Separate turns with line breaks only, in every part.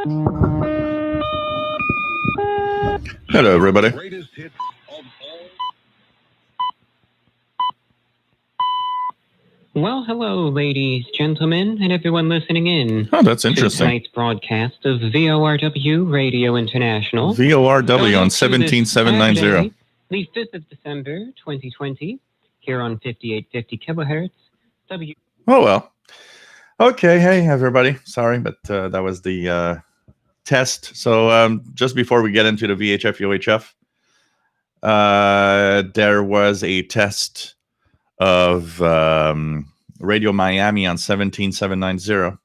Hello, everybody.
Well, hello, ladies, gentlemen, and everyone listening in.
Oh, that's
To
interesting.
tonight's broadcast of VORW Radio International.
VORW on
Going out to this
17790.
Saturday, the 5th of December, 2020, here on 5850 kilohertz.
Oh, well. Okay. Hey, everybody. Sorry, but that was the test. So just before we get into the VHF, UHF, there was a test of Radio Miami on 17790.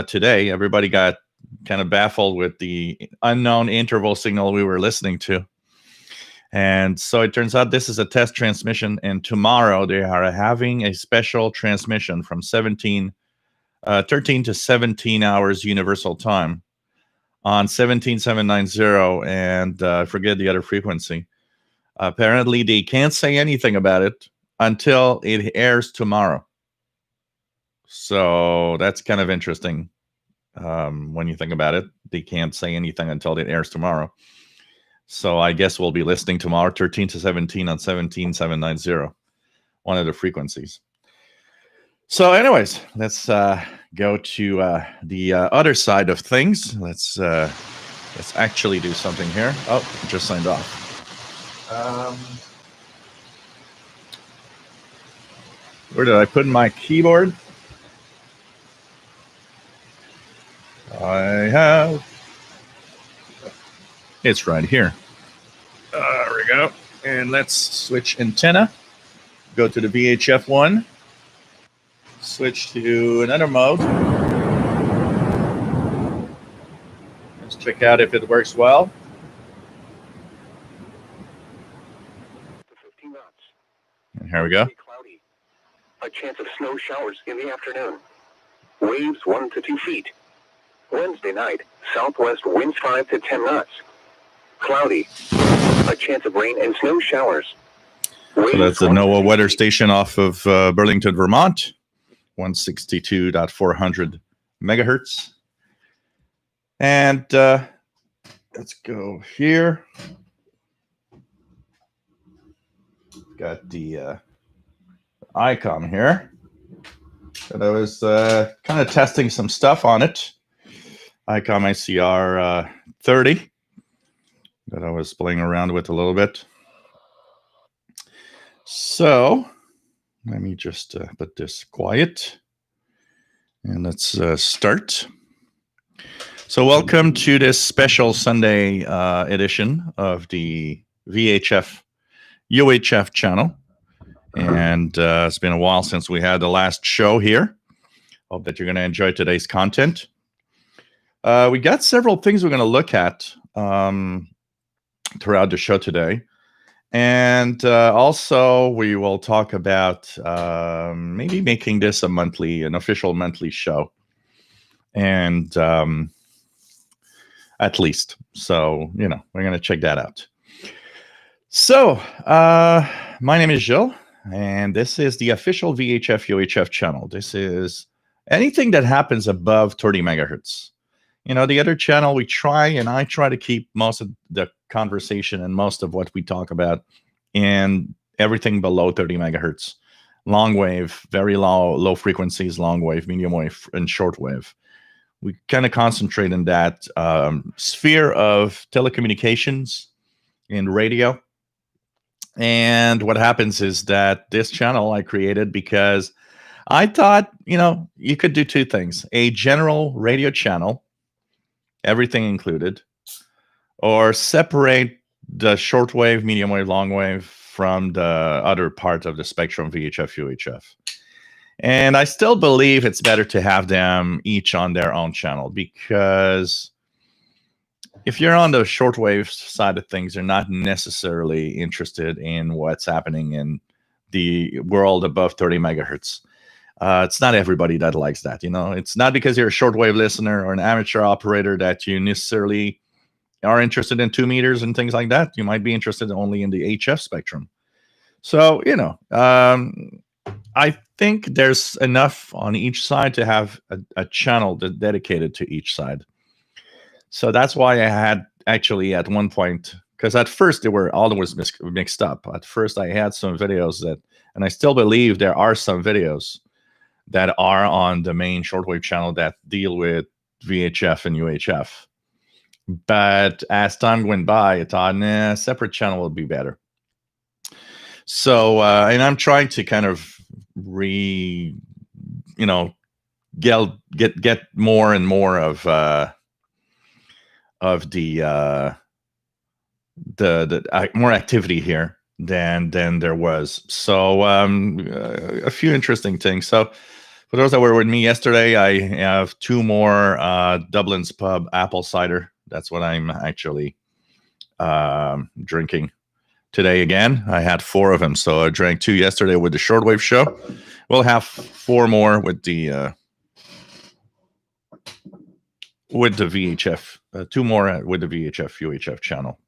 Today, everybody got kind of baffled with the unknown interval signal we were listening to. And so it turns out this is a test transmission, and tomorrow they are having a special transmission from 13 to 17 hours universal time on 17790, and I forget the other frequency. Apparently, they can't say anything about it until it airs tomorrow. So that's kind of interesting when you think about it. They can't say anything until it airs tomorrow. So I guess we'll be listening tomorrow, 13 to 17 on 17790, one of the frequencies. So anyways, let's go to the other side of things. Let's actually do something here. Oh, just signed off. Where did I put my keyboard? It's right here. There we go. And let's switch antenna. Go to the VHF one. Switch to another mode. Let's check out if it works well.
15 knots.
And here we go.
Cloudy. A chance of snow showers in the afternoon. Waves 1 to 2 feet. Wednesday night, southwest winds 5 to 10 knots. Cloudy. A chance of rain and snow showers.
So that's the NOAA weather station off of Burlington, Vermont. 162.400 megahertz. And let's go here. Got the icon here. And I was kind of testing some stuff on it. ICOM ICR 30 that I was playing around with a little bit. So let me just put this quiet and let's start. So welcome to this special Sunday edition of the VHF UHF channel. And it's been a while since we had the last show here. Hope that you're going to enjoy today's content. We got several things we're going to look at throughout the show today. And also we will talk about maybe making this an official monthly show. And at least. So, we're going to check that out. So, my name is Gilles, and this is the official VHF UHF channel. This is anything that happens above 30 megahertz. The other channel I try to keep most of the conversation and most of what we talk about in everything below 30 megahertz. Long wave, very low frequencies, long wave, medium wave, and short wave. We kind of concentrate in that sphere of telecommunications and radio. And what happens is that this channel I created because I thought, you could do two things. A general radio channel, everything included, or separate the shortwave, medium wave, long wave from the other part of the spectrum, VHF, UHF. And I still believe it's better to have them each on their own channel, because if you're on the shortwave side of things, you're not necessarily interested in what's happening in the world above 30 megahertz. It's not everybody that likes that. It's not because you're a shortwave listener or an amateur operator that you necessarily are interested in 2 meters and things like that. You might be interested only in the HF spectrum. So, I think there's enough on each side to have a channel dedicated to each side. So that's why I had actually at one point, because at first they were always mixed up. At first I had some videos that, and I still believe there are some videos that are on the main shortwave channel that deal with VHF and UHF. But as time went by, I thought, nah, a separate channel would be better. So, and I'm trying to kind of get more and more of the more activity here than there was. So a few interesting things. So for those that were with me yesterday, I have 2 more Dublin's Pub apple cider. That's what I'm actually drinking today again. I had 4 of them, so I drank 2 yesterday with the shortwave show. We'll have 4 more with the VHF, 2 more with the VHF UHF channel.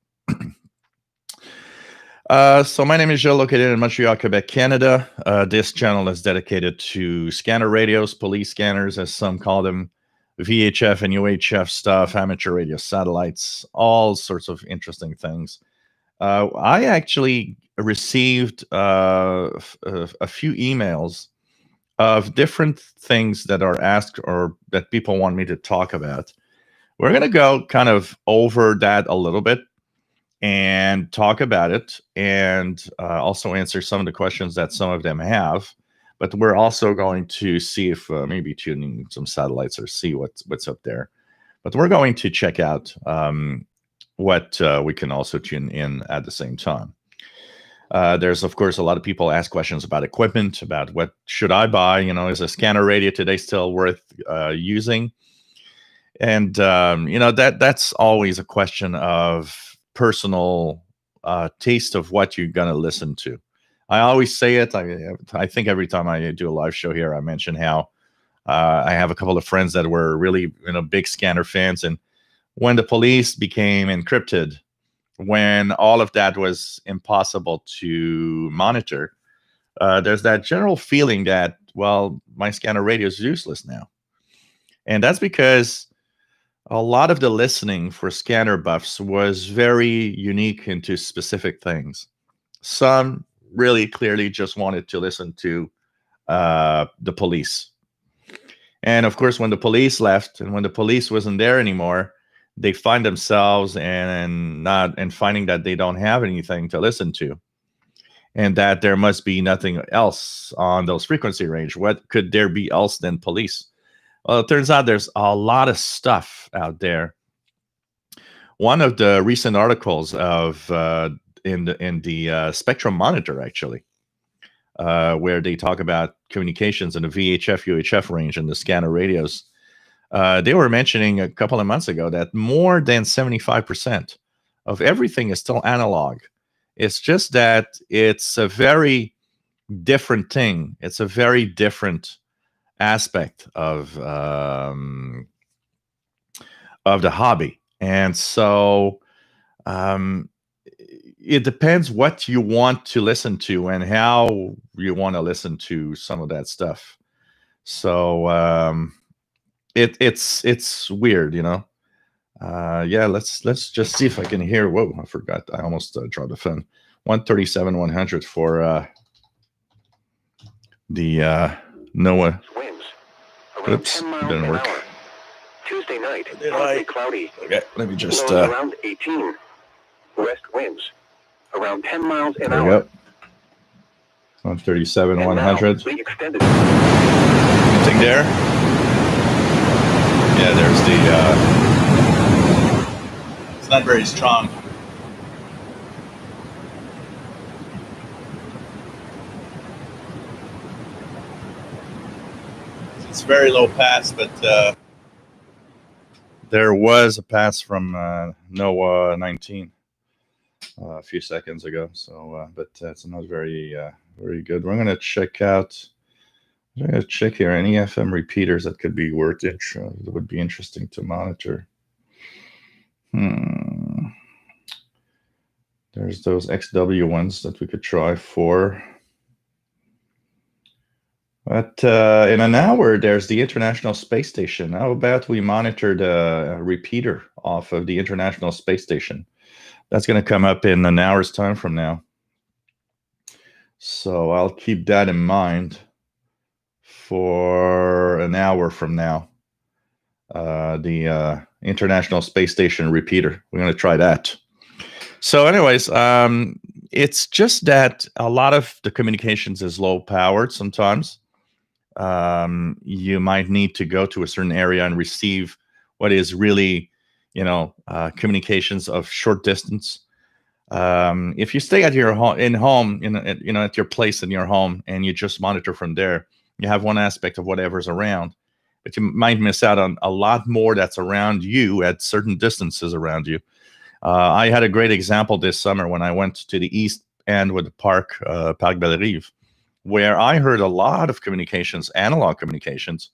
So my name is Gilles, located in Montreal, Quebec, Canada. This channel is dedicated to scanner radios, police scanners, as some call them, VHF and UHF stuff, amateur radio satellites, all sorts of interesting things. I actually received a few emails of different things that are asked or that people want me to talk about. We're going to go kind of over that a little bit and talk about it, and also answer some of the questions that some of them have. But we're also going to see if maybe tuning some satellites or see what's up there. But we're going to check out what we can also tune in at the same time. There's, of course, a lot of people ask questions about equipment, about what should I buy? Is a scanner radio today still worth using? And that's always a question of personal taste of what you're going to listen to. I always say it. I think every time I do a live show here, I mention how I have a couple of friends that were really big scanner fans, and when the police became encrypted, when all of that was impossible to monitor, there's that general feeling that, well, my scanner radio is useless now. And that's because a lot of the listening for scanner buffs was very unique into specific things. Some really clearly just wanted to listen to the police. And of course, when the police left and when the police wasn't there anymore, they find themselves and finding that they don't have anything to listen to, and that there must be nothing else on those frequency range. What could there be else than police? Well, it turns out there's a lot of stuff out there. One of the recent articles of in the Spectrum Monitor, actually, where they talk about communications in the VHF UHF range and the scanner radios, they were mentioning a couple of months ago that more than 75% of everything is still analog. It's just that it's a very different thing. It's a very different aspect of the hobby. And so it depends what you want to listen to and how you want to listen to some of that stuff. So it's weird, yeah, let's just see if I can hear. Whoa, I forgot. I almost dropped the phone. 137-100 for the NOAA.
Winds
Oops, didn't work.
Tuesday night,
Did
partly
I?
cloudy.
Okay, let me just.
Blowing around 18. West winds around 10 miles an
There
hour.
we go. 137-100.
The extended.
Anything there? Yeah, there's the. It's not very strong. It's very low pass, but there was a pass from NOAA 19 a few seconds ago. So, but it's not very good. We're going to check out. I'm going to check here any FM repeaters that could be that would be interesting to monitor. There's those XW ones that we could try for. But in an hour, there's the International Space Station. How about we monitor the repeater off of the International Space Station? That's going to come up in an hour's time from now. So I'll keep that in mind for an hour from now. The International Space Station repeater. We're going to try that. So anyways, it's just that a lot of the communications is low powered sometimes. You might need to go to a certain area and receive what is really, communications of short distance. If you stay at your home, at your place in your home, and you just monitor from there, you have one aspect of whatever's around, but you might miss out on a lot more that's around you at certain distances around you. I had a great example this summer when I went to the east end with the Parc Belle-Rive, where I heard a lot of communications, analog communications,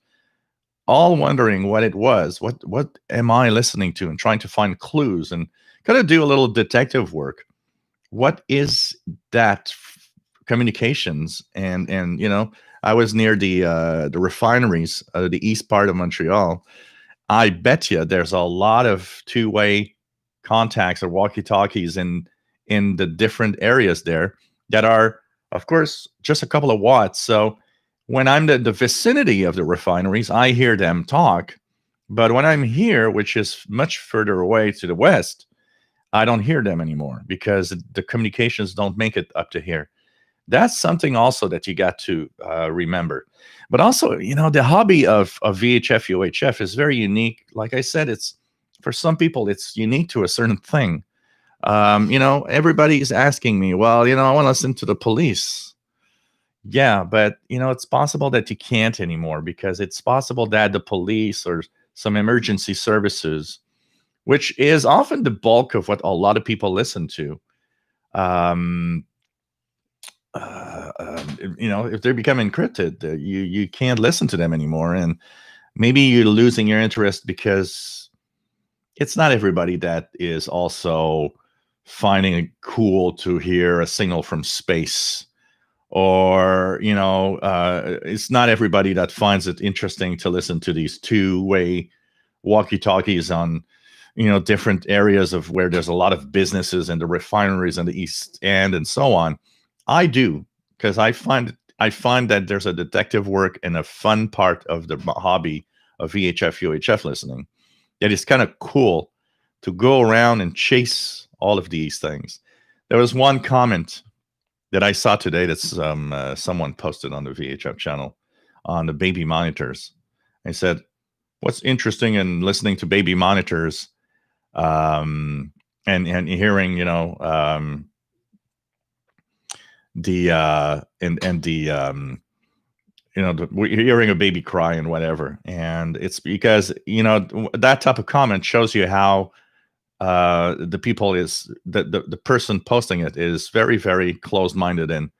all wondering what it was. What am I listening to? And trying to find clues and kind of do a little detective work. What is that communications? And I was near the refineries, the east part of Montreal. I bet you there's a lot of two-way contacts or walkie-talkies in the different areas there that are, of course, just a couple of watts. So when I'm in the vicinity of the refineries, I hear them talk. But when I'm here, which is much further away to the west, I don't hear them anymore because the communications don't make it up to here. That's something also that you got to remember. But also, the hobby of VHF, UHF is very unique. Like I said, it's for some people, it's unique to a certain thing. Everybody's asking me, well, I want to listen to the police. Yeah, but, it's possible that you can't anymore because it's possible that the police or some emergency services, which is often the bulk of what a lot of people listen to, if they become encrypted, you can't listen to them anymore. And maybe you're losing your interest because it's not everybody that is also finding it cool to hear a signal from space, or it's not everybody that finds it interesting to listen to these two-way walkie-talkies on different areas of where there's a lot of businesses and the refineries in the east end and so on. I do, because I find that there's a detective work and a fun part of the hobby of VHF UHF listening that is kind of cool to go around and chase all of these things. There was one comment that I saw today that someone posted on the VHF channel on the baby monitors. I said, what's interesting in listening to baby monitors and hearing, we're hearing a baby cry and whatever. And it's because, that type of comment shows you how the people the person posting it is very, very closed-minded in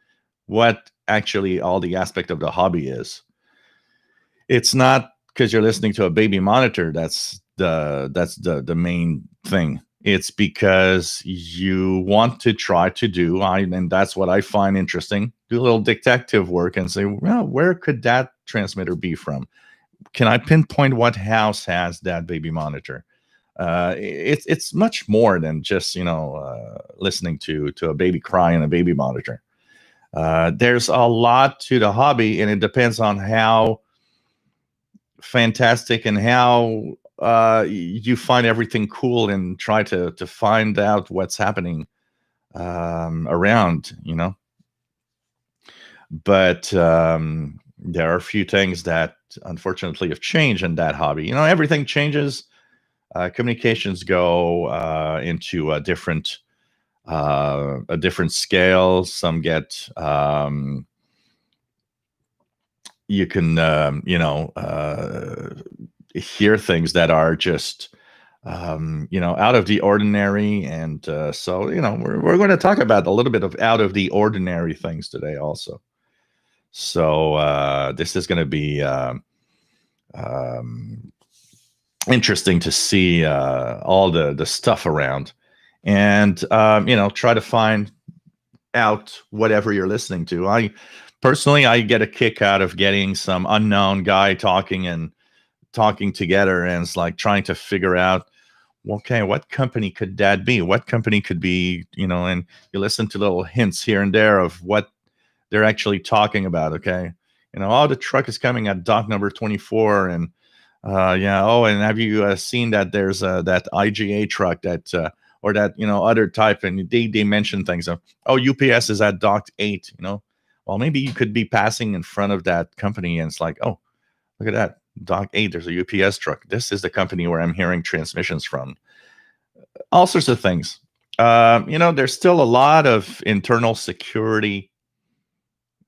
what actually all the aspect of the hobby is. It's not because you're listening to a baby monitor that's the main thing. It's because you want to try to do, and that's what I find interesting, do a little detective work and say, well, where could that transmitter be from? Can I pinpoint what house has that baby monitor? It's much more than just listening to a baby cry in a baby monitor. There's a lot to the hobby, and it depends on how fantastic and how you find everything cool and try to find out what's happening around. But there are a few things that unfortunately have changed in that hobby. Everything changes. Communications go into a different scale. Some get you can hear things that are just out of the ordinary, and so we're going to talk about a little bit of out of the ordinary things today also. So this is going to be interesting to see all the stuff around, and try to find out whatever you're listening to. Personally, I get a kick out of getting some unknown guy talking together, and it's like trying to figure out, okay, what company could that be? What company could be, and you listen to little hints here and there of what they're actually talking about. Okay. Oh, the truck is coming at dock number 24. And yeah. Oh, and have you seen that there's that IGA truck that, or that, other type, and they mention things of, oh, UPS is at dock 8, well, maybe you could be passing in front of that company and it's like, oh, look at that. Dock 8, there's a UPS truck. This is the company where I'm hearing transmissions from. All sorts of things. There's still a lot of internal security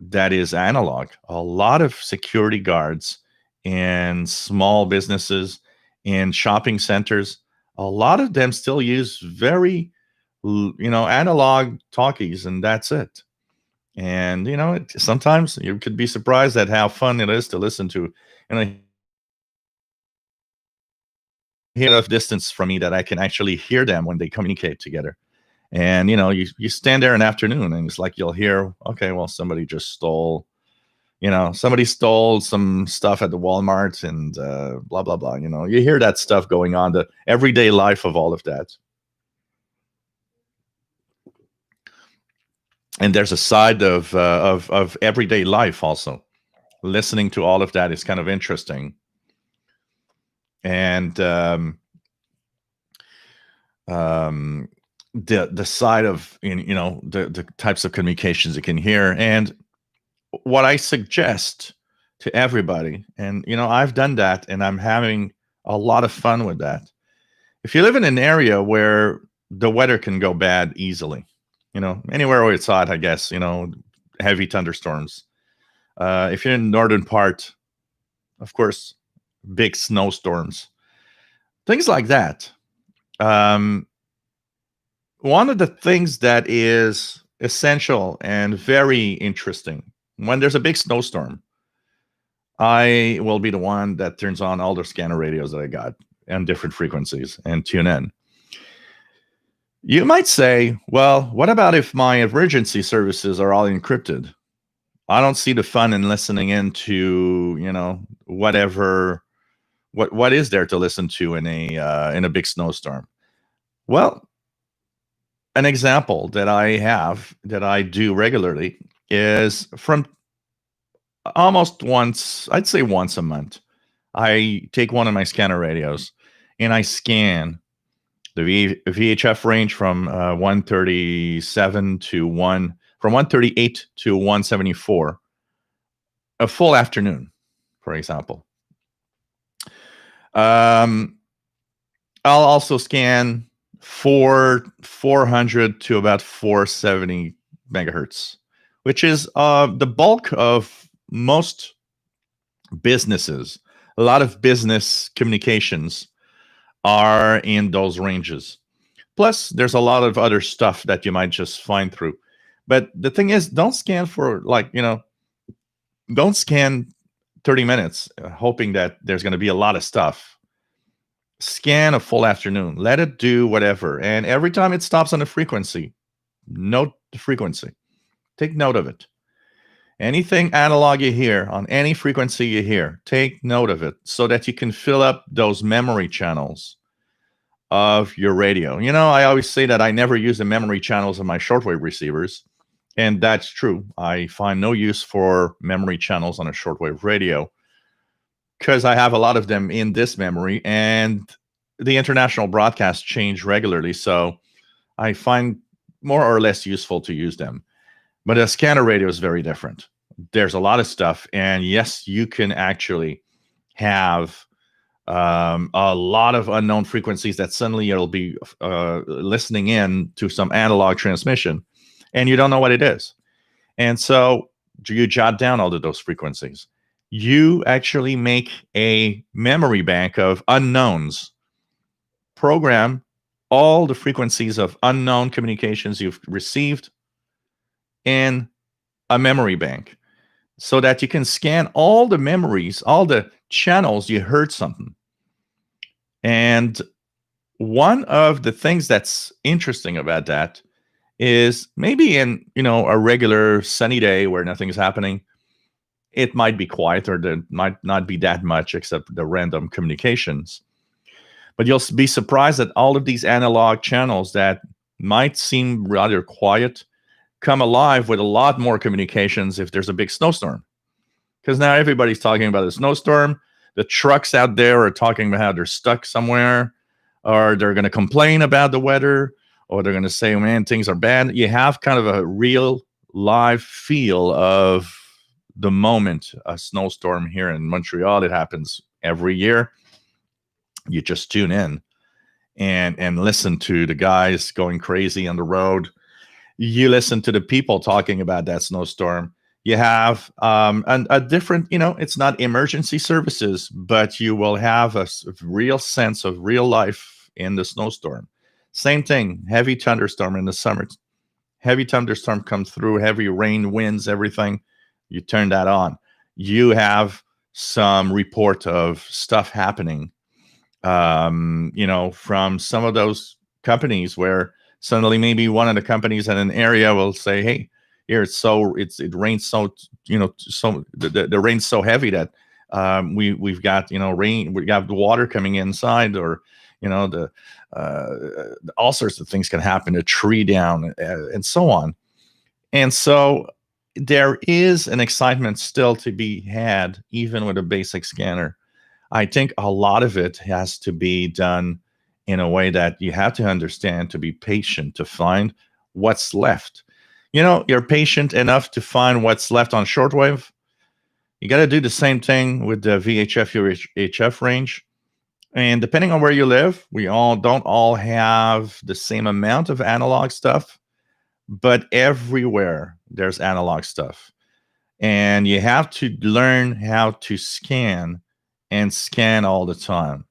that is analog. A lot of security guards in small businesses, in shopping centers, a lot of them still use very, analog talkies, and that's it. And, sometimes you could be surprised at how fun it is to listen to, enough distance from me that I can actually hear them when they communicate together. And you stand there in the afternoon and it's like you'll hear, okay, well, somebody stole some stuff at the Walmart and blah blah blah. You hear that stuff going on, the everyday life of all of that. And there's a side of everyday life also. Listening to all of that is kind of interesting. And the side of the types of communications you can hear, and what I suggest to everybody, and I've done that and I'm having a lot of fun with that. If you live in an area where the weather can go bad easily, anywhere where it's hot, I guess, heavy thunderstorms. If you're in the northern part, of course, big snowstorms, things like that. One of the things that is essential and very interesting when there's a big snowstorm, I will be the one that turns on all the scanner radios that I got and different frequencies and tune in. You might say, well, what about if my emergency services are all encrypted? I don't see the fun in listening into, whatever. What is there to listen to in a big snowstorm? Well, an example that I do regularly is from almost once, I'd say once a month, I take one of my scanner radios and I scan the VHF range from 137 to from 138 to 174, a full afternoon, for example. I'll also scan 400 to about 470 megahertz, which is the bulk of most businesses. A lot of business communications are in those ranges. Plus, there's a lot of other stuff that you might just find through. But the thing is, don't scan for don't scan 30 minutes hoping that there's going to be a lot of stuff. Scan a full afternoon. Let it do whatever. And every time it stops on a frequency, note the frequency. Take note of it. Anything analog you hear on any frequency you hear, take note of it so that you can fill up those memory channels of your radio. I always say that I never use the memory channels of my shortwave receivers, and that's true. I find no use for memory channels on a shortwave radio because I have a lot of them in this memory, and the international broadcasts change regularly, so I find more or less useful to use them. But a scanner radio is very different. There's a lot of stuff. And yes, you can actually have a lot of unknown frequencies that suddenly you'll be listening in to some analog transmission and you don't know what it is. And so you jot down all of those frequencies. You actually make a memory bank of unknowns. Program all the frequencies of unknown communications you've received in a memory bank so that you can scan all the memories, all the channels you heard something. And one of the things that's interesting about that is maybe in, a regular sunny day where nothing's happening, it might be quiet or there might not be that much except the random communications. But you'll be surprised that all of these analog channels that might seem rather quiet come alive with a lot more communications if there's a big snowstorm. Because now everybody's talking about a snowstorm. The trucks out there are talking about how they're stuck somewhere, or they're going to complain about the weather, or they're going to say, man, things are bad. You have kind of a real live feel of the moment. A snowstorm here in Montreal, it happens every year. You just tune in and listen to the guys going crazy on the road. You listen to the people talking about that snowstorm. You have a different, it's not emergency services, but you will have a real sense of real life in the snowstorm. Same thing, heavy thunderstorm in the summer. Heavy thunderstorm comes through, heavy rain, winds, everything. You turn that on. You have some report of stuff happening, from some of those companies where suddenly maybe one of the companies in an area will say, hey, here it rains so the rain's so heavy that we've got rain, we got water coming inside, or all sorts of things can happen, a tree down, and so on. And so there is an excitement still to be had even with a basic scanner. I think a lot of it has to be done in a way that you have to understand, to be patient, to find what's left. You're patient enough to find what's left on shortwave. You got to do the same thing with the VHF, UHF range. And depending on where you live, we don't all have the same amount of analog stuff, but everywhere there's analog stuff. And you have to learn how to scan and scan all the time.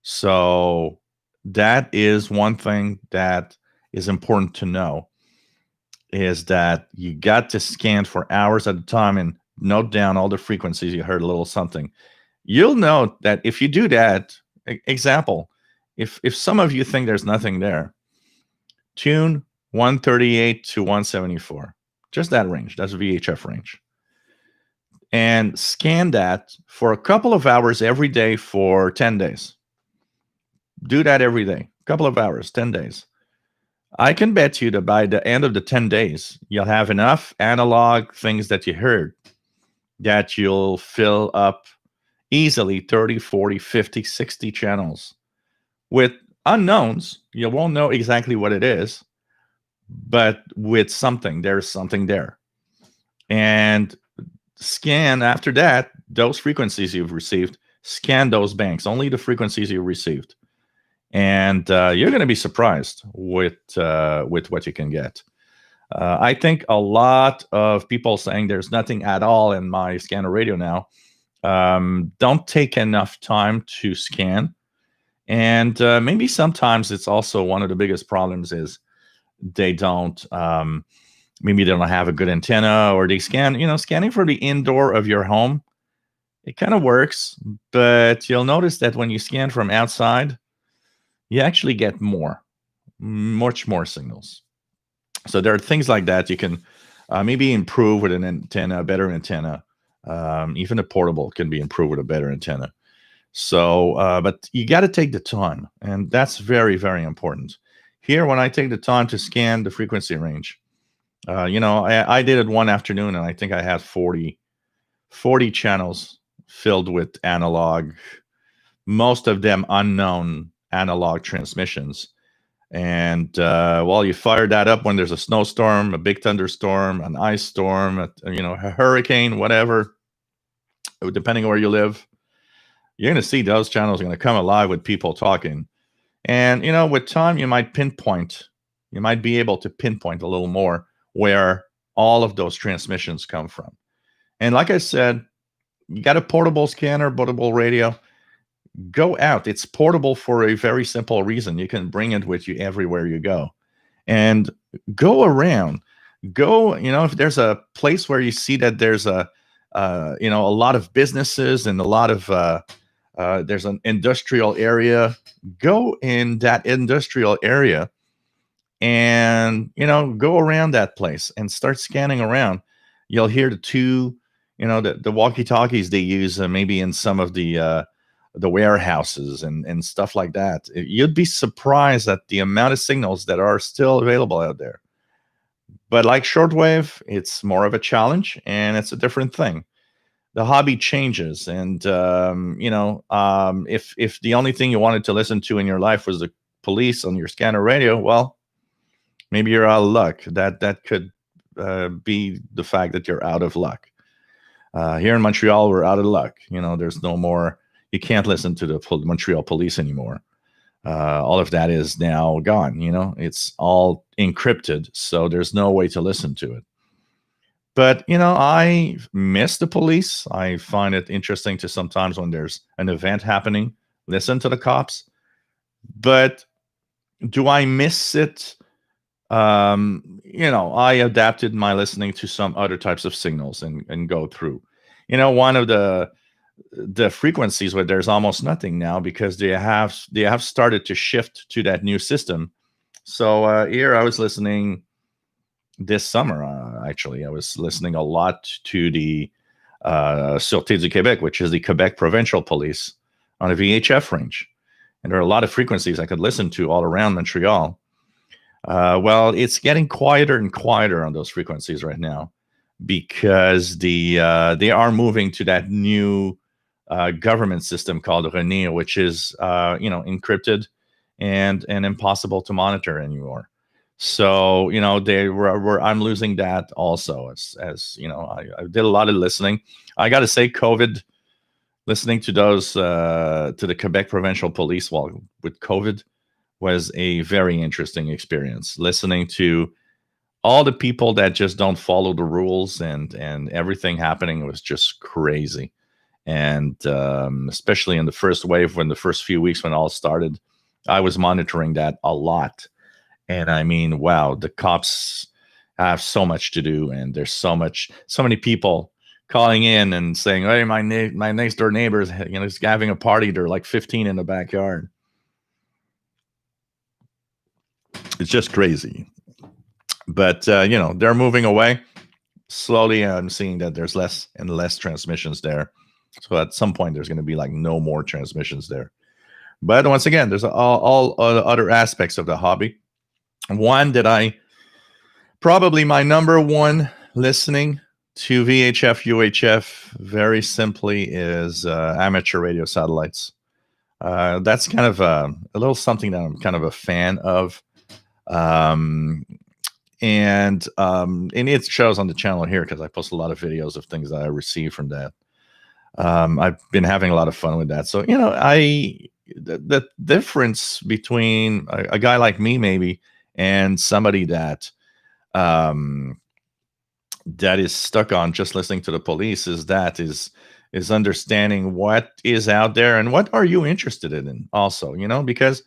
So that is one thing that is important to know, is that you got to scan for hours at a time and note down all the frequencies. You heard a little something. You'll know that if you do that, example, if some of you think there's nothing there, tune 138 to 174, just that range. That's VHF range. And scan that for a couple of hours every day for 10 days. Do that every day, a couple of hours, 10 days. I can bet you that by the end of the 10 days, you'll have enough analog things that you heard that you'll fill up easily 30, 40, 50, 60 channels. With unknowns, you won't know exactly what it is, but with something, there's something there. And scan after that, those frequencies you've received, scan those banks, only the frequencies you received. And you're going to be surprised with what you can get. I think a lot of people saying there's nothing at all in my scanner radio now don't take enough time to scan. And maybe sometimes it's also one of the biggest problems is they don't, maybe they don't have a good antenna, or they scanning for the indoor of your home. It kind of works, but you'll notice that when you scan from outside, you actually get much more signals. So there are things like that you can maybe improve with an antenna, a better antenna. Even a portable can be improved with a better antenna. So, but you got to take the time, and that's very, very important. Here, when I take the time to scan the frequency range, I did it one afternoon, and I think I had 40 channels filled with analog, most of them unknown analog transmissions. And you fire that up when there's a snowstorm, a big thunderstorm, an ice storm, a hurricane, whatever, depending on where you live, you're going to see those channels are going to come alive with people talking. And, with time, you might be able to pinpoint a little more where all of those transmissions come from. And like I said, you got a portable scanner, portable radio, go out. It's portable for a very simple reason. You can bring it with you everywhere you go. And go around. If there's a place where you see that there's a lot of businesses and a lot of there's an industrial area, go in that industrial area and go around that place and start scanning around. You'll hear the two, the walkie talkies they use maybe in some of the warehouses and stuff like that. You'd be surprised at the amount of signals that are still available out there. But like shortwave, it's more of a challenge and it's a different thing. The hobby changes, and if the only thing you wanted to listen to in your life was the police on your scanner radio, well, maybe you're out of luck. That could be the fact that you're out of luck. Here in Montreal, we're out of luck. There's no more. You can't listen to the Montreal police anymore. All of that is now gone. It's all encrypted, so there's no way to listen to it. But I miss the police. I find it interesting to sometimes, when there's an event happening, listen to the cops. But do I miss it? I adapted my listening to some other types of signals and go through. One of the frequencies where there's almost nothing now, because they have started to shift to that new system. So here I was listening this summer. Actually, I was listening a lot to the Sûreté du Québec, which is the Quebec Provincial Police, on a VHF range, and there are a lot of frequencies I could listen to all around Montreal. Well, it's getting quieter and quieter on those frequencies right now, because they are moving to that new government system called René, which is encrypted and impossible to monitor anymore. So I'm losing that also. As I did a lot of listening. I got to say, COVID, listening to those to the Quebec Provincial Police while with COVID was a very interesting experience. Listening to all the people that just don't follow the rules and everything happening was just crazy. And especially in the first wave, when the first few weeks when it all started, I was monitoring that a lot. And I mean, wow, the cops have so much to do, and there's so many people calling in and saying, "Hey, my next door neighbor's is having a party. They're like 15 in the backyard." It's just crazy. But they're moving away slowly. I'm seeing that there's less and less transmissions there. So at some point, there's going to be like no more transmissions there. But once again, there's all other aspects of the hobby. One that probably my number one listening to VHF, UHF, very simply, is amateur radio satellites. That's kind of a little something that I'm kind of a fan of. And it shows on the channel here, because I post a lot of videos of things that I receive from that. I've been having a lot of fun with that. So, the difference between a guy like me, maybe, and somebody that is stuck on just listening to the police is understanding what is out there and what are you interested in also, because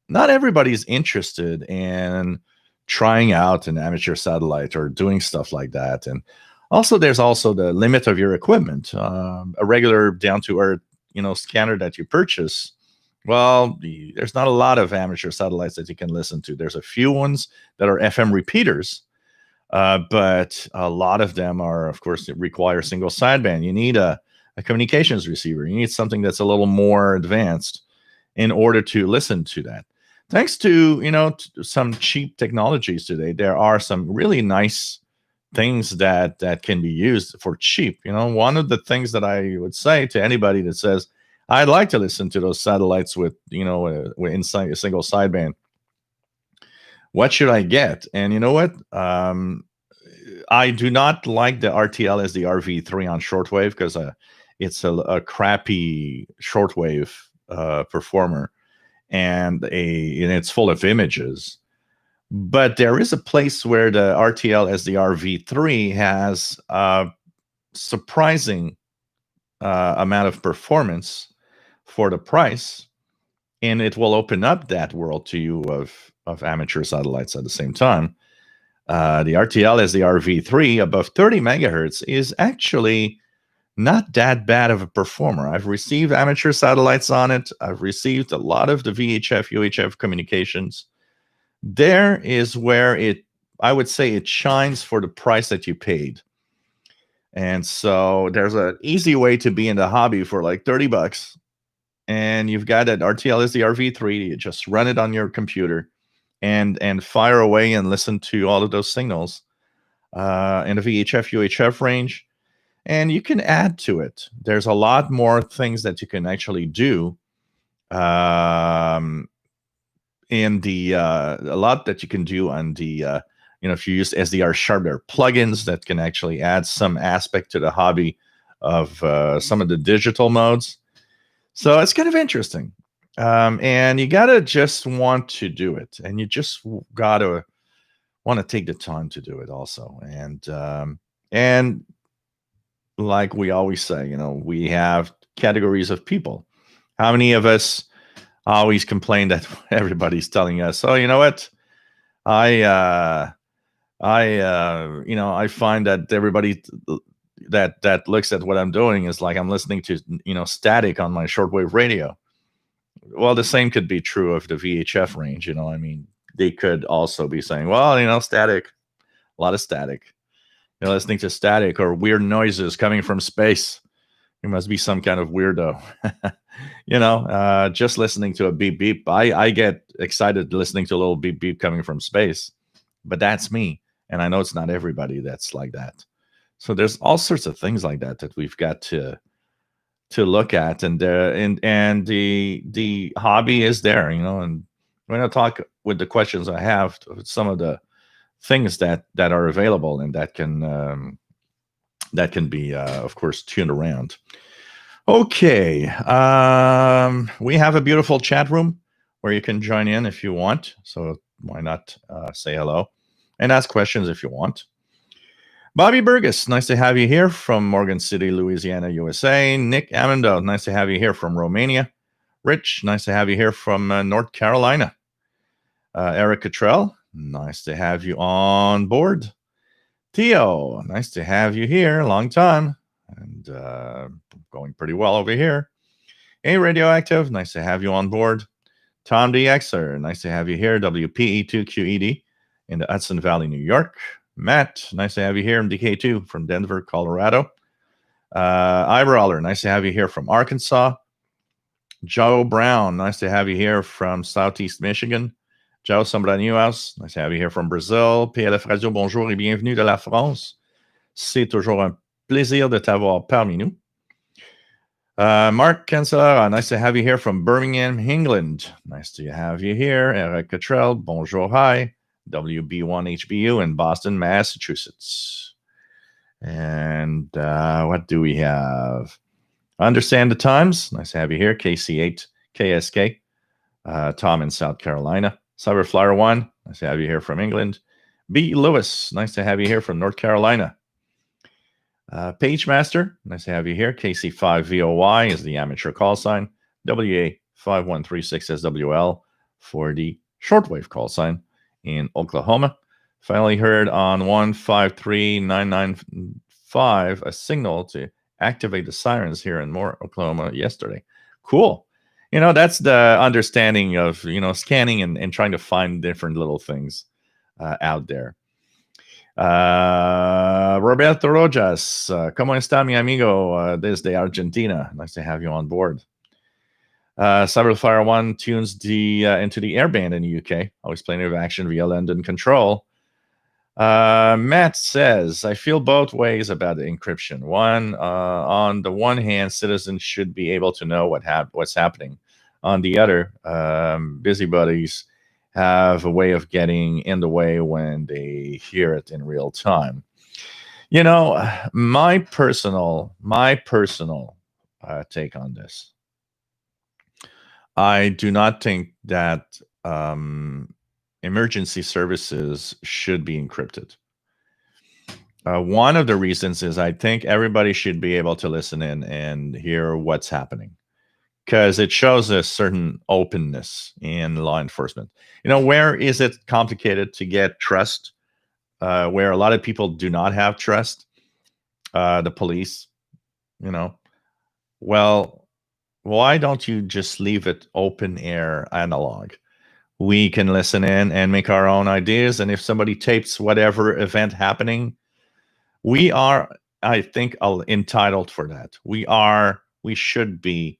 not everybody's interested in trying out an amateur satellite or doing stuff like that. And also, there's also the limit of your equipment. A regular down-to-earth, scanner that you purchase, well, there's not a lot of amateur satellites that you can listen to. There's a few ones that are FM repeaters, but a lot of them are, of course, require single sideband. You need a communications receiver. You need something that's a little more advanced in order to listen to that. Thanks to some cheap technologies today, there are some really nice things that can be used for cheap. One of the things that I would say to anybody that says, I'd like to listen to those satellites with inside a single sideband, what should I get? And you know what? I do not like the RTL as the RV3 on shortwave, because it's a crappy shortwave performer, and it's full of images. But there is a place where the RTL as the RV3 has a surprising amount of performance for the price, and it will open up that world to you of amateur satellites at the same time. The RTL as the RV3 above 30 megahertz is actually not that bad of a performer. I've received amateur satellites on it. I've received a lot of the VHF, UHF communications. there is where I would say it shines for the price that you paid. And so there's an easy way to be in the hobby for like $30, and you've got an RTL SDR V3. You just run it on your computer and fire away and listen to all of those signals in the VHF UHF range, and you can add to it. There's a lot more things that you can actually do in the a lot that you can do on the if you use SDR Sharp, there are plugins that can actually add some aspect to the hobby of some of the digital modes. So it's kind of interesting. And you gotta just want to do it, and you just gotta want to take the time to do it also. And like we always say, we have categories of people. How many of us always complain that everybody's telling us, oh, you know what, I find that everybody that looks at what I'm doing is like I'm listening to static on my shortwave radio. Well, the same could be true of the VHF range. I mean, they could also be saying, well, static, a lot of static. You're listening to static or weird noises coming from space. You must be some kind of weirdo. Just listening to a beep beep. I get excited listening to a little beep beep coming from space, but that's me. And I know it's not everybody that's like that. So there's all sorts of things like that we've got to look at, and the hobby is there, and we're going to talk with the questions I have, some of the things that are available and that can be of course tuned around. Okay, we have a beautiful chat room where you can join in if you want, so why not say hello and ask questions if you want. Bobby Burgess, nice to have you here from Morgan City, Louisiana, USA. Nick Amendo, nice to have you here from Romania. Rich, nice to have you here from North Carolina. Eric Cottrell, nice to have you on board. Theo, nice to have you here. Long time. And going pretty well over here. Hey, Radioactive, nice to have you on board. Tom DXer, nice to have you here. WPE2QED in the Hudson Valley, New York. Matt, nice to have you here. MDK2 from Denver, Colorado. Eyebrawler, nice to have you here from Arkansas. Joe Brown, nice to have you here from Southeast Michigan. Joe Sombraniuas, nice to have you here from Brazil. PLF Radio, bonjour et bienvenue de la France. C'est toujours un plaisir de t'avoir parmi nous. Mark Cancelara, nice to have you here from Birmingham, England. Nice to have you here. Eric Cottrell, bonjour, hi. WB1HBU in Boston, Massachusetts. And what do we have? Understand the Times. Nice to have you here. KC8 KSK. Tom in South Carolina. Cyberflyer 1. Nice to have you here from England. B. Lewis. Nice to have you here from North Carolina. Page Master. Nice to have you here. KC5VOY is the amateur call sign. WA5136SWL for the shortwave call sign in Oklahoma. Finally heard on 153.995 a signal to activate the sirens here in Moore, Oklahoma yesterday. Cool. That's the understanding of, scanning and trying to find different little things out there. Roberto Rojas, ¿cómo está mi amigo desde Argentina? Nice to have you on board. Cyberfire 1 tunes into the airband in the UK. Always plenty of action via London Control. Matt says, I feel both ways about the encryption. One, on the one hand, citizens should be able to know what's happening. On the other, busybodies have a way of getting in the way when they hear it in real time. My personal take on this. I do not think that emergency services should be encrypted. One of the reasons is I think everybody should be able to listen in and hear what's happening, because it shows a certain openness in law enforcement. Where is it complicated to get trust? Where a lot of people do not have trust, the police, well, why don't you just leave it open air analog? we can listen in and make our own ideas. And if somebody tapes whatever event happening, we are, I think, entitled for that. We should be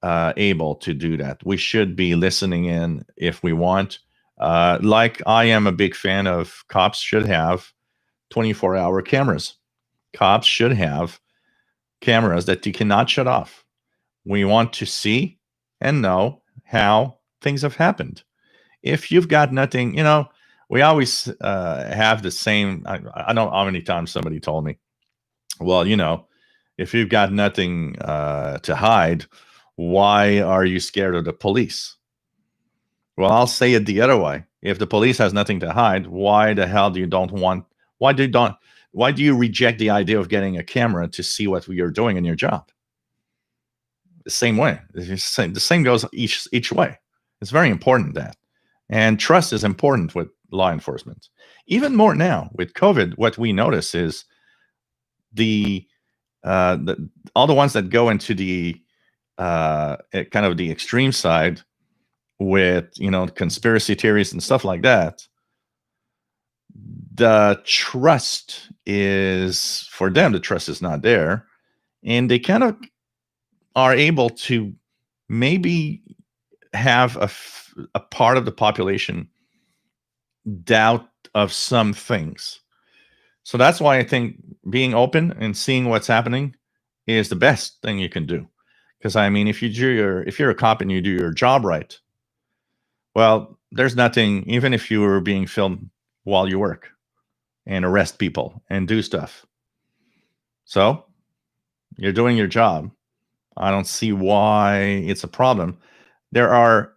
able to do that. We should be listening in if we want. Like I am a big fan of cops should have 24-hour cameras. Cops should have cameras that you cannot shut off. We want to see and know how things have happened. If you've got nothing, we always have the same. I don't know how many times somebody told me, well, if you've got nothing to hide, why are you scared of the police? Well, I'll say it the other way. If the police has nothing to hide, why the hell do you reject the idea of getting a camera to see what you're doing in your job? The same way. The same goes each way. It's very important that. And trust is important with law enforcement. Even more now with COVID, what we notice is all the ones that go into the kind of the extreme side with conspiracy theories and stuff like that. The trust is, for them, the trust is not there, and they kind of are able to maybe have a part of the population doubt of some things. So that's why I think being open and seeing what's happening is the best thing you can do. Because I mean, if you're a cop and you do your job right, well, there's nothing. Even if you were being filmed while you work and arrest people and do stuff, so you're doing your job. I don't see why it's a problem. There are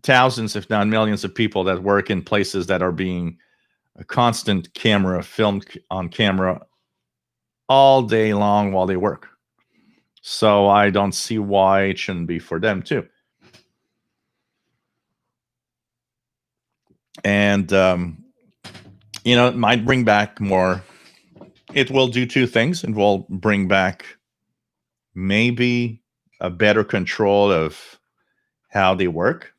thousands, if not millions, of people that work in places that are being a constant camera filmed on camera all day long while they work. So I don't see why it shouldn't be for them too. And, it might bring back more. It will do two things. It will bring back maybe a better control of how they work,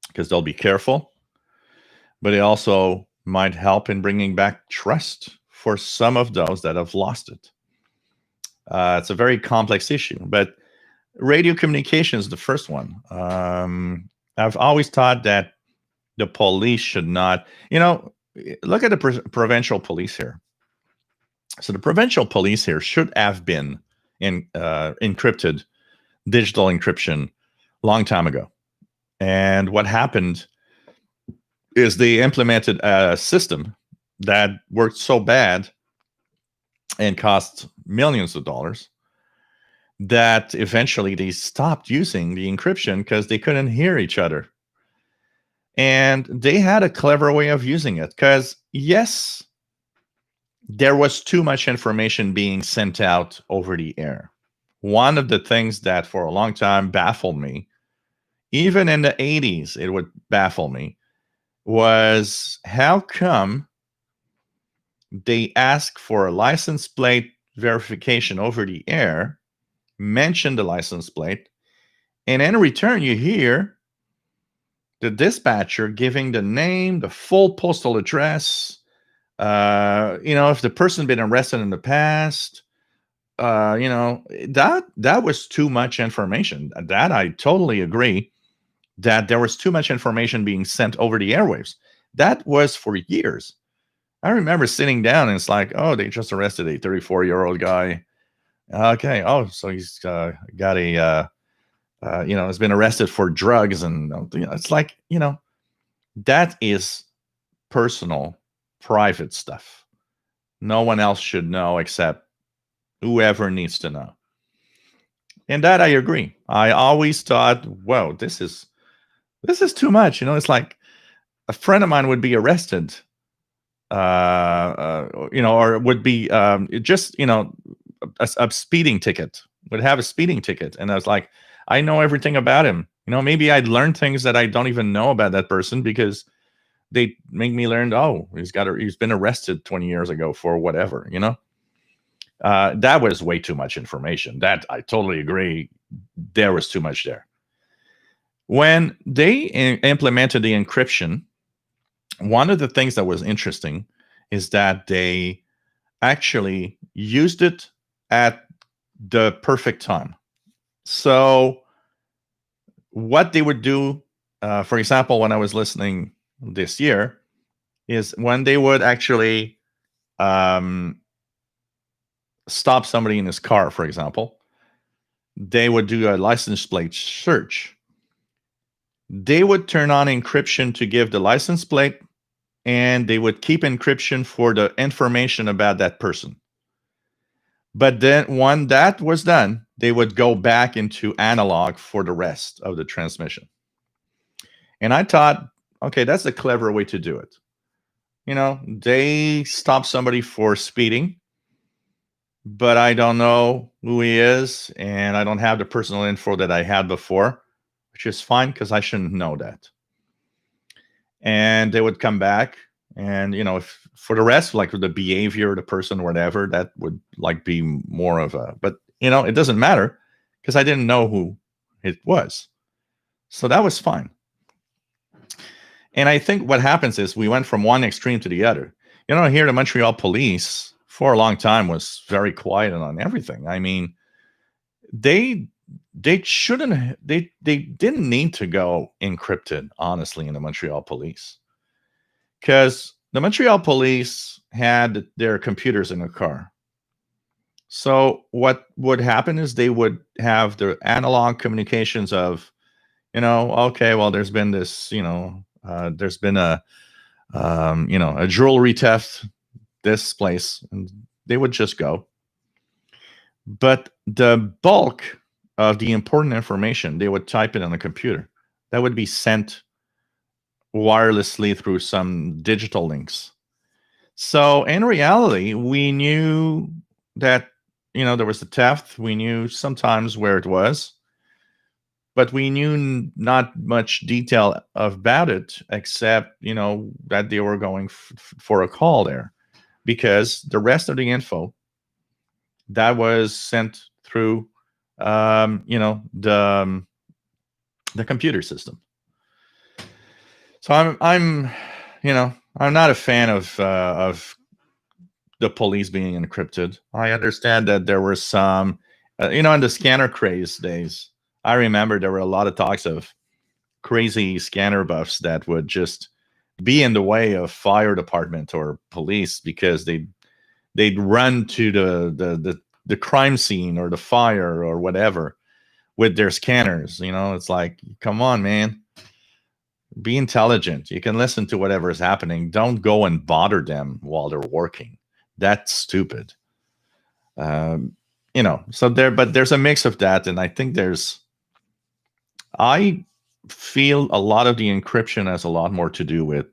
because they'll be careful. But it also might help in bringing back trust for some of those that have lost it. It's a very complex issue, but radio communication is the first one. I've always thought that the police should not, look at the provincial police here. So the provincial police here should have been encrypted, digital encryption, long time ago. And what happened is they implemented a system that worked so bad and cost millions of dollars that eventually they stopped using the encryption because they couldn't hear each other. And they had a clever way of using it, because yes, there was too much information being sent out over the air. One of the things that for a long time baffled me, even in the 80s, it would baffle me, was how come they ask for a license plate verification over the air, mention the license plate, and in return you hear the dispatcher giving the name, the full postal address, if the person been arrested in the past, that was too much information. That I totally agree, that there was too much information being sent over the airwaves. That was for years. I remember sitting down and it's like, oh, they just arrested a 34-year-old guy. Okay. Oh, so he's got a, has been arrested for drugs. And it's like, that is personal, private stuff. No one else should know except whoever needs to know. And that I agree. I always thought, whoa, this is too much. It's like a friend of mine would be arrested, or would be just, a speeding ticket, would have a speeding ticket. And I was like, I know everything about him. Maybe I'd learn things that I don't even know about that person because they make me learn, oh, he's been arrested 20 years ago for whatever, that was way too much information. That I totally agree. There was too much there. When they implemented the encryption, one of the things that was interesting is that they actually used it at the perfect time. So what they would do, for example, when I was listening this year, is when they would actually stop somebody in his car, for example, they would do a license plate search. They would turn on encryption to give the license plate, and they would keep encryption for the information about that person. But then when that was done, they would go back into analog for the rest of the transmission. And I thought, okay, that's a clever way to do it. You know, they stop somebody for speeding, but I don't know who he is, and I don't have the personal info that I had before, which is fine because I shouldn't know that. And they would come back, and if for the rest, like the behavior, the person, whatever, that would like be more of a. But it doesn't matter because I didn't know who it was, so that was fine. And I think what happens is we went from one extreme to the other. Here the Montreal police for a long time was very quiet on everything. I mean, they shouldn't, they didn't need to go encrypted, honestly, in the Montreal police, because the Montreal police had their computers in the car. So what would happen is they would have the analog communications of, okay, well, there's been this, there's been a jewelry theft this place, and they would just go. But the bulk of the important information, they would type it on the computer. That would be sent wirelessly through some digital links. So in reality, we knew that, there was a theft. We knew sometimes where it was, but we knew not much detail about it, except, that they were going for a call there, because the rest of the info that was sent through, the computer system. So I'm not a fan of the police being encrypted. I understand that there were some, in the scanner craze days. I remember there were a lot of talks of crazy scanner buffs that would just be in the way of fire department or police because they'd run to the crime scene or the fire or whatever with their scanners. It's like, come on, man. Be intelligent. You can listen to whatever is happening. Don't go and bother them while they're working. That's stupid. So there's a mix of that. And I think I feel a lot of the encryption has a lot more to do with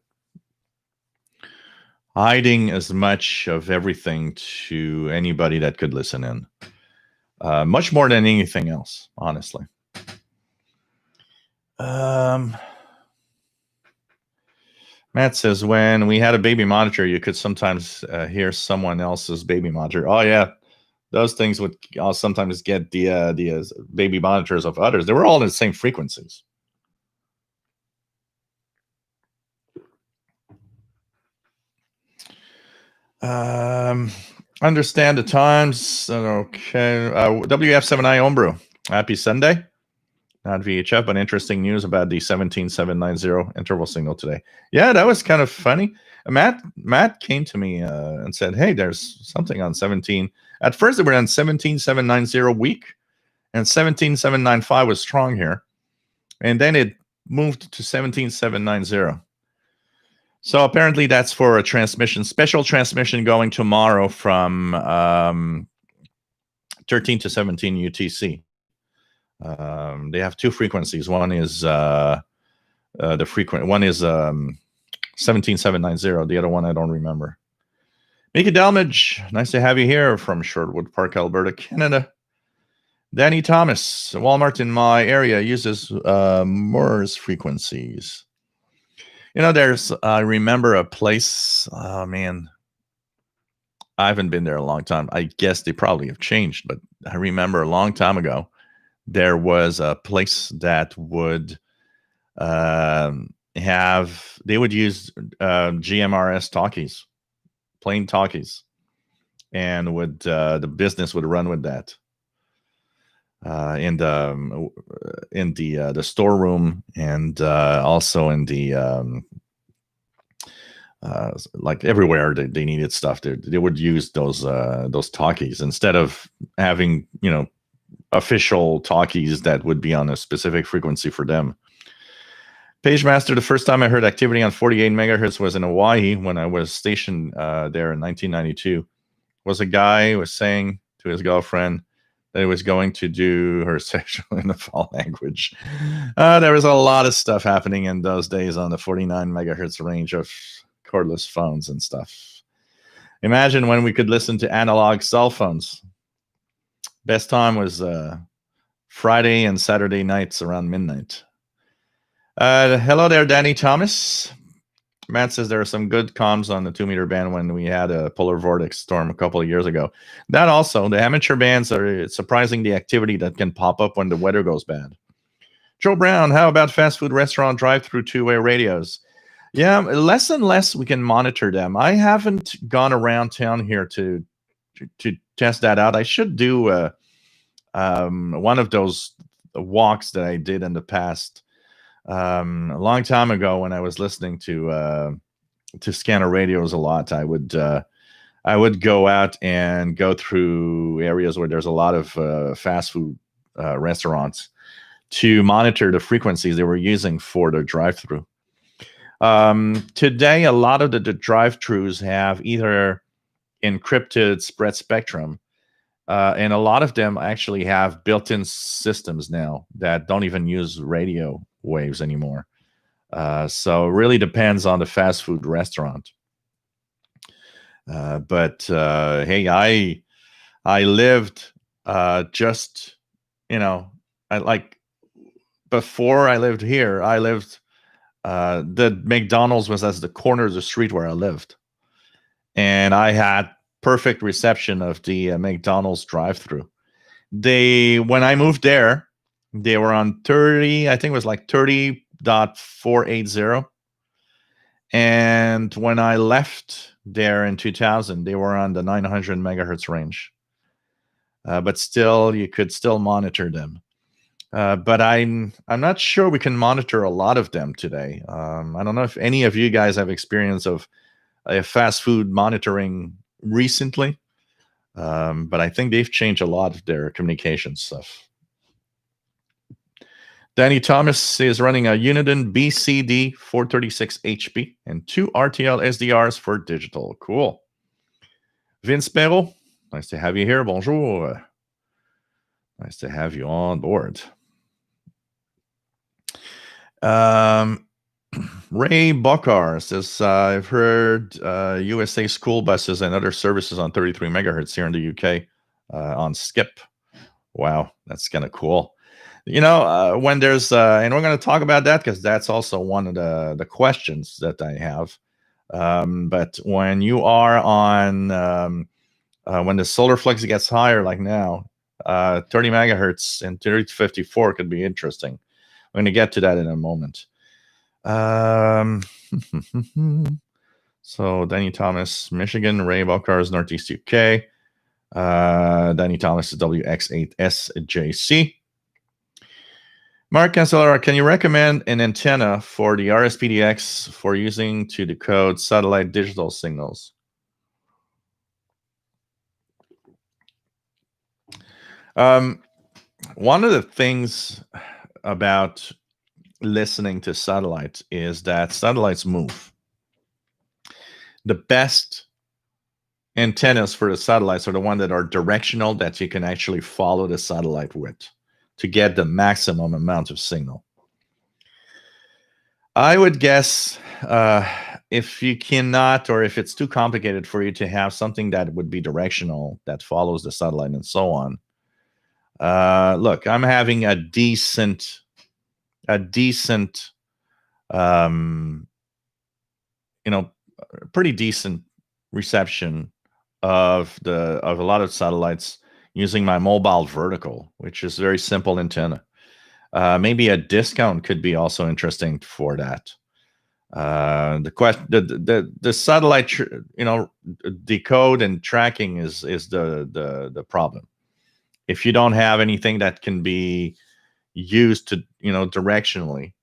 hiding as much of everything to anybody that could listen in. Much more than anything else, honestly. Matt says, when we had a baby monitor, you could sometimes hear someone else's baby monitor. Oh, yeah. Those things would sometimes get the baby monitors of others. They were all in the same frequencies. Understand the times. Okay. WF7I Homebrew. Happy Sunday. Not VHF, but interesting news about the 17790 interval signal today. Yeah, that was kind of funny. Matt came to me and said, hey, there's something on 17. At first, they were on 17790 weak, and 17795 was strong here. And then it moved to 17790. So apparently that's for a transmission, special transmission going tomorrow from 13 to 17 UTC. They have two frequencies. One is one is 17790. The other one I don't remember. Mickey Delmage, nice to have you here from Sherwood Park, Alberta, Canada. Danny Thomas, Walmart in my area uses Moore's frequencies. I remember a place, oh man, I haven't been there a long time. I guess they probably have changed, but I remember a long time ago, there was a place that would they would use GMRS talkies, plain talkies, and would the business would run with that in the storeroom, and also in the like everywhere they needed stuff. They would use those talkies instead of having official talkies that would be on a specific frequency for them. PageMaster, the first time I heard activity on 48 megahertz was in Hawaii when I was stationed there in 1992. Was a guy who was saying to his girlfriend that he was going to do her sexual in the fall language. There was a lot of stuff happening in those days on the 49 megahertz range of cordless phones and stuff. Imagine when we could listen to analog cell phones. Best time was Friday and Saturday nights around midnight. Hello there, Danny Thomas. Matt says there are some good comms on the 2-meter band when we had a polar vortex storm a couple of years ago. That also, the amateur bands are surprising the activity that can pop up when the weather goes bad. Joe Brown, how about fast food restaurant drive-through two-way radios? Yeah, less and less we can monitor them. I haven't gone around town here to test that out. I should do one of those walks that I did in the past. A long time ago when I was listening to scanner radios a lot, I would go out and go through areas where there's a lot of fast food restaurants to monitor the frequencies they were using for their drive-through. Today, a lot of the drive-thrus have either encrypted spread spectrum, and a lot of them actually have built-in systems now that don't even use radio waves anymore. So it really depends on the fast food restaurant. But hey, I lived just, before I lived here, the McDonald's was at the corner of the street where I lived. And I had perfect reception of the McDonald's drive-through. When I moved there, they were on 30, I think it was like 30.480. And when I left there in 2000, they were on the 900 megahertz range. But still, you could still monitor them. But I'm not sure we can monitor a lot of them today. I don't know if any of you guys have experience of fast food monitoring recently. But I think they've changed a lot of their communication stuff. Danny Thomas is running a Uniden BCD 436 HP and 2 RTL SDRs for digital. Cool. Vince Perrault, nice to have you here. Bonjour. Nice to have you on board. Ray Bokar says, I've heard USA school buses and other services on 33 megahertz here in the UK on Skip. Wow, that's kind of cool. When there's, and we're going to talk about that because that's also one of the questions that I have. But when you are on, when the solar flux gets higher like now, 30 megahertz and 30 to 54 could be interesting. I'm going to get to that in a moment. So Danny Thomas, Michigan, Ray Balcars, Northeast UK. Danny Thomas is WX8SJC. Mark Cancellara, can you recommend an antenna for the RSPDX for using to decode satellite digital signals? One of the things about listening to satellites is that satellites move. The best antennas for the satellites are the ones that are directional, that you can actually follow the satellite with to get the maximum amount of signal. I would guess if you cannot, or if it's too complicated for you to have something that would be directional, that follows the satellite and so on. Look, I'm having a decent pretty decent reception of a lot of satellites using my mobile vertical, which is very simple antenna. Maybe a discount could be also interesting for that. The satellite, decode and tracking is the problem. If you don't have anything that can be used to, directionally,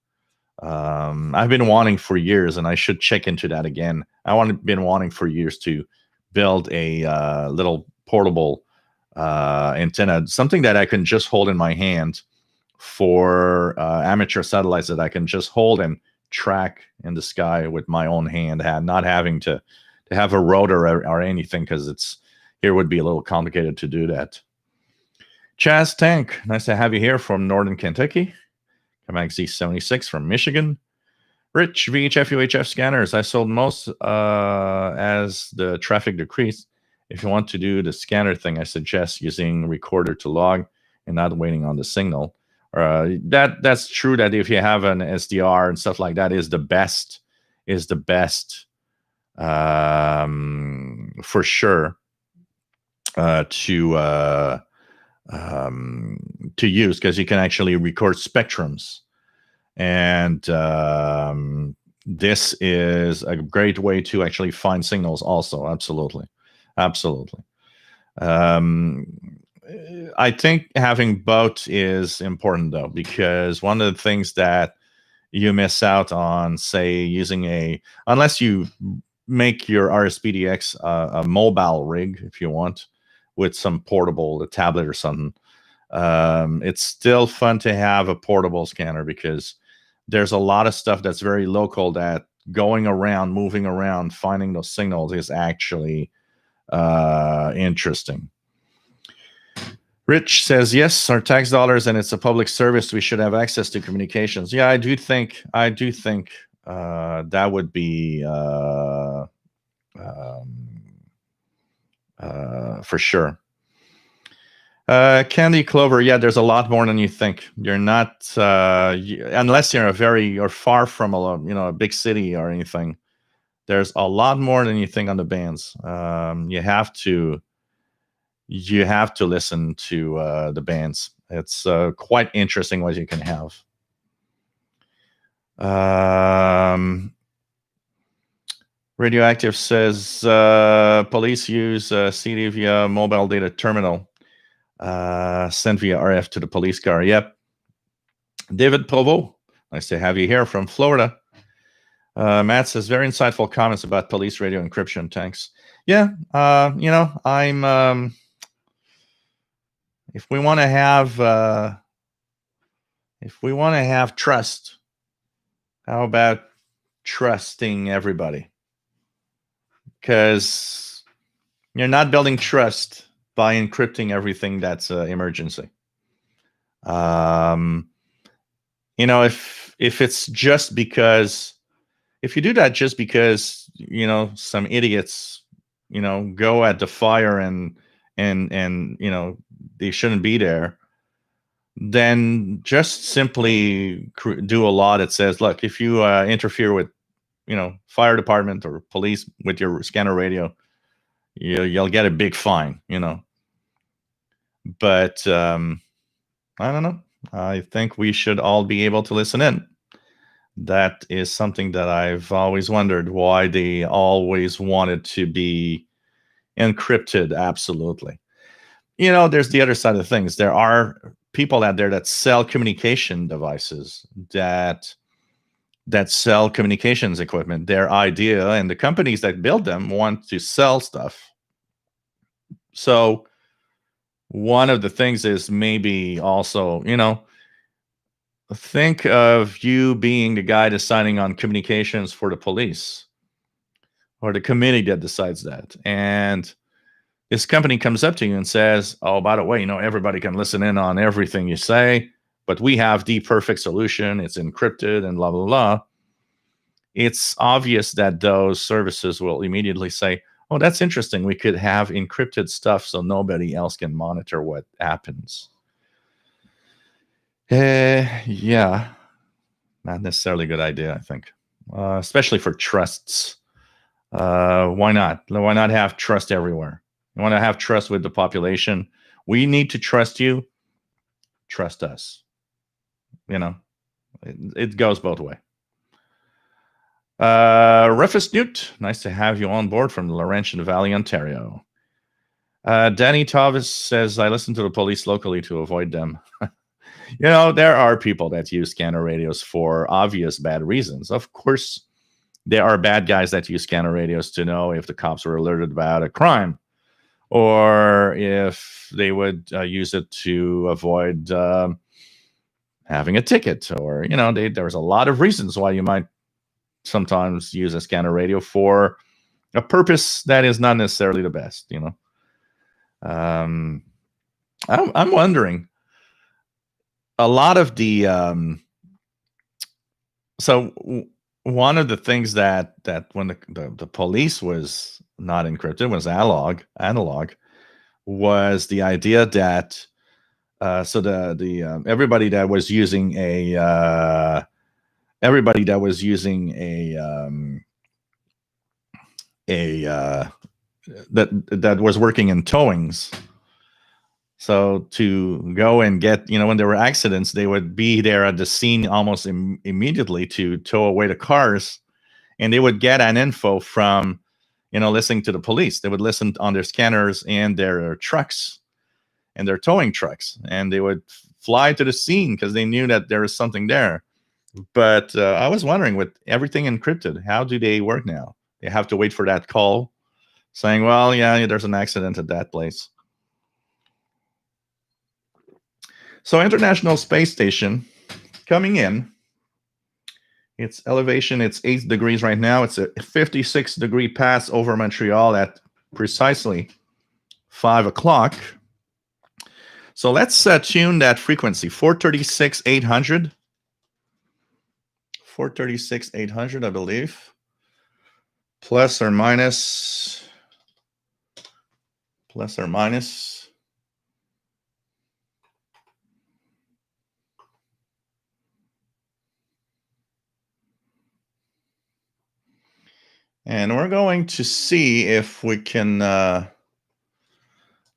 I've been wanting for years, and I should check into that again. Been wanting for years to build a little portable antenna, something that I can just hold in my hand for amateur satellites that I can just hold and track in the sky with my own hand, not having to have a rotor or anything, because here would be a little complicated to do that. Chaz Tank, nice to have you here from Northern Kentucky. Kamak Z76 from Michigan. Rich, VHF, UHF scanners. I sold most as the traffic decreased. If you want to do the scanner thing, I suggest using recorder to log and not waiting on the signal. That's true, that if you have an SDR and stuff like that, is the best for sure to use, because you can actually record spectrums, and this is a great way to actually find signals also. Absolutely. I think having both is important, though, because one of the things that you miss out on, say, using unless you make your RSPDX a mobile rig, if you want, with some portable, a tablet or something, it's still fun to have a portable scanner, because there's a lot of stuff that's very local that going around, moving around, finding those signals is actually interesting. Rich says, yes, our tax dollars, and it's a public service. We should have access to communications. Yeah, I do think that would be for sure. Candy Clover, yeah, there's a lot more than you think. You're not, unless you're far from a big city or anything. There's a lot more than you think on the bands. You have to listen to the bands. It's quite interesting what you can have. Radioactive says police use CD via mobile data terminal, sent via RF to the police car. Yep. David Provo, nice to have you here from Florida. Matt says, very insightful comments about police radio encryption. Thanks. Yeah, I'm. If we want to have trust, how about trusting everybody? Because you're not building trust by encrypting everything that's emergency. If it's just because, if you do that just because some idiots go at the fire and they shouldn't be there, then just simply do a law that says, look, if you interfere with fire department or police with your scanner radio, you'll get a big fine. But I don't know. I think we should all be able to listen in. That is something that I've always wondered, why they always wanted to be encrypted. Absolutely. There's the other side of things. There are people out there that sell communication devices, that sell communications equipment. Their idea, and the companies that build them want to sell stuff. So one of the things is maybe also, think of you being the guy deciding on communications for the police, or the committee that decides that. And this company comes up to you and says, oh, by the way, everybody can listen in on everything you say, but we have the perfect solution. It's encrypted and blah, blah, blah. It's obvious that those services will immediately say, oh, that's interesting. We could have encrypted stuff so nobody else can monitor what happens. Yeah, not necessarily a good idea, I think, especially for trusts. Why not? Why not have trust everywhere? You want to have trust with the population. We need to trust you. Trust us. You know, it goes both ways. Rufus Newt, nice to have you on board from the Laurentian Valley, Ontario. Danny Tavis says, I listen to the police locally to avoid them. There are people that use scanner radios for obvious bad reasons. Of course, there are bad guys that use scanner radios to know if the cops were alerted about a crime, or if they would use it to avoid having a ticket, or there's a lot of reasons why you might sometimes use a scanner radio for a purpose that is not necessarily the best. I'm wondering, a lot of the one of the things that when the police was not encrypted, was analog, was the idea that everybody that was using a that was working in towings. So to go and get, when there were accidents, they would be there at the scene almost immediately to tow away the cars, and they would get an info from, listening to the police. They would listen on their scanners and their trucks and their towing trucks, and they would fly to the scene because they knew that there was something there. But I was wondering, with everything encrypted, how do they work now? They have to wait for that call saying, well, yeah, there's an accident at that place. So International Space Station coming in. Its elevation, it's 8 degrees right now. It's a 56-degree pass over Montreal at precisely 5 o'clock. So let's tune that frequency, 436,800. 436,800, I believe. Plus or minus. And we're going to see if we can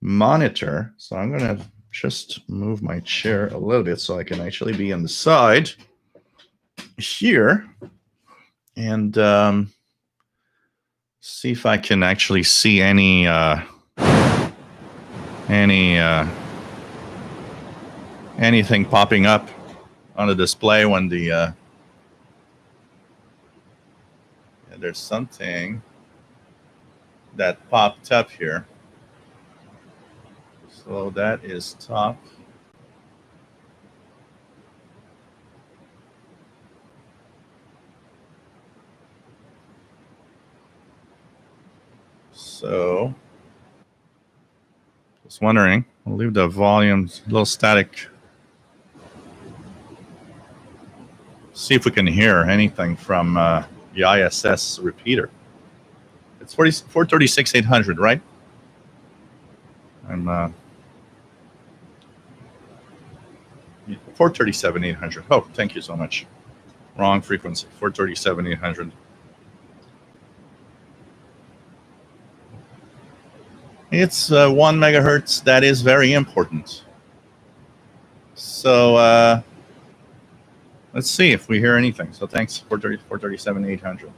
monitor. So I'm going to just move my chair a little bit so I can actually be on the side here, and see if I can actually see anything popping up on the display when there's something that popped up here. So that is top. So just wondering, I'll leave the volume a little static. See if we can hear anything from the ISS repeater. It's 436,800, right? I'm 437,800. Oh, thank you so much. Wrong frequency. 437,800. It's 1 megahertz. That is very important. So let's see if we hear anything. So thanks, 437,800.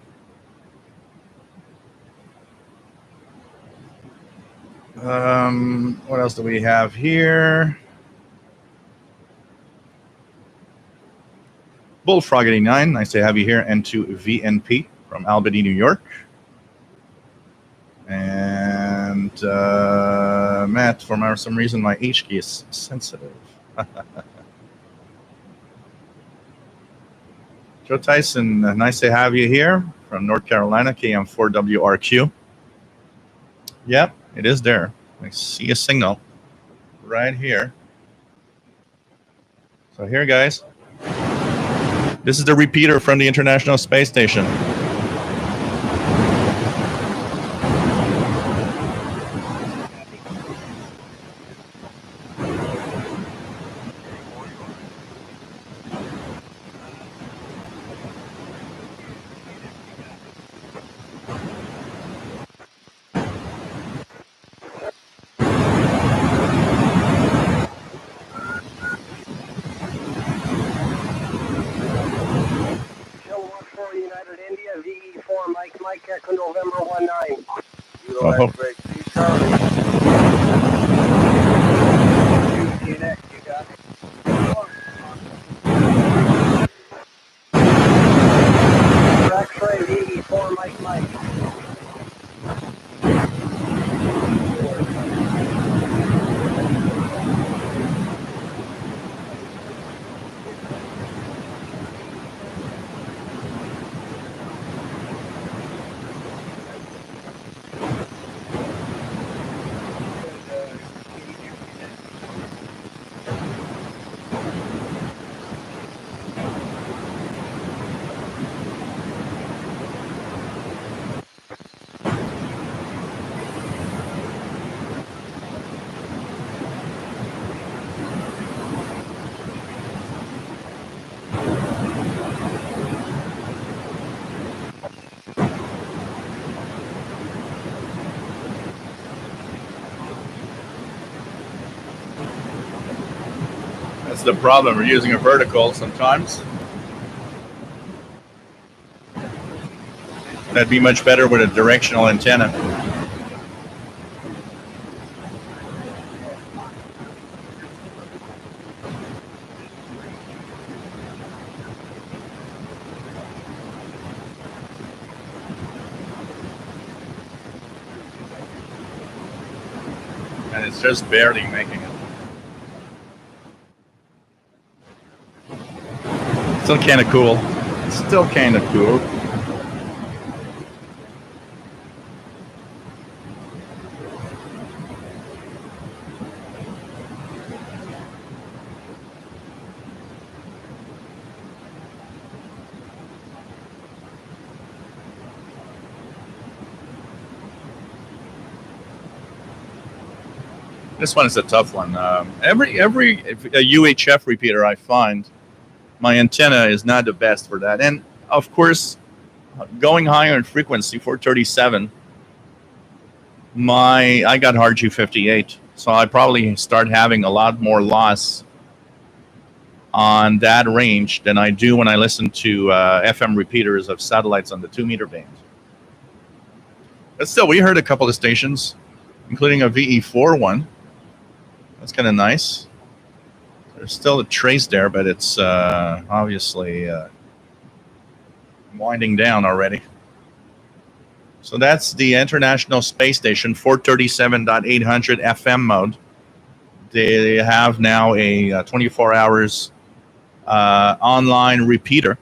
What else do we have here? Bullfrog 89, nice to have you here. N2VNP from Albany, New York. And Matt, for some reason, my H key is sensitive. Joe Tyson, nice to have you here from North Carolina, KM4WRQ. Yep, it is there. I see a signal right here. So here, guys. This is the repeater from the International Space Station.
Echo November 19.
Oh.
Utilize break C Charlie. UTNX, you got it. X-ray 84 Mike.
That's the problem. We're using a vertical sometimes. That'd be much better with a directional antenna. And it's just barely making it. Still kind of cool. Still kind of cool. This one is a tough one. Every UHF repeater I find, my antenna is not the best for that. And of course, going higher in frequency, 437, I got RG58, so I probably start having a lot more loss on that range than I do when I listen to FM repeaters of satellites on the 2-meter band. But still, we heard a couple of stations, including a VE4 one. That's kind of nice. There's still a trace there, but it's obviously winding down already. So that's the International Space Station, 437.800 FM mode. They have now a 24 hours online repeater.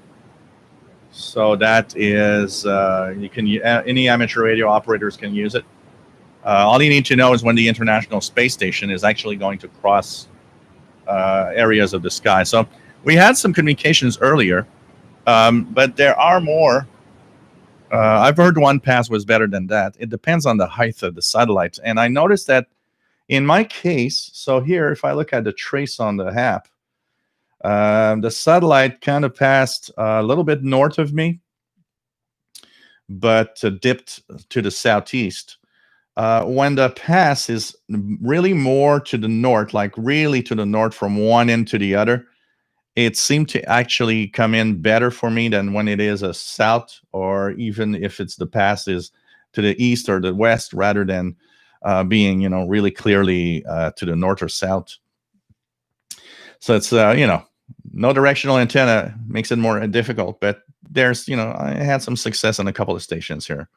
So that is, any amateur radio operators can use it. All you need to know is when the International Space Station is actually going to cross areas of the sky. So we had some communications earlier, but there are more. I've heard one pass was better than that. It depends on the height of the satellite. And I noticed that in my case, so here, if I look at the trace on the app, the satellite kind of passed a little bit north of me, but dipped to the southeast. When the pass is really more to the north, like really to the north from one end to the other, it seemed to actually come in better for me than when it is a south, or even if it's the pass is to the east or the west, rather than being, really clearly to the north or south. So it's, no directional antenna makes it more difficult, but there's, I had some success on a couple of stations here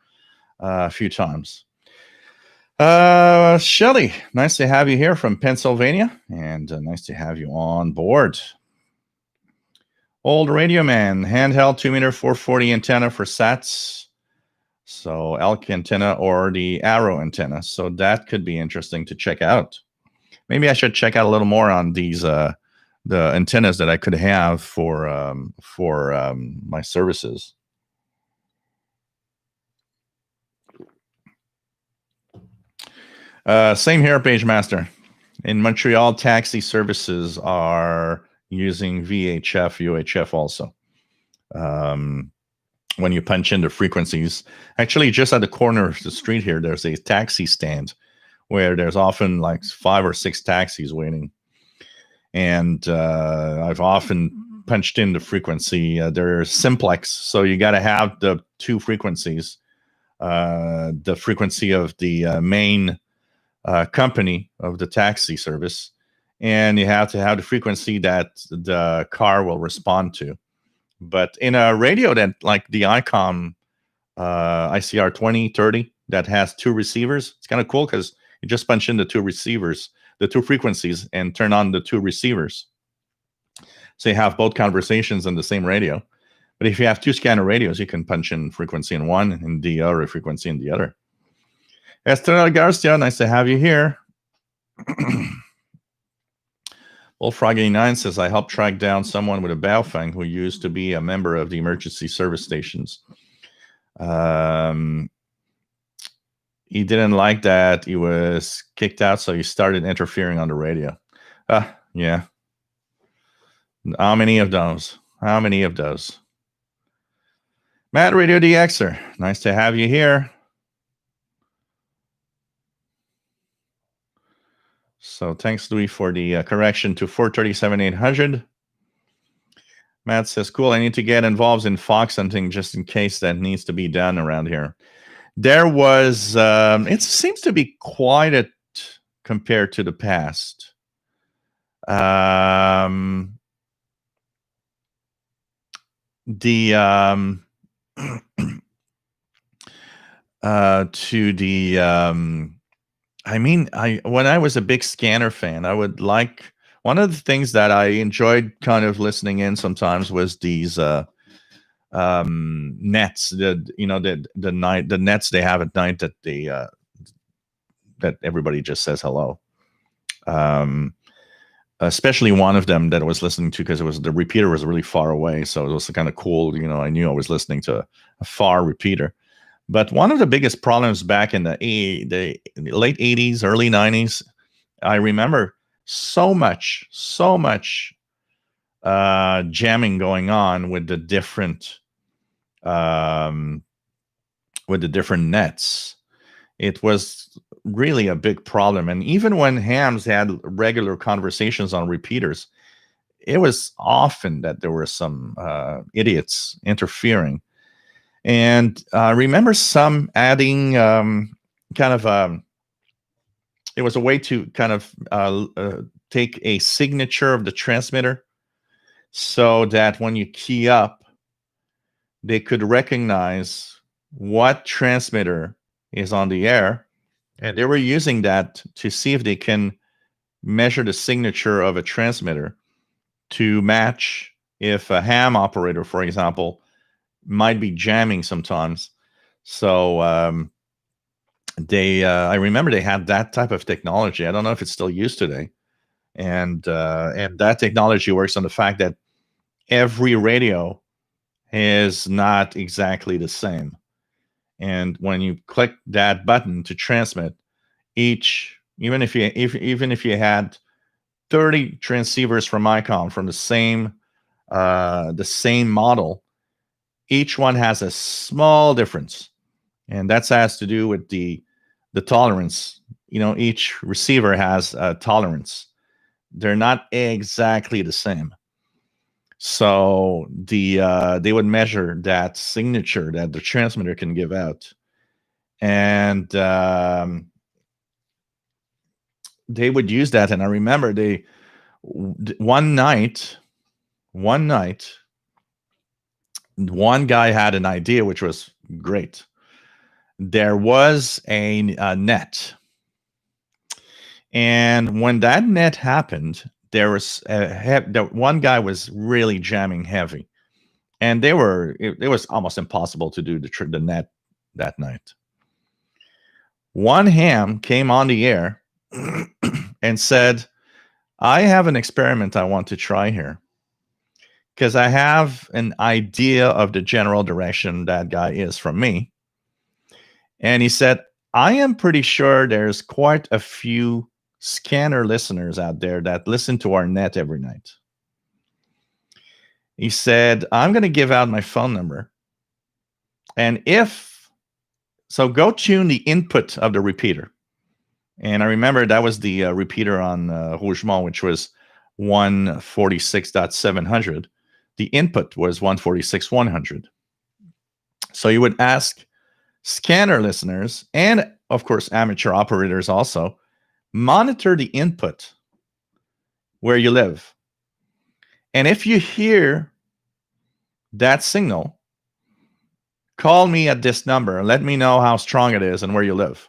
a few times. Shelly, nice to have you here from Pennsylvania, and nice to have you on board. Old Radio Man, handheld 2-meter 440 antenna for SATs. So elk antenna or the arrow antenna. So that could be interesting to check out. Maybe I should check out a little more on these the antennas that I could have for my services. Same here, Page Master. In Montreal, taxi services are using VHF, UHF also. When you punch in the frequencies, actually just at the corner of the street here, there's a taxi stand where there's often like 5 or 6 taxis waiting. And I've often punched in the frequency. They're simplex, so you got to have the 2 frequencies. the frequency of the main company of the taxi service, and you have to have the frequency that the car will respond to. But in a radio that like the ICOM ICR 2030 that has two receivers, it's kind of cool because you just punch in the two receivers, the two frequencies, and turn on the two receivers. So you have both conversations on the same radio. But if you have two scanner radios, you can punch in frequency in one and the other frequency in the other. Estrella Garcia, nice to have you here. Bullfrog89 says, I helped track down someone with a Baofeng who used to be a member of the emergency service stations. He didn't like that. He was kicked out, so he started interfering on the radio. Yeah. How many of those? How many of those? Matt Radio DXer, nice to have you here. So thanks, Louis, for the correction to 437-800. Matt says, cool, I need to get involved in fox hunting just in case that needs to be done around here. There was, it seems to be quiet compared to the past. When I was a big scanner fan, I would like, one of the things that I enjoyed kind of listening in sometimes was these nets, the nets they have at night that they that everybody just says hello. Especially one of them that I was listening to because the repeater was really far away, so it was kind of cool. I knew I was listening to a far repeater. But one of the biggest problems back in the late 80s, early 90s, I remember so much jamming going on with the different nets. It was really a big problem. And even when hams had regular conversations on repeaters, it was often that there were some idiots interfering. And I remember some adding it was a way to kind of take a signature of the transmitter so that when you key up, they could recognize what transmitter is on the air. And they were using that to see if they can measure the signature of a transmitter to match if a ham operator, for example, might be jamming sometimes. So I remember they had that type of technology. I don't know if it's still used today. And that technology works on the fact that every radio is not exactly the same. And when you click that button to transmit, even if you had 30 transceivers from ICOM from the same model, each one has a small difference, and that has to do with the tolerance. Each receiver has a tolerance. They're not exactly the same. So they would measure that signature that the transmitter can give out, and they would use that. And I remember one night, one guy had an idea which was great. There was a net, and when that net happened, there was one guy was really jamming heavy, and it was almost impossible to do the net that night. One ham came on the air and said, I have an experiment I want to try here, because I have an idea of the general direction that guy is from me. And he said, I am pretty sure there's quite a few scanner listeners out there that listen to our net every night. He said, I'm going to give out my phone number. And go tune the input of the repeater. And I remember that was the repeater on Rougemont, which was 146.700. The input was 146.100. So you would ask scanner listeners, and of course, amateur operators also monitor the input where you live. And if you hear that signal, call me at this number and let me know how strong it is and where you live.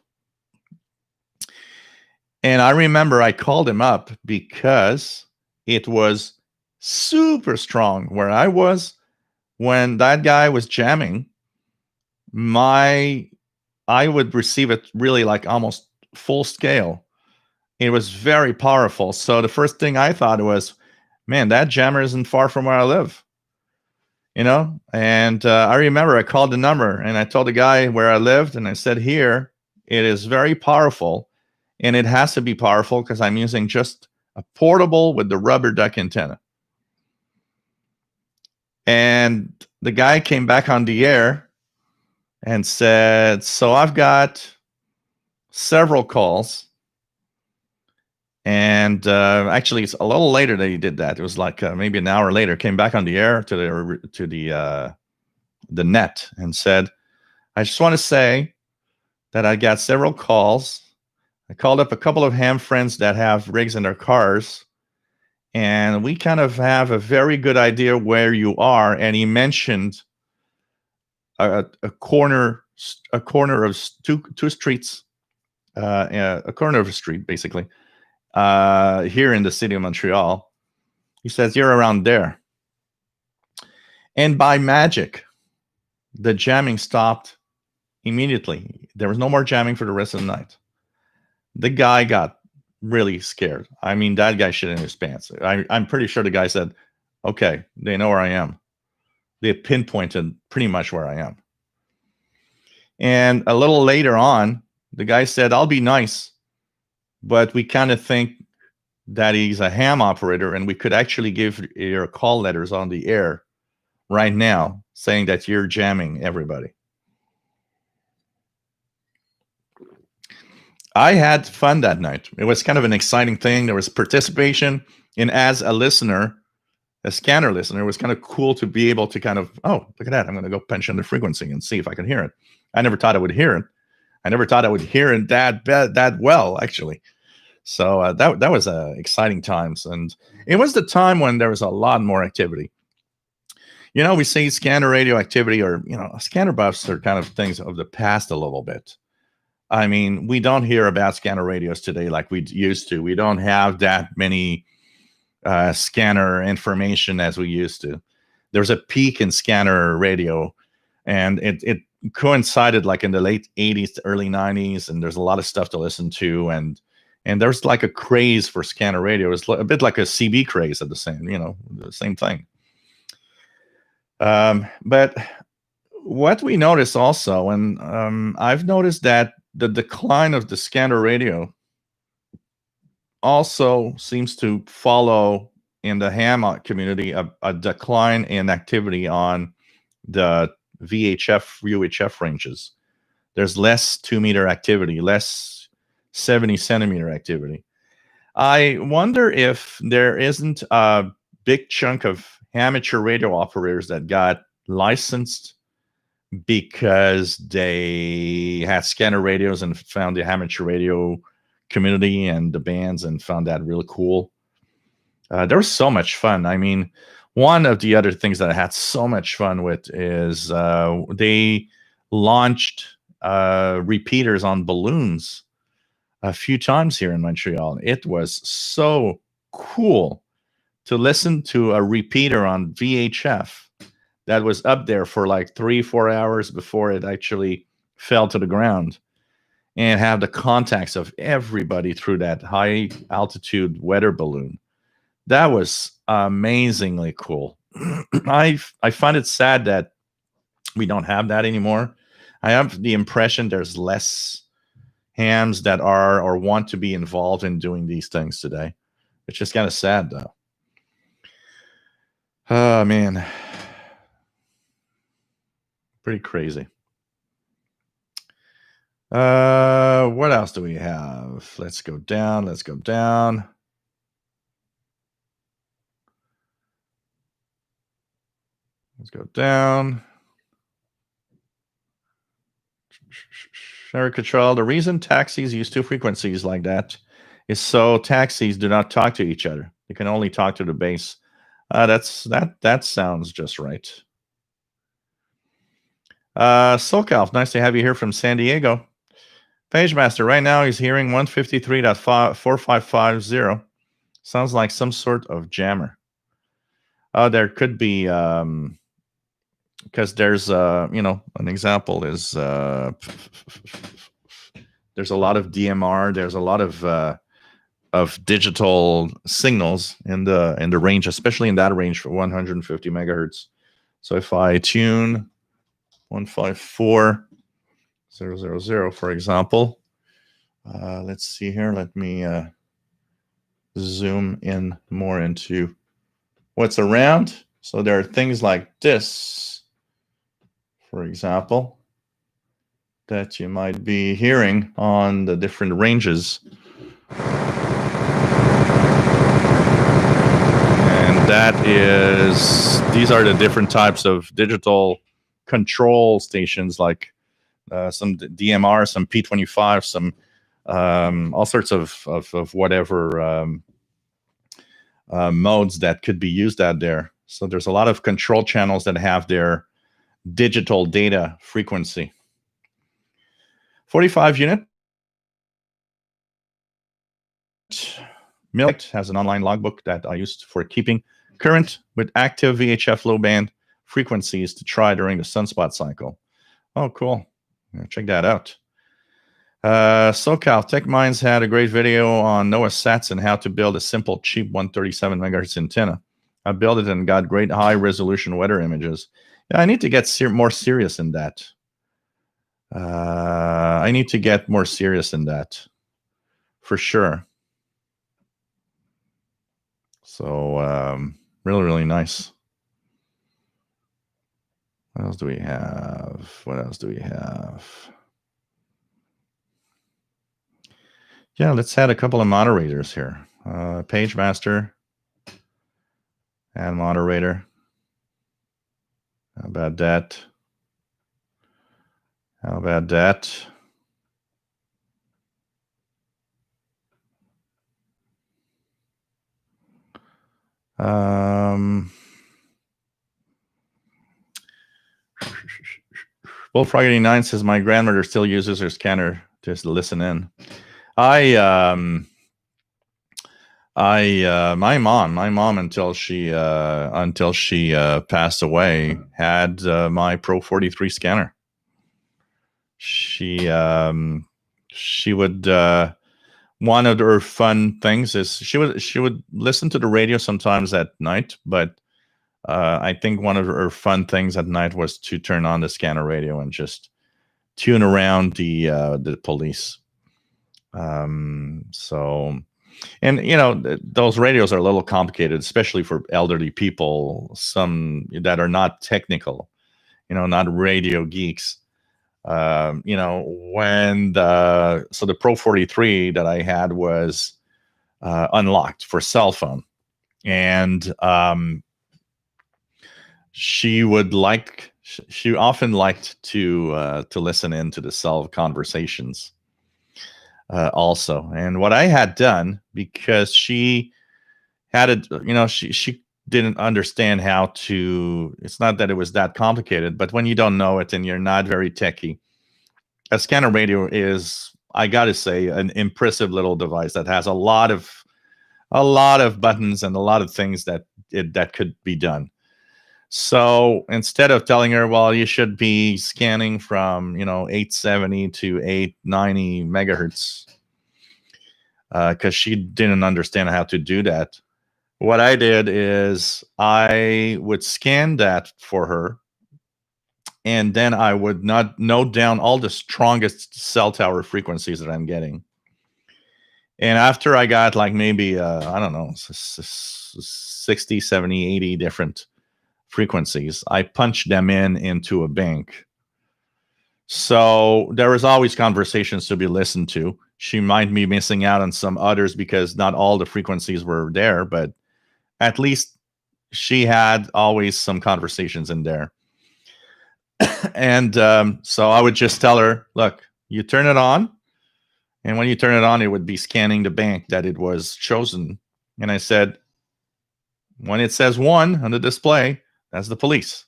And I remember I called him up because it was super strong where I was when that guy was jamming. I would receive it really like almost full scale. It was very powerful. So the first thing I thought was, man, that jammer isn't far from where I live. And I remember I called the number and I told the guy where I lived, and I said, here, it is very powerful, and it has to be powerful because I'm using just a portable with the rubber duck antenna. And the guy came back on the air and said, so I've got several calls. And actually, it's a little later that he did that. It was like maybe an hour later. Came back on the air to the net and said, I just want to say that I got several calls. I called up a couple of ham friends that have rigs in their cars, and we kind of have a very good idea where you are. And he mentioned a corner of two streets, a corner of a street, basically, here in the city of Montreal. He says, you're around there. And by magic, the jamming stopped immediately. There was no more jamming for the rest of the night. The guy got really scared. I mean, that guy shit in his pants. I'm pretty sure the guy said, okay, they know where I am. They pinpointed pretty much where I am. And a little later on, the guy said, I'll be nice, but we kind of think that he's a ham operator, and we could actually give your call letters on the air right now saying that you're jamming everybody. I had fun that night. It was kind of an exciting thing. There was participation. And as a listener, a scanner listener, it was kind of cool to be able to kind of, oh, look at that. I'm going to go punch in the frequency and see if I can hear it. I never thought I would hear it. I never thought I would hear it that well, actually. So that was exciting times. And it was the time when there was a lot more activity. We see scanner radio activity, or, scanner buffs are kind of things of the past a little bit. I mean, we don't hear about scanner radios today like we used to. We don't have that many scanner information as we used to. There's a peak in scanner radio, and it coincided like in the late 80s to early 90s, and there's a lot of stuff to listen to, and there's like a craze for scanner radio. It's a bit like a CB craze at the same thing. But what we notice also, and I've noticed that the decline of the scanner radio also seems to follow in the ham community a decline in activity on the VHF, UHF ranges. There's less 2-meter activity, less 70 centimeter activity. I wonder if there isn't a big chunk of amateur radio operators that got licensed because they had scanner radios and found the amateur radio community and the bands and found that really cool. There was so much fun. I mean, one of the other things that I had so much fun with is they launched repeaters on balloons a few times here in Montreal. It was so cool to listen to a repeater on VHF that was up there for like 3-4 hours before it actually fell to the ground, and have the contacts of everybody through that high altitude weather balloon. That was amazingly cool. I find it sad that we don't have that anymore. I have the impression there's less hams that are or want to be involved in doing these things today. It's just kind of sad, though. Oh, man. Pretty crazy. What else do we have? Let's go down. Let's go down. Let's go down. Ferry Control, the reason taxis use two frequencies like that is so taxis do not talk to each other. They can only talk to the base. That sounds just right. SoCal, nice to have you here from San Diego. PageMaster, right now he's hearing 153.4550. Sounds like some sort of jammer. Oh, there could be, because there's, an example is there's a lot of DMR. There's a lot of digital signals in the range, especially in that range for 150 megahertz. So if I tune 154.000, for example, let's see here. Let me zoom in more into what's around. So there are things like this, for example, that you might be hearing on the different ranges. These are the different types of digital control stations, like some DMR, some P25, some all sorts of whatever modes that could be used out there. So there's a lot of control channels that have their digital data frequency. 45 unit. Milk has an online logbook that I used for keeping current with active VHF low band frequencies to try during the sunspot cycle. Oh, cool. Check that out. SoCal Tech Minds had a great video on Noah Sats and how to build a simple, cheap 137 megahertz antenna. I built it and got great high-resolution weather images. Yeah, I need to get more serious in that. I need to get more serious in that, for sure. So, really, really nice. What else do we have? What else do we have? Yeah, let's add a couple of moderators here. PageMaster, add moderator. How about that? How about that? Bullfrog 89 says my grandmother still uses her scanner to listen in. My mom until she passed away had my Pro 43 scanner. She would one of her fun things is she would listen to the radio sometimes at night, but I think one of her fun things at night was to turn on the scanner radio and just tune around the police. So, and those radios are a little complicated, especially for elderly people, some that are not technical, not radio geeks. When the Pro 43 that I had was unlocked for cell phone, and she often liked to listen into the cell conversations also. And what I had done, because she had it, she didn't understand how to, it's not that it was that complicated, but when you don't know it and you're not very techy, a scanner radio is, I gotta say, an impressive little device that has a lot of buttons and a lot of things that could be done. So instead of telling her, well, you should be scanning from 870 to 890 megahertz, because she didn't understand how to do that, what I did is I would scan that for her, and then I would not note down all the strongest cell tower frequencies that I'm getting. And after I got like maybe, I don't know, 60, 70, 80 different frequencies, I punched them into a bank. So there was always conversations to be listened to. She might be missing out on some others because not all the frequencies were there, but at least she had always some conversations in there. And so I would just tell her, look, You turn it on, and when you turn it on, it would be scanning the bank that it was chosen. And I said, when it says 1 on the display, that's the police.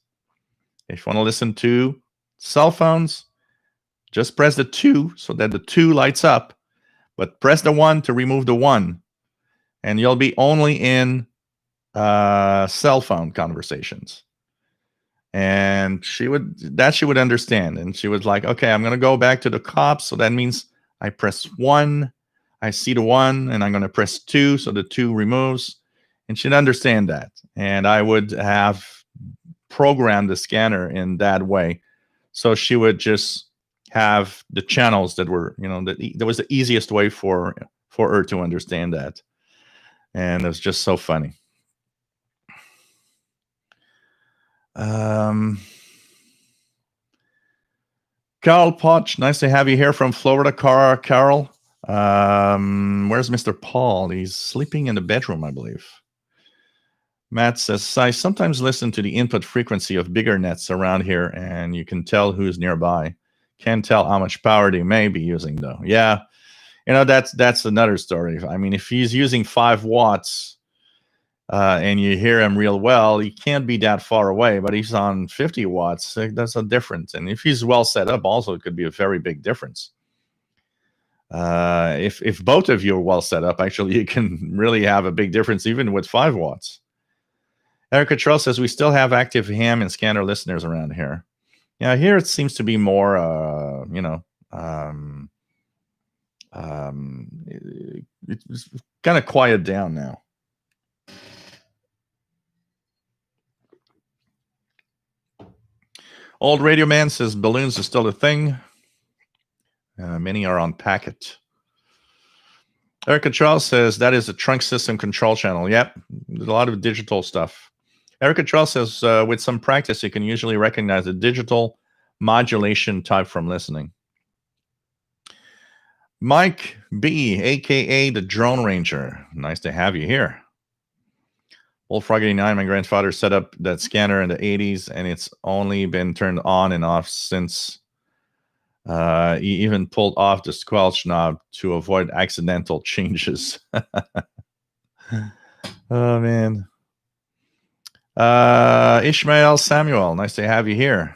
If you want to listen to cell phones, just press the 2 so that the 2 lights up, but press the 1 to remove the 1, and you'll be only in cell phone conversations. And she would understand, and she was like, okay, I'm going to go back to the cops, so that means I press 1, I see the 1, and I'm going to press 2 so the 2 removes, and she'd understand that. And I would have programmed the scanner in that way, so she would just have the channels that were, that was the easiest way for her to understand that. And it was just so funny. Carl Potch, nice to have you here from Florida. Carol, where's Mr. Paul? He's sleeping in the bedroom, I believe. Matt says, I sometimes listen to the input frequency of bigger nets around here, and you can tell who's nearby. Can't tell how much power they may be using, though. Yeah, that's another story. I mean, if he's using 5 watts, and you hear him real well, he can't be that far away, but he's on 50 watts. That's a difference. And if he's well set up, also, it could be a very big difference. If both of you are well set up, actually, you can really have a big difference, even with 5 watts. Erica Trell says, we still have active ham and scanner listeners around here. Yeah, here it seems to be more, it's kind of quiet down now. Old Radio Man says balloons are still a thing. Many are on packet. Erica Charles says that is a trunk system control channel. Yep, there's a lot of digital stuff. Erica Charles says with some practice, you can usually recognize a digital modulation type from listening. Mike B, a.k.a. the Drone Ranger. Nice to have you here. Wolfrog 89, my grandfather set up that scanner in the 80s, and it's only been turned on and off since. He even pulled off the squelch knob to avoid accidental changes. Oh, man. Ishmael Samuel, nice to have you here.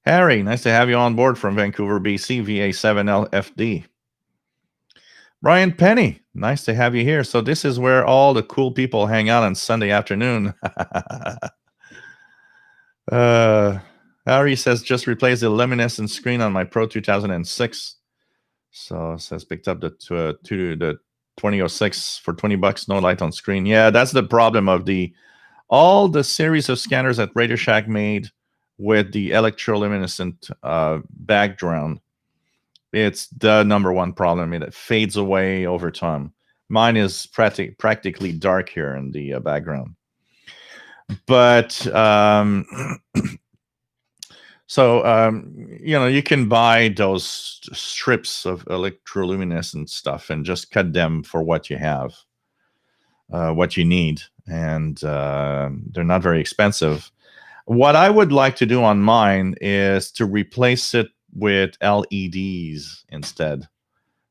Harry, nice to have you on board from Vancouver, BC, VA7LFD. Brian Penny, nice to have you here. So this is where all the cool people hang out on Sunday afternoon. Harry says, just replace the luminescent screen on my Pro 2006. So it says picked up the 2006 for $20, no light on screen. Yeah, that's the problem of all the series of scanners that Radio Shack made with the electroluminescent background. It's the number one problem. It fades away over time. Mine is practically dark here in the background. But you can buy those strips of electroluminescent stuff and just cut them for what you have, what you need, and they're not very expensive. What I would like to do on mine is to replace it with LEDs instead,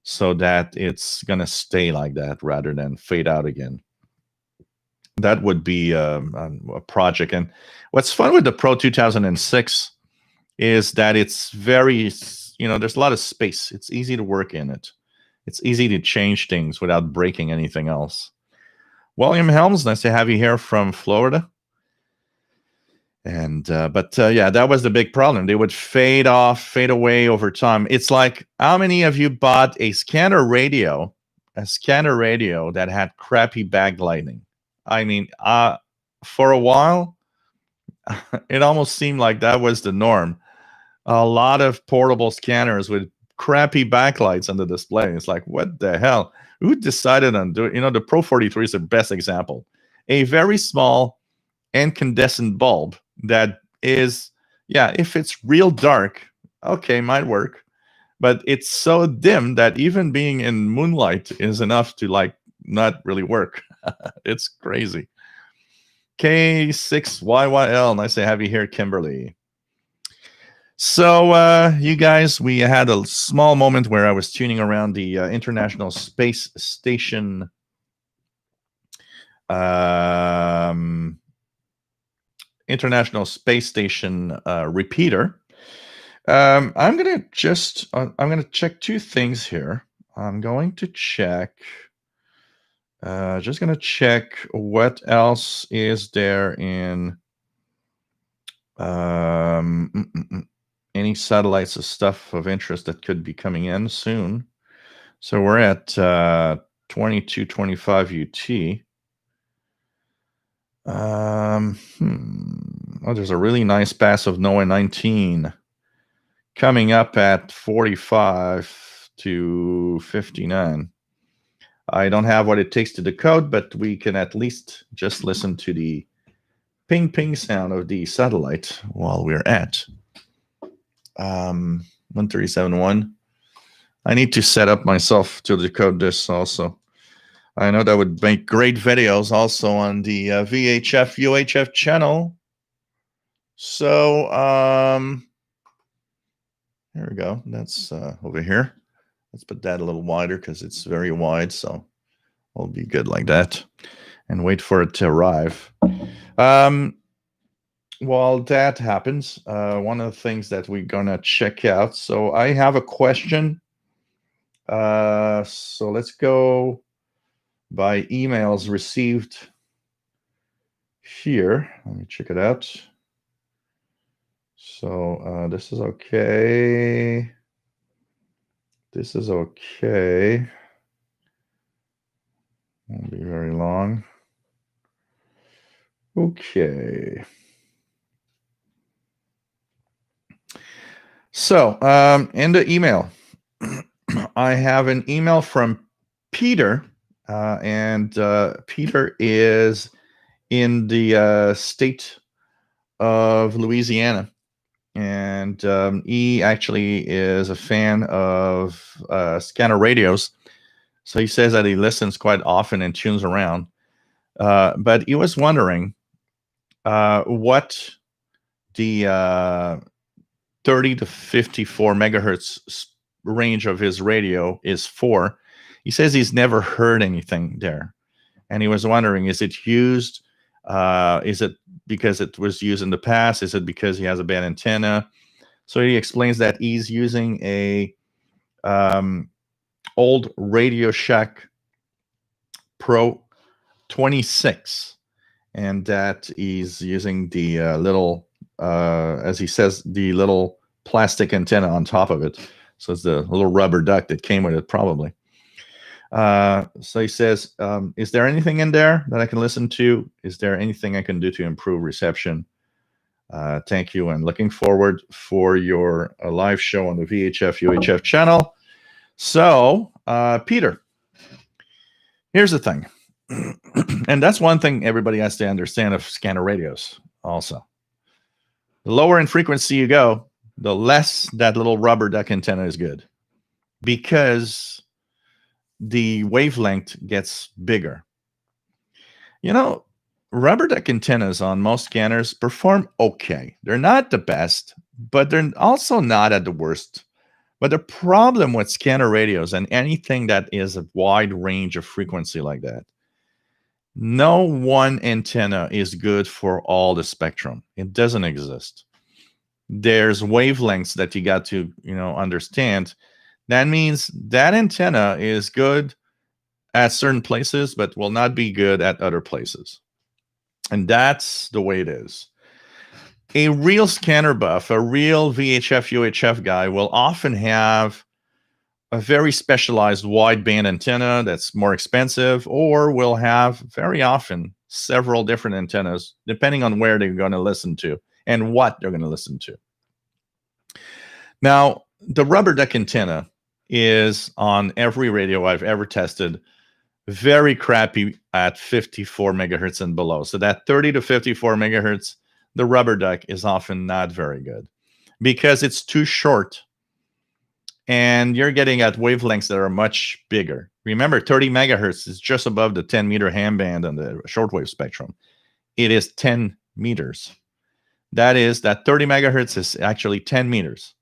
so that it's gonna stay like that rather than fade out again. That would be a project. And what's fun with the Pro 2006 is that it's very, there's a lot of space. It's easy to work in it. It's easy to change things without breaking anything else. William Helms, nice to have you here from Florida. And yeah, that was the big problem. They would fade away over time. It's like, how many of you bought a scanner radio that had crappy backlighting? I mean, for a while, it almost seemed like that was the norm. A lot of portable scanners with crappy backlights on the display. It's like, what the hell? Who decided on doing? The Pro 43 is the best example. A very small incandescent bulb that is, if it's real dark, okay, might work. But it's so dim that even being in moonlight is enough to not really work. It's crazy. K6YYL. Nice to have you here, Kimberly. So, you guys, we had a small moment where I was tuning around the International Space Station repeater. I'm gonna check two things here. I'm going to check. Just gonna check what else is there in any satellites of stuff of interest that could be coming in soon. So we're at 2225 UT. Oh, there's a really nice passive NOAA 19 coming up at 45 to 59. I don't have what it takes to decode, but we can at least just listen to the ping ping sound of the satellite while we're at 137.1. I need to set up myself to decode this also. I know that would make great videos also on the VHF UHF channel. So here we go. That's over here. Let's put that a little wider because it's very wide. So we'll be good like that and wait for it to arrive. While that happens, one of the things that we're gonna check out. So I have a question. So let's go by emails received here. Let me check it out. So this is okay. This is okay. Won't be very long. Okay. So in the email, I have an email from Peter, and Peter is in the state of Louisiana, and he actually is a fan of scanner radios. So he says that he listens quite often and tunes around. But he was wondering what the 30 to 54 megahertz range of his radio is for. He says he's never heard anything there. And he was wondering, is it used? Is it because it was used in the past? Is it because he has a bad antenna? So he explains that he's using a old Radio Shack Pro 26, and that he's using the little, as he says, the little plastic antenna on top of it. So it's the little rubber duck that came with it, probably. So he says, is there anything in there that I can listen to? Is there anything I can do to improve reception? Thank you, and looking forward for your live show on the VHF UHF channel. So, Peter, here's the thing. And that's one thing everybody has to understand of scanner radios also. The lower in frequency you go, the less that little rubber duck antenna is good, because the wavelength gets bigger. You know, rubber duck antennas on most scanners perform okay. They're not the best, but they're also not at the worst. But the problem with scanner radios and anything that is a wide range of frequency like that, no one antenna is good for all the spectrum. It doesn't exist. There's wavelengths that you got to, understand. That means that antenna is good at certain places, but will not be good at other places. And that's the way it is. A real scanner buff, a real VHF, UHF guy will often have a very specialized wideband antenna that's more expensive, or will have very often several different antennas, depending on where they're going to listen to and what they're going to listen to. Now, the rubber duck antenna is on every radio I've ever tested very crappy at 54 megahertz and below. So that 30 to 54 megahertz, the rubber duck is often not very good because it's too short. And you're getting at wavelengths that are much bigger. Remember, 30 megahertz is just above the 10-meter ham band on the shortwave spectrum. it is 10 meters. That 30 megahertz is actually 10 meters.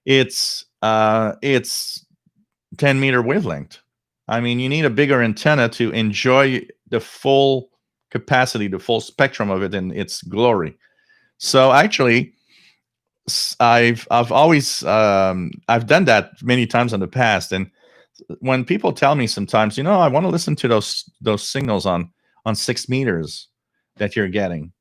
It's 10-meter wavelength. I mean, you need a bigger antenna to enjoy the full capacity, the full spectrum of it in its glory. So actually, I've always I've done that many times in the past, and when people tell me sometimes, I want to listen to those signals on 6 meters that you're getting.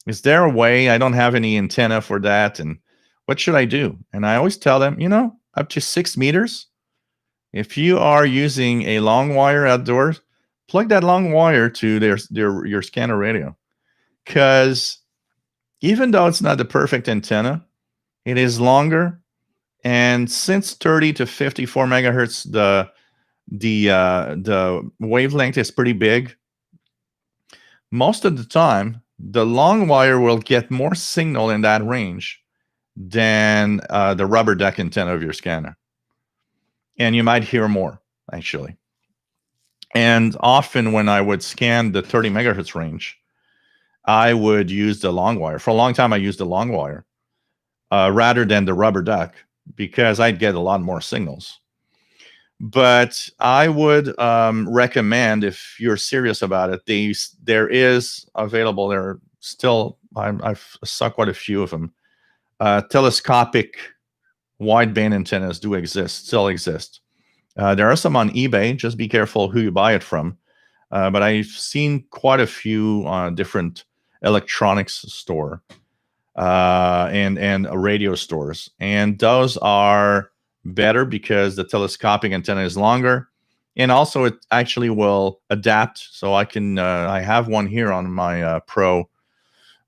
Is there a way? I don't have any antenna for that, and what should I do? And I always tell them, up to 6 meters. If you are using a long wire outdoors, plug that long wire to your scanner radio, because even though it's not the perfect antenna, it is longer, and since 30 to 54 megahertz, the wavelength is pretty big. Most of the time, the long wire will get more signal in that range than the rubber duck antenna of your scanner, and you might hear more actually. And often when I would scan the 30 megahertz range, I would use the long wire. For a long time, I used the long wire rather than the rubber duck, because I'd get a lot more signals. But I would recommend, if you're serious about it, there is available. There are still, I've saw quite a few of them. Telescopic wideband antennas still exist. There are some on eBay. Just be careful who you buy it from. But I've seen quite a few different electronics store and radio stores, and those are better because the telescopic antenna is longer, and also it actually will adapt. So I have one here on my Pro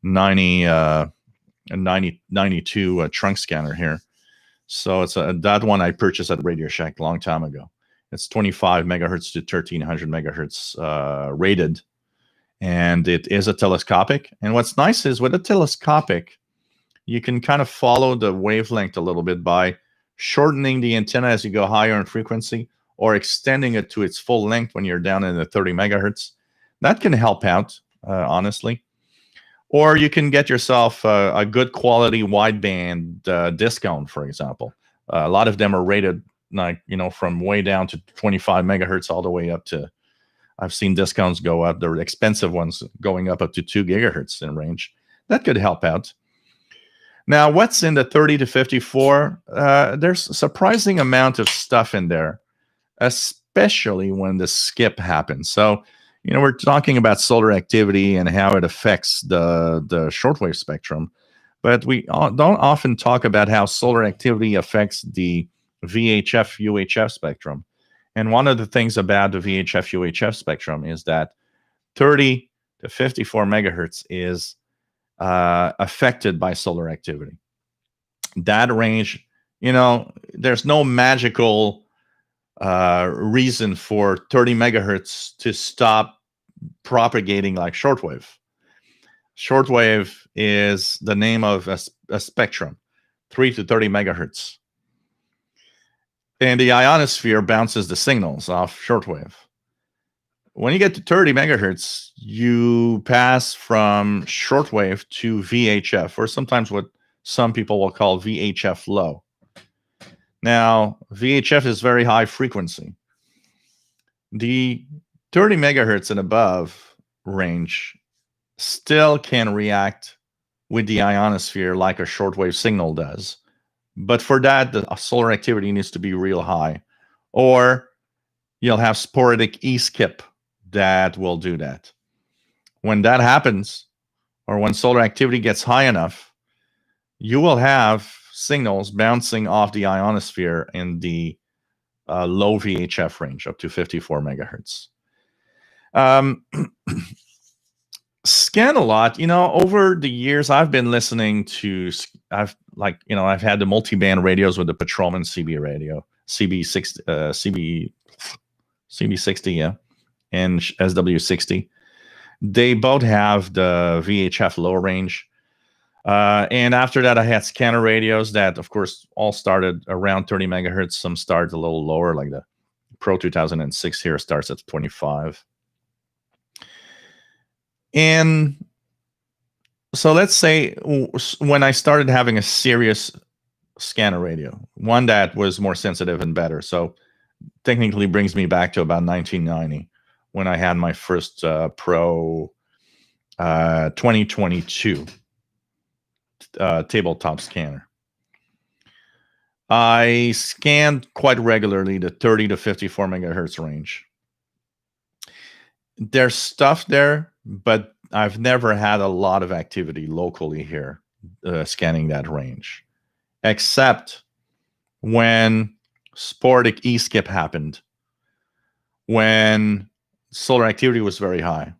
92 trunk scanner here. So it's that one I purchased at Radio Shack a long time ago. It's 25 megahertz to 1300 megahertz rated, and it is a telescopic. And what's nice is with a telescopic, you can kind of follow the wavelength a little bit by shortening the antenna as you go higher in frequency, or extending it to its full length when you're down in the 30 megahertz. That can help out, honestly. Or you can get yourself a good quality wideband discount, for example. A lot of them are rated from way down to 25 megahertz all the way up to, I've seen discounts go up, the expensive ones going up to 2 gigahertz in range. That could help out. Now, what's in the 30 to 54? There's a surprising amount of stuff in there, especially when the skip happens. So, we're talking about solar activity and how it affects the shortwave spectrum, but we don't often talk about how solar activity affects the VHF UHF spectrum. And one of the things about the VHF UHF spectrum is that 30 to 54 megahertz is affected by solar activity. That range, there's no magical reason for 30 megahertz to stop propagating like shortwave. Shortwave is the name of a spectrum, 3 to 30 megahertz. And the ionosphere bounces the signals off shortwave. When you get to 30 megahertz, you pass from shortwave to VHF, or sometimes what some people will call VHF low. Now, VHF is very high frequency. The 30 megahertz and above range still can react with the ionosphere like a shortwave signal does. But for that, the solar activity needs to be real high. Or you'll have sporadic E-skip that will do that. When that happens, or when solar activity gets high enough, you will have signals bouncing off the ionosphere in the low VHF range up to 54 megahertz. Scan a lot. Over the years, I've been listening to, I've had the multi-band radios with the Patrolman CB radio, CB60, yeah, and SW60. They both have the VHF low range. And after that, I had scanner radios that, of course, all started around 30 megahertz. Some start a little lower, like the Pro 2006 here starts at 25. And So let's say when I started having a serious scanner radio, one that was more sensitive and better. So technically brings me back to about 1990 when I had my first Pro 2022 tabletop scanner. I scanned quite regularly the 30 to 54 megahertz range. There's stuff there, but I've never had a lot of activity locally here scanning that range, except when sporadic E-skip happened, when solar activity was very high.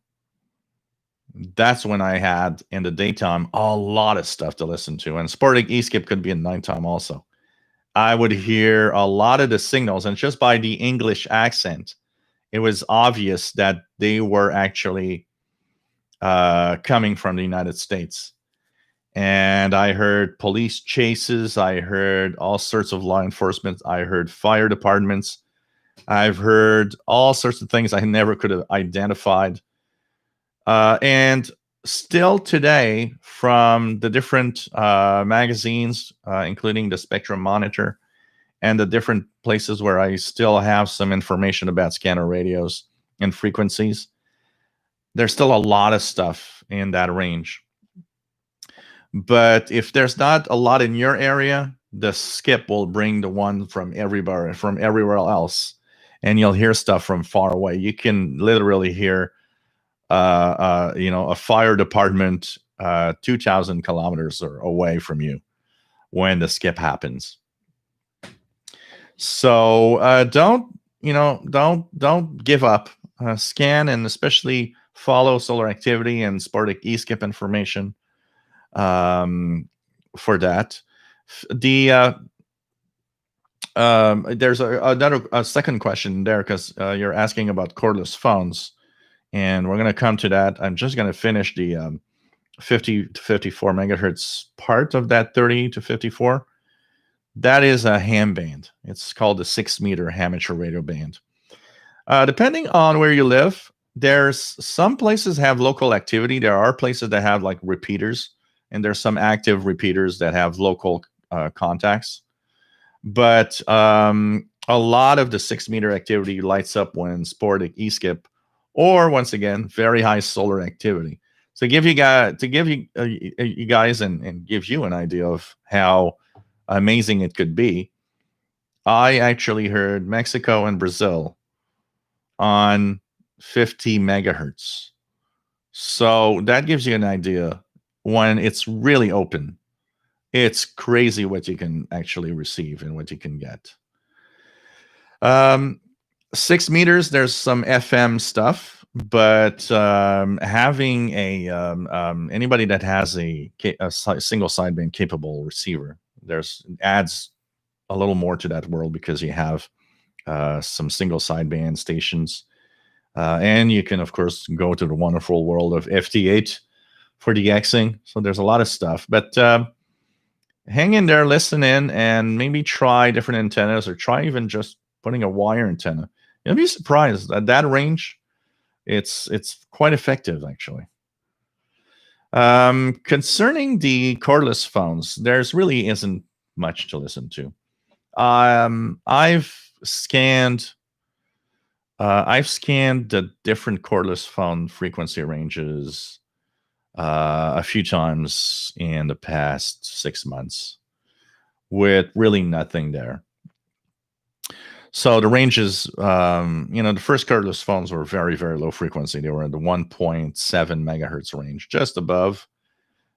That's when I had, in the daytime, a lot of stuff to listen to. And sporadic E-skip could be in nighttime also. I would hear a lot of the signals, and just by the English accent, it was obvious that they were actually coming from the United States. And I heard police chases. I heard all sorts of law enforcement. I heard fire departments. I've heard all sorts of things I never could have identified. And still today, from the different magazines, including the Spectrum Monitor, and the different places where I still have some information about scanner radios and frequencies, there's still a lot of stuff in that range. But if there's not a lot in your area, the skip will bring the one from everywhere else, and you'll hear stuff from far away. You can literally hear, a fire department 2,000 kilometers away from you when the skip happens. So don't give up. Scan and especially follow solar activity and sporadic E-skip information for that. There's a second question there, because you're asking about cordless phones, and we're going to come to that. I'm just going to finish the 50 to 54 megahertz part of that 30 to 54. That is a ham band. It's called the 6-meter amateur radio band. Depending on where you live, there's some places have local activity. There are places that have like repeaters, and there's some active repeaters that have local contacts. But a lot of the 6-meter activity lights up when sporadic E-skip, or once again, very high solar activity. So give you guys and give you an idea of how amazing it could be. I actually heard Mexico and Brazil on 50 megahertz. So that gives you an idea. When it's really open, it's crazy what you can actually receive and what you can get. 6 meters, there's some FM stuff, but having anybody that has a single sideband capable receiver, adds a little more to that world, because you have some single sideband stations, and you can of course go to the wonderful world of FT8 for DXing. So there's a lot of stuff, but hang in there, listen in, and maybe try different antennas, or try even just putting a wire antenna. You'll be surprised at that range. It's quite effective, actually. Concerning the cordless phones, there's really isn't much to listen to. I've scanned the different cordless phone frequency ranges a few times in the past 6 months, with really nothing there. So the ranges, the first cordless phones were very, very low frequency. They were in the 1.7 megahertz range, just above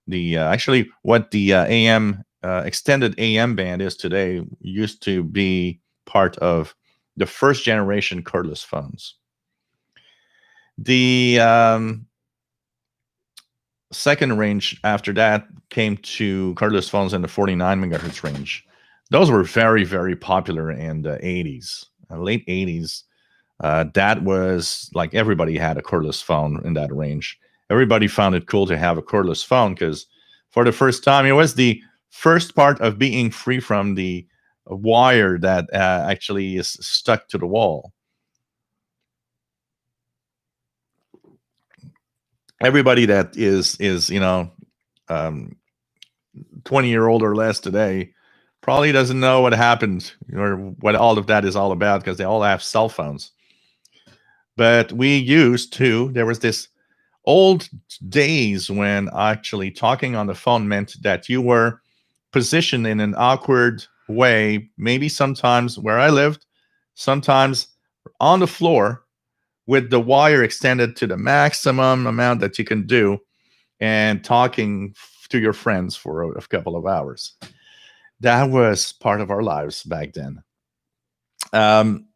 the actually what the AM extended AM band is today. Used to be part of the first generation cordless phones. The second range after that came to cordless phones in the 49 megahertz range. Those were very, very popular in the 80s, late 80s. That was like everybody had a cordless phone in that range. Everybody found it cool to have a cordless phone, because for the first time, it was the first part of being free from the wire that actually is stuck to the wall. Everybody that is 20-year-old or less today probably doesn't know what happened or what all of that is all about, because they all have cell phones. But we used to, there was this old days when actually talking on the phone meant that you were positioned in an awkward way, maybe sometimes where I lived, sometimes on the floor with the wire extended to the maximum amount that you can do, and talking to your friends for a couple of hours. That was part of our lives back then. And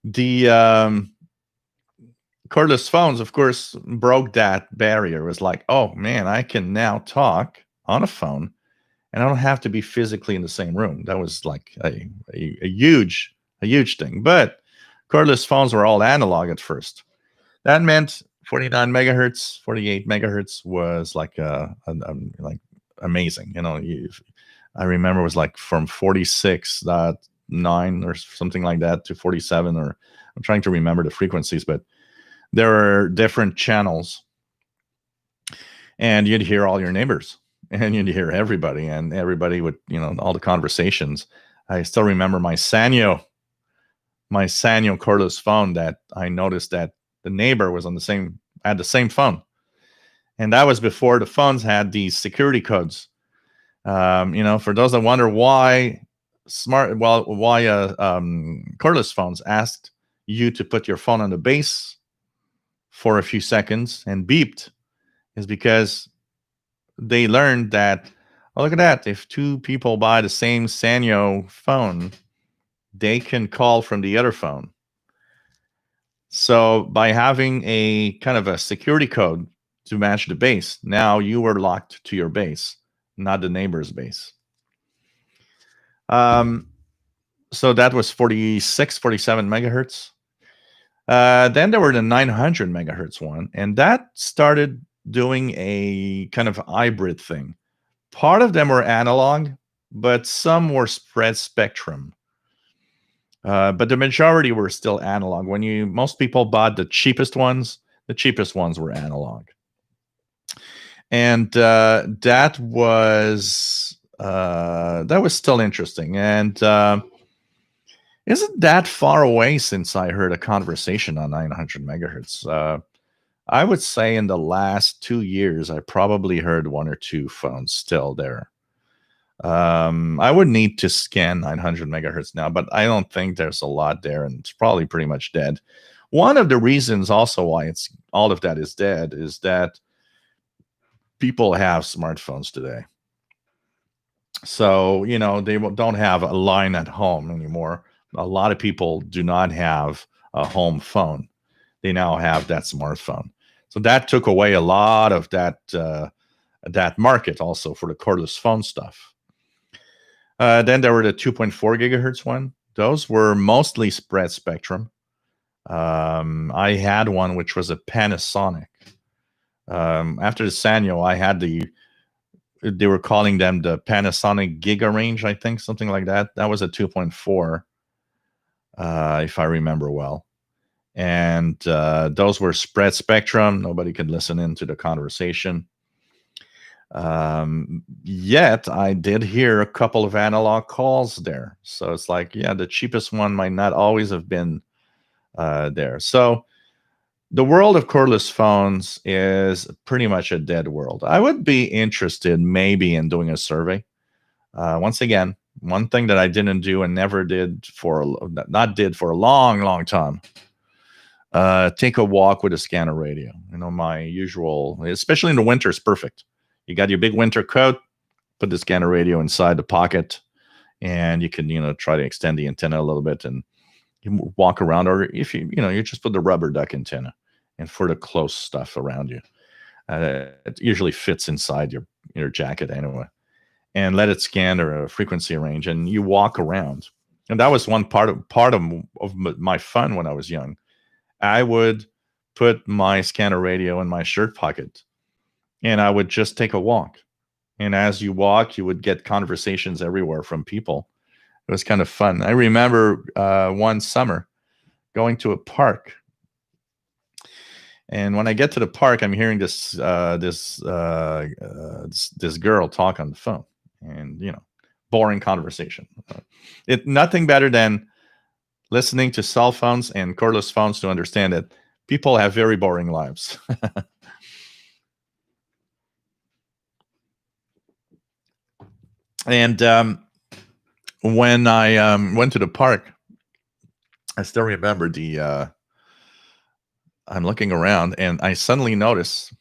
the cordless phones, of course, broke that barrier. It was like, oh man, I can now talk on a phone and I don't have to be physically in the same room. That was like a huge thing. But cordless phones were all analog at first. That meant 49 megahertz, 48 megahertz was like like amazing. You know, I remember it was like from 46.9 or something like that to 47, or I'm trying to remember the frequencies, but there are different channels, and you'd hear all your neighbors and you'd hear everybody, and everybody would, you know, all the conversations. I still remember my Sanyo cordless phone, that I noticed that the neighbor was had the same phone. And that was before the phones had these security codes. You know, for those that wonder why cordless phones asked you to put your phone on the base for a few seconds and beeped, is because they learned that, oh, look at that, if two people buy the same Sanyo phone, they can call from the other phone. So by having a kind of a security code to match the base, now you were locked to your base, not the neighbor's base. So that was 46, 47 megahertz. Then there were the 900 megahertz one, and that started doing a kind of hybrid thing. Part of them were analog, but some were spread spectrum. But the majority were still analog. Most people bought the cheapest ones were analog. And that was still interesting. And isn't that far away since I heard a conversation on 900 megahertz. I would say in the last 2 years, I probably heard one or two phones still there. I would need to scan 900 megahertz now, but I don't think there's a lot there, and it's probably pretty much dead. One of the reasons also why all of that is dead is that people have smartphones today. So, you know, they don't have a line at home anymore. A lot of people do not have a home phone. They now have that smartphone. So that took away a lot of that market also for the cordless phone stuff. Then there were the 2.4 gigahertz one. Those were mostly spread spectrum. I had one which was a Panasonic. After the Sanyo, I had they were calling them the Panasonic Giga Range, I think, something like that. That was a 2.4, if I remember well. And those were spread spectrum. Nobody could listen into the conversation. Yet I did hear a couple of analog calls there. So it's like, yeah, the cheapest one might not always have been there. So the world of cordless phones is pretty much a dead world. I would be interested maybe in doing a survey. Once again, one thing that I didn't do and never did for a long time. Take a walk with a scanner radio. You know, my usual, especially in the winter, is perfect. You got your big winter coat, put the scanner radio inside the pocket, and you can, you know, try to extend the antenna a little bit and you walk around. Or if you just put the rubber duck antenna and for the close stuff around you. It usually fits inside your jacket anyway. And let it scan or a frequency range, and you walk around. And that was one part of my fun when I was young. I would put my scanner radio in my shirt pocket, and I would just take a walk. And as you walk, you would get conversations everywhere from people. It was kind of fun. I remember one summer going to a park, And when I get to the park, I'm hearing this girl talk on the phone, and boring conversation. Nothing better than listening to cell phones and cordless phones to understand that people have very boring lives. And when I went to the park, I still remember I'm looking around, and I suddenly notice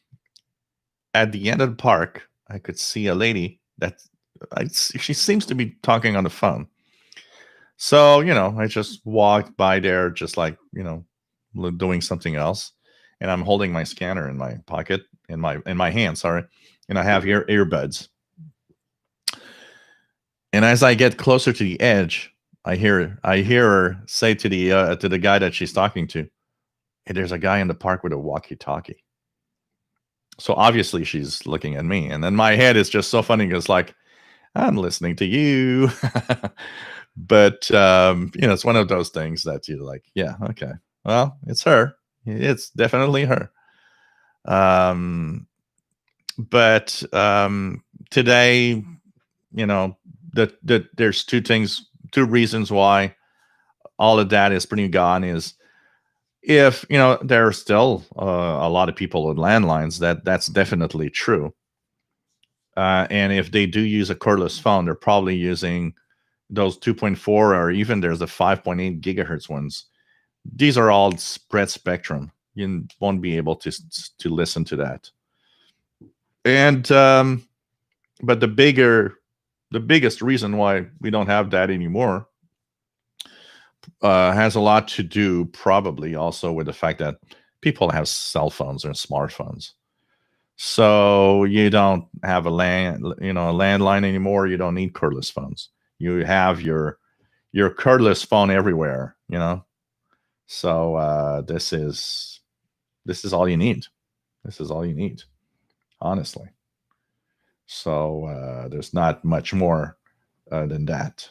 at the end of the park, I could see a lady that she seems to be talking on the phone. So, I just walked by there, just like, doing something else. And I'm holding my scanner in my pocket, in my hand, sorry. And I have earbuds. And as I get closer to the edge, I hear her say to the guy that she's talking to, "Hey, there's a guy in the park with a walkie-talkie." So obviously she's looking at me, and then my head is just so funny because like, I'm listening to you. But it's one of those things that you're like, yeah, okay, well, it's her. It's definitely her. But today, there's two reasons why all of that is pretty gone. Is if there are still a lot of people with landlines, that's definitely true. And if they do use a cordless phone, they're probably using those 2.4, or even there's the 5.8 gigahertz ones. These are all spread spectrum. You won't be able to listen to that. And but the biggest reason why we don't have that anymore has a lot to do probably also with the fact that people have cell phones or smartphones. So you don't have a landline anymore. You don't need cordless phones. You have your cordless phone everywhere. So this is all you need. This is all you need, honestly. So there's not much more than that.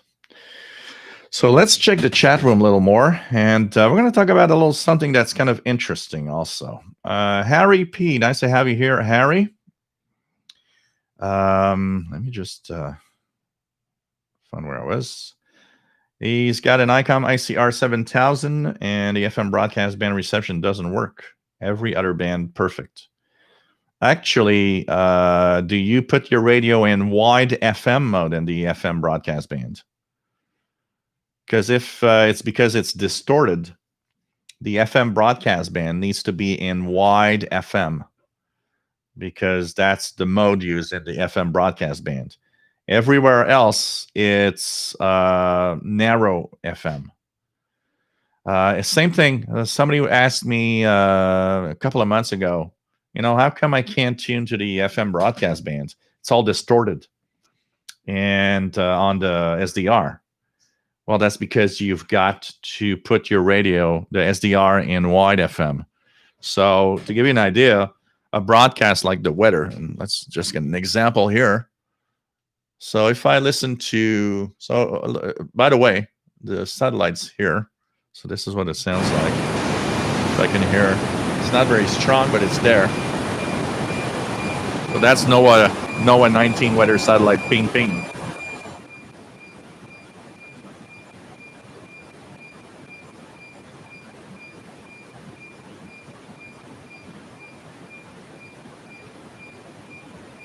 So let's check the chat room a little more, and we're going to talk about a little something that's kind of interesting also. Harry P, nice to have you here, Harry. Let me just find where I was. He's got an ICOM ICR 7000, and the FM broadcast band reception doesn't work. Every other band, perfect. Actually, do you put your radio in wide FM mode in the FM broadcast band? Because if it's because it's distorted, the FM broadcast band needs to be in wide FM, because that's the mode used in the FM broadcast band. Everywhere else, it's narrow FM. Same thing. Somebody asked me a couple of months ago, how come I can't tune to the FM broadcast band? It's all distorted and on the SDR. Well, that's because you've got to put your radio, the SDR, in wide FM. So to give you an idea, a broadcast like the weather, and let's just get an example here. So if I listen to, by the way, the satellite's here. So this is what it sounds like. If I can hear, it's not very strong, but it's there. So that's NOAA 19 weather satellite, ping, ping.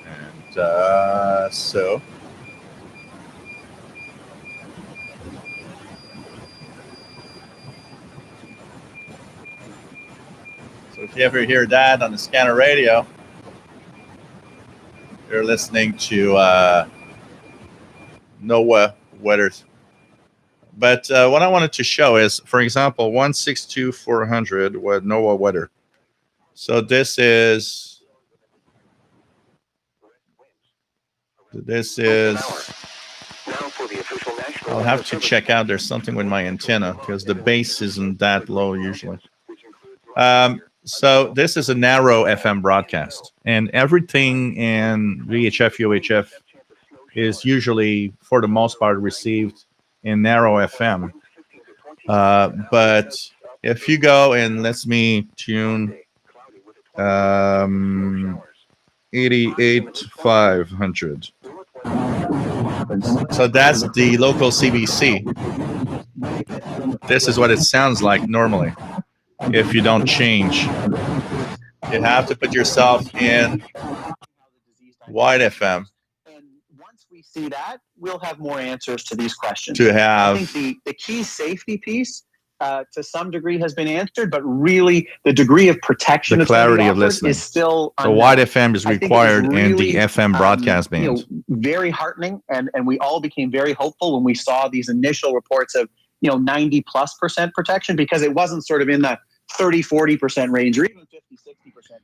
And so if you ever hear that on the scanner radio, you're listening to NOAA weather. But what I wanted to show is, for example, 162,400 with NOAA weather. So this is I'll have to check out. There's something with my antenna because the bass isn't that low usually. So this is a narrow FM broadcast, and everything in VHF, UHF is usually, for the most part, received in narrow FM. But if you go and let me tune um, 88,500. So that's the local CBC. This is what it sounds like normally if you don't change. You have to put yourself in wide FM.
And once we see that, we'll have more answers to these questions.
To have,
I think the key safety piece to some degree has been answered, but really the degree of protection,
the clarity of
offered
listening
is still
so wide FM is required in the FM broadcast band.
Very heartening, and we all became very hopeful when we saw these initial reports of 90+% protection, because it wasn't sort of in the 30-40% range or even 50-60%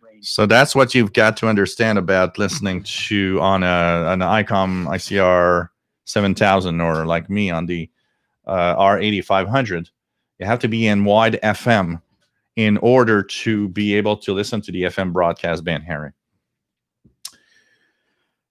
range.
So that's what you've got to understand about listening to on an ICOM ICR 7000 or like me on the R8500. You have to be in wide FM in order to be able to listen to the FM broadcast band, Harry.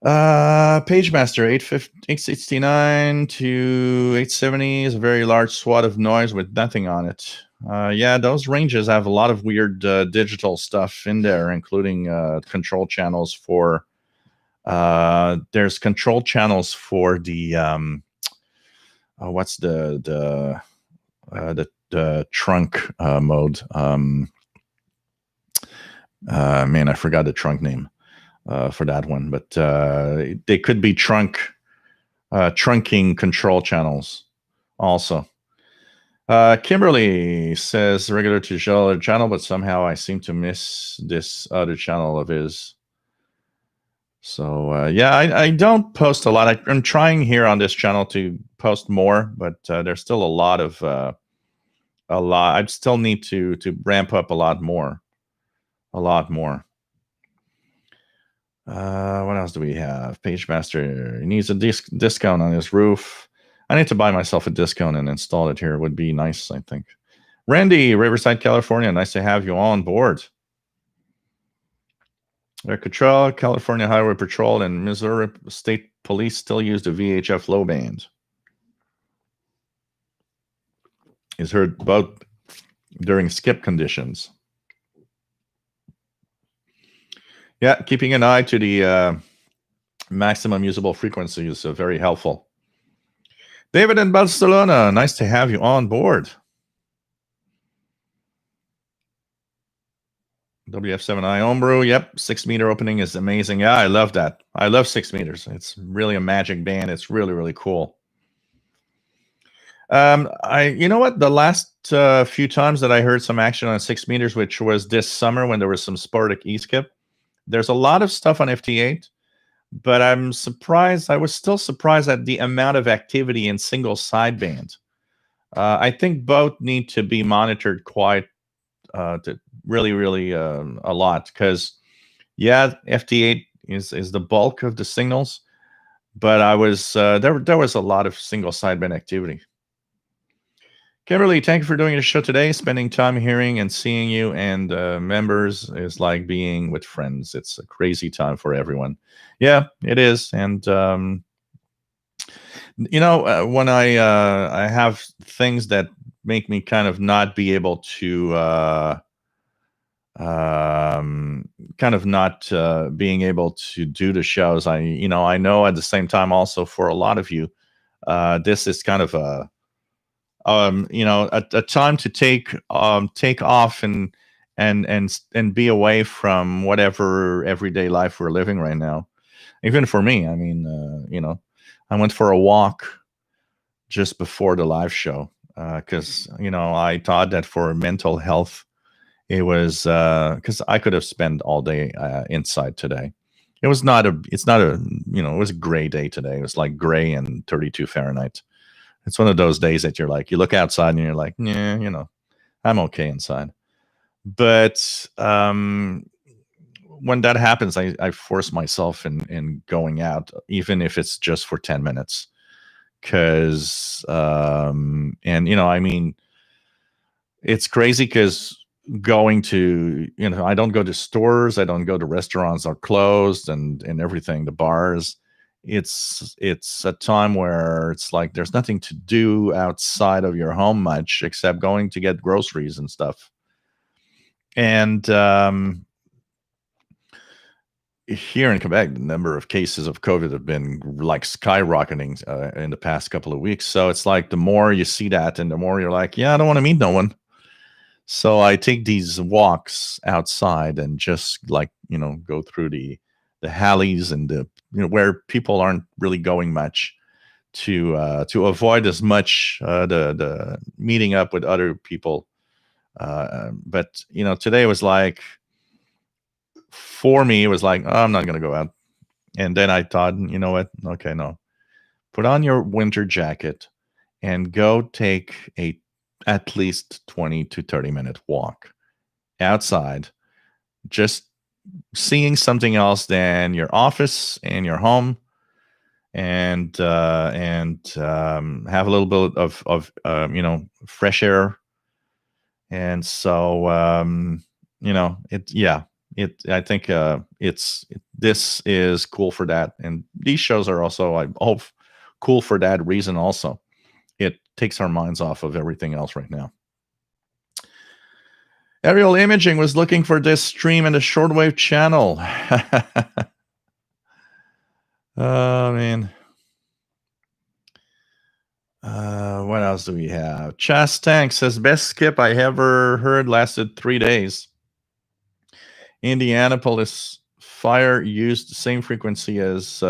PageMaster 869 to 870 is a very large swath of noise with nothing on it. Yeah, those ranges have a lot of weird digital stuff in there, including control channels for. There's control channels for the what's the trunk mode. Man, I forgot the trunk name for that one, but they could be trunking control channels also. Kimberly says regular to show channel, but somehow I seem to miss this other channel of his. So yeah, I don't post a lot. I'm trying here on this channel to post more, but there's still a lot. I still need to ramp up a lot more. What else do we have? PageMaster needs a discount on his roof. I need to buy myself a discount and install it here. It would be nice, I think. Randy, Riverside, California. Nice to have you on board. Air Control, California Highway Patrol, and Missouri State Police still use the VHF low band. Is heard both during skip conditions. Yeah, keeping an eye to the maximum usable frequency is very helpful. David in Barcelona, nice to have you on board. WF7i Homebrew, yep, 6 meter opening is amazing. Yeah, I love that. I love 6 meters. It's really a magic band. It's really, really cool. You know what? The last few times that I heard some action on 6 meters, which was this summer when there was some sporadic E-skip, there's a lot of stuff on FT8, but I'm surprised. I was still surprised at the amount of activity in single sideband. I think both need to be monitored quite really a lot, because yeah, FT8 is the bulk of the signals, but I was there was a lot of single sideband activity. Kimberly, thank you for doing the show today. Spending time hearing and seeing you and members is like being with friends. It's a crazy time for everyone. Yeah, it is. And when I have things that make me kind of not be able to kind of not being able to do the shows, I know at the same time also for a lot of you, this is kind of a time to take off and be away from whatever everyday life we're living right now. Even for me, I mean, I went for a walk just before the live show because I thought that for mental health, it was because I could have spent all day inside today. It was not a, it was a gray day today. It was like gray and 32 Fahrenheit. It's one of those days that you're like, you look outside and you're like, yeah, I'm okay inside. But when that happens, I force myself in going out, even if it's just for 10 minutes. Because, I mean, it's crazy because going to, I don't go to stores, I don't go to restaurants, are closed and everything, the bars. It's a time where it's like there's nothing to do outside of your home much except going to get groceries and stuff. And here in Quebec, the number of cases of COVID have been like skyrocketing in the past couple of weeks. So it's like the more you see that, and the more you're like, yeah, I don't want to meet no one. So I take these walks outside and just like go through the alleys and the where people aren't really going much to avoid as much the meeting up with other people. But today was like, for me, it was like, oh, I'm not going to go out. And then I thought, you know what? Okay, no. Put on your winter jacket and go take a at least 20 to 30-minute walk outside, just seeing something else than your office and your home, and have a little bit of fresh air. And so I think this is cool for that, and these shows are also, I hope, cool for that reason also. It takes our minds off of everything else right now. Aerial Imaging was looking for this stream in the shortwave channel. Oh man. What else do we have? Chas Tank says, best skip I ever heard lasted 3 days. Indianapolis fire used the same frequency as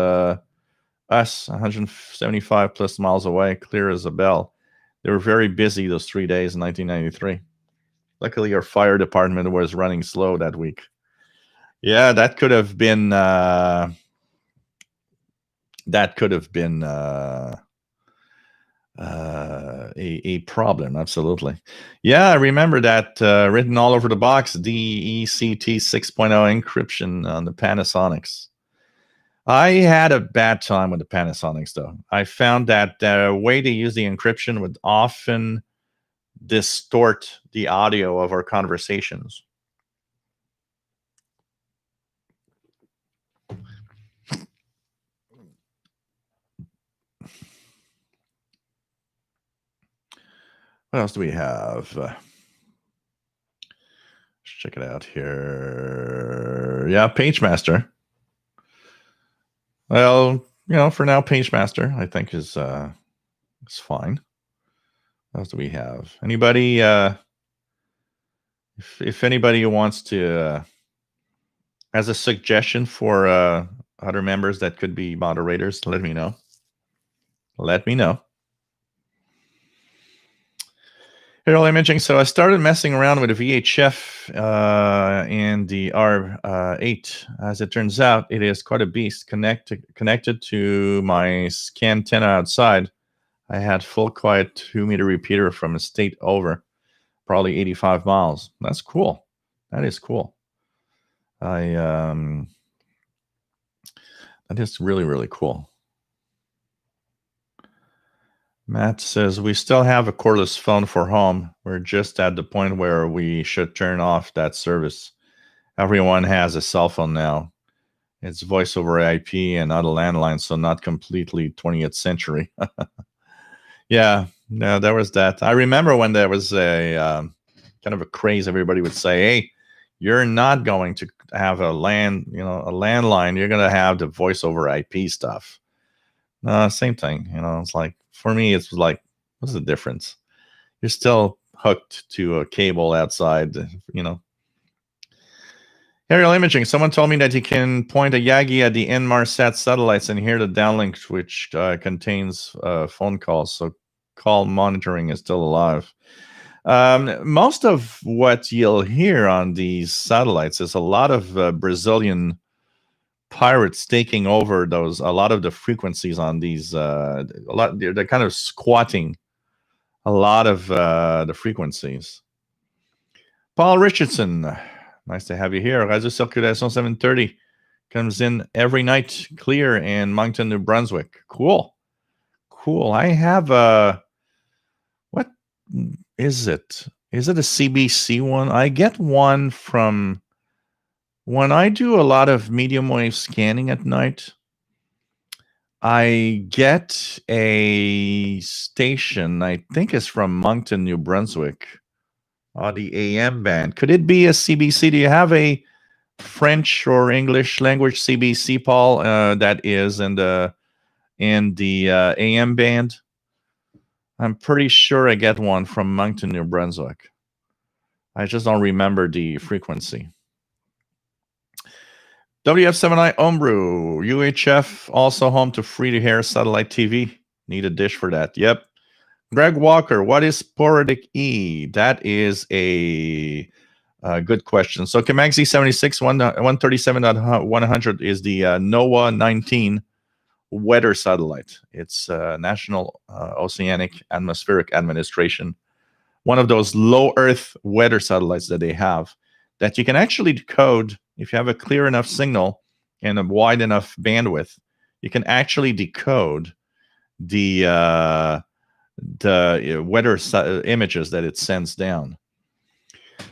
us, 175 plus miles away, clear as a bell. They were very busy those 3 days in 1993. Luckily, our fire department was running slow that week. Yeah, that could have been a problem. Absolutely. Yeah, I remember that written all over the box, DECT 6.0 encryption on the Panasonics. I had a bad time with the Panasonics, though. I found that the way they use the encryption would often distort the audio of our conversations. What else do we have? Let's check it out here. Yeah, PageMaster. Well, for now, PageMaster, I think is fine. What else do we have? Anybody? If anybody wants to has a suggestion for other members that could be moderators, let me know. Let me know. Aerial Imaging. So I started messing around with a VHF and the R8. As it turns out, it is quite a beast. Connected to my scan antenna outside, I had full quiet 2-meter repeater from a state over, probably 85 miles. That's cool. That is cool. That is really, really cool. Matt says, we still have a cordless phone for home. We're just at the point where we should turn off that service. Everyone has a cell phone now. It's voice over IP and not a landline, so not completely 20th century. Yeah, no, there was that. I remember when there was a kind of a craze. Everybody would say, hey, you're not going to have a landline. You're going to have the voice over IP stuff. Same thing. It's like, for me, it's like, what's the difference? You're still hooked to a cable outside, Aerial Imaging. Someone told me that you can point a Yagi at the Inmarsat satellites and hear the downlink, which contains phone calls. So call monitoring is still alive. Most of what you'll hear on these satellites is a lot of Brazilian pirates taking over a lot of the frequencies on these. They're kind of squatting a lot of the frequencies. Paul Richardson, nice to have you here. Radio Circulation 730 comes in every night, clear in Moncton, New Brunswick. Cool. I have what is it? Is it a CBC one? I get one from when I do a lot of medium wave scanning at night. I get a station, I think it's from Moncton, New Brunswick, the AM band. Could it be a CBC? Do you have a French or English language CBC, Paul, that is in the AM band? I'm pretty sure I get one from Moncton, New Brunswick. I just don't remember the frequency. WF7I Homebrew, UHF, also home to free-to-air satellite TV. Need a dish for that. Yep. Greg Walker, what is sporadic E? That is a good question. So Kamaxi 76 137.100 is the NOAA 19 weather satellite. It's National Oceanic Atmospheric Administration, one of those low Earth weather satellites that they have that you can actually decode if you have a clear enough signal and a wide enough bandwidth. You can actually decode the weather images that it sends down.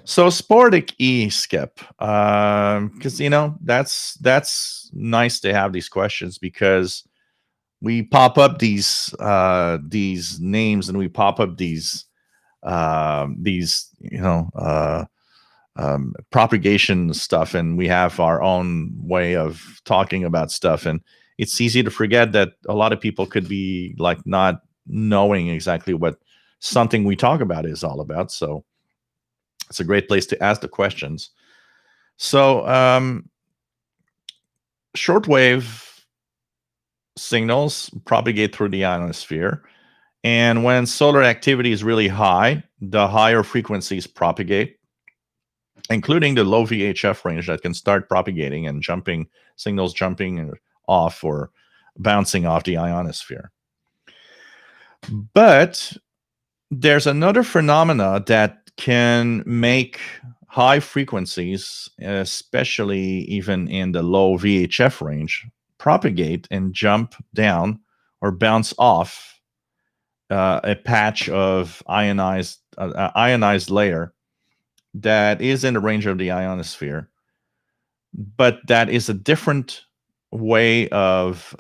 So sporadic E, Skip, because that's nice to have these questions, because we pop up these names and we pop up these propagation stuff, and we have our own way of talking about stuff, and it's easy to forget that a lot of people could be like not knowing exactly what something we talk about is all about. So it's a great place to ask the questions. So shortwave signals propagate through the ionosphere, and when solar activity is really high, the higher frequencies propagate, including the low VHF range that can start propagating and jumping, signals jumping off or bouncing off the ionosphere. But there's another phenomena that can make high frequencies, especially even in the low VHF range, propagate and jump down or bounce off a patch of ionized layer that is in the range of the ionosphere, but that is a different way of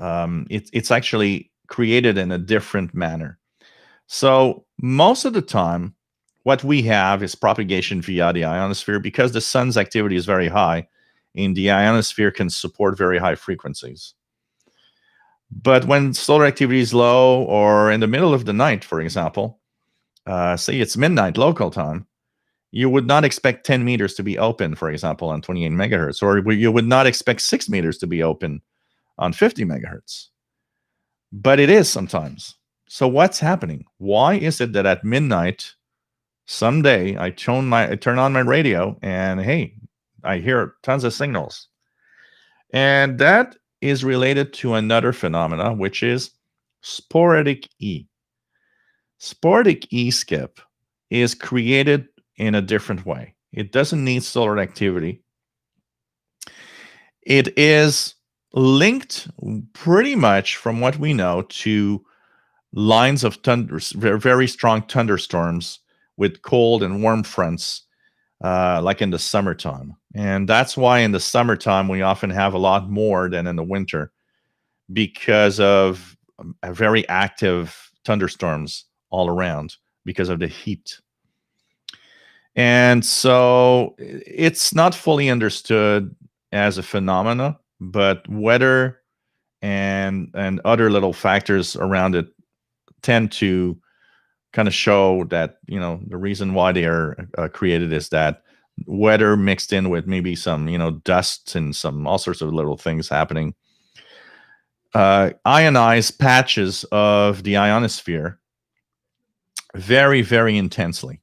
it's actually created in a different manner. So most of the time, what we have is propagation via the ionosphere, because the sun's activity is very high, and the ionosphere can support very high frequencies. But when solar activity is low, or in the middle of the night, for example, say it's midnight local time, you would not expect 10 meters to be open, for example, on 28 megahertz, or you would not expect 6 meters to be open on 50 megahertz. But it is sometimes. So what's happening? Why is it that at midnight, someday, I turn on my radio and hey, I hear tons of signals? And that is related to another phenomena, which is sporadic E. Sporadic E, Skip, is created in a different way. It doesn't need solar activity. It is linked pretty much, from what we know, to lines of very strong thunderstorms with cold and warm fronts, like in the summertime. And that's why in the summertime we often have a lot more than in the winter, because of very active thunderstorms all around because of the heat. And so it's not fully understood as a phenomena, but weather and other little factors around it tend to kind of show that, the reason why they are created is that weather mixed in with maybe some, dust and some all sorts of little things happening. Ionized patches of the ionosphere very, very intensely.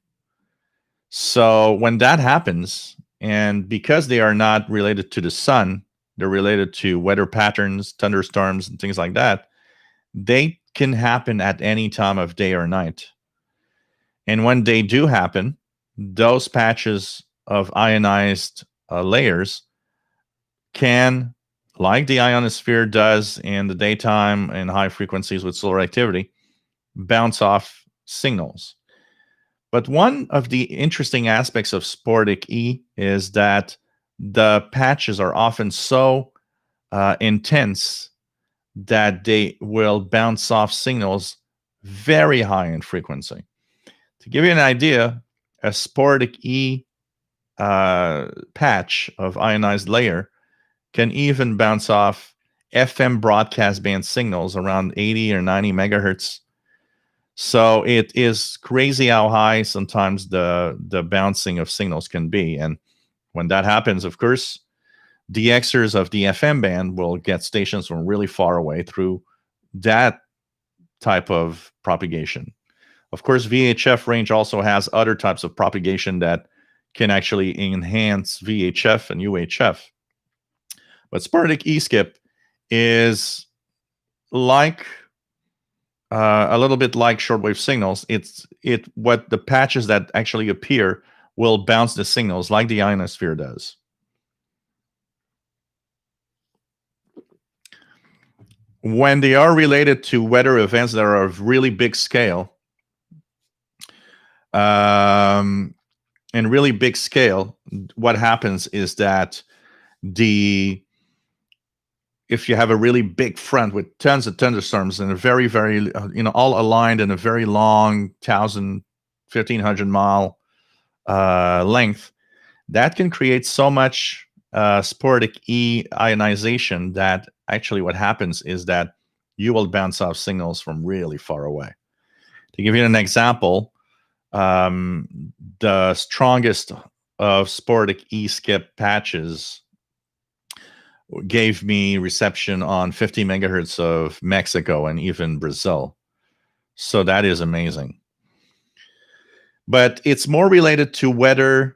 So when that happens, and because they are not related to the sun, they're related to weather patterns, thunderstorms, and things like that, they can happen at any time of day or night. And when they do happen, those patches of ionized layers can, like the ionosphere does in the daytime and high frequencies with solar activity, bounce off signals. But one of the interesting aspects of sporadic E is that the patches are often so intense that they will bounce off signals very high in frequency. To give you an idea, a sporadic E patch of ionized layer can even bounce off FM broadcast band signals around 80 or 90 megahertz. So it is crazy how high sometimes the bouncing of signals can be. And when that happens, of course, DXers of the FM band will get stations from really far away through that type of propagation. Of course, VHF range also has other types of propagation that can actually enhance VHF and UHF. But sporadic E-skip is like a little bit like shortwave signals. What the patches that actually appear will bounce the signals like the ionosphere does. When they are related to weather events that are of really big scale, in really big scale, what happens is that if you have a really big front with tons of thunderstorms and a very, very, all aligned in a very long 1,500 mile length, that can create so much sporadic E ionization that actually what happens is that you will bounce off signals from really far away. To give you an example, the strongest of sporadic E-skip patches gave me reception on 50 megahertz of Mexico and even Brazil. So that is amazing. But it's more related to weather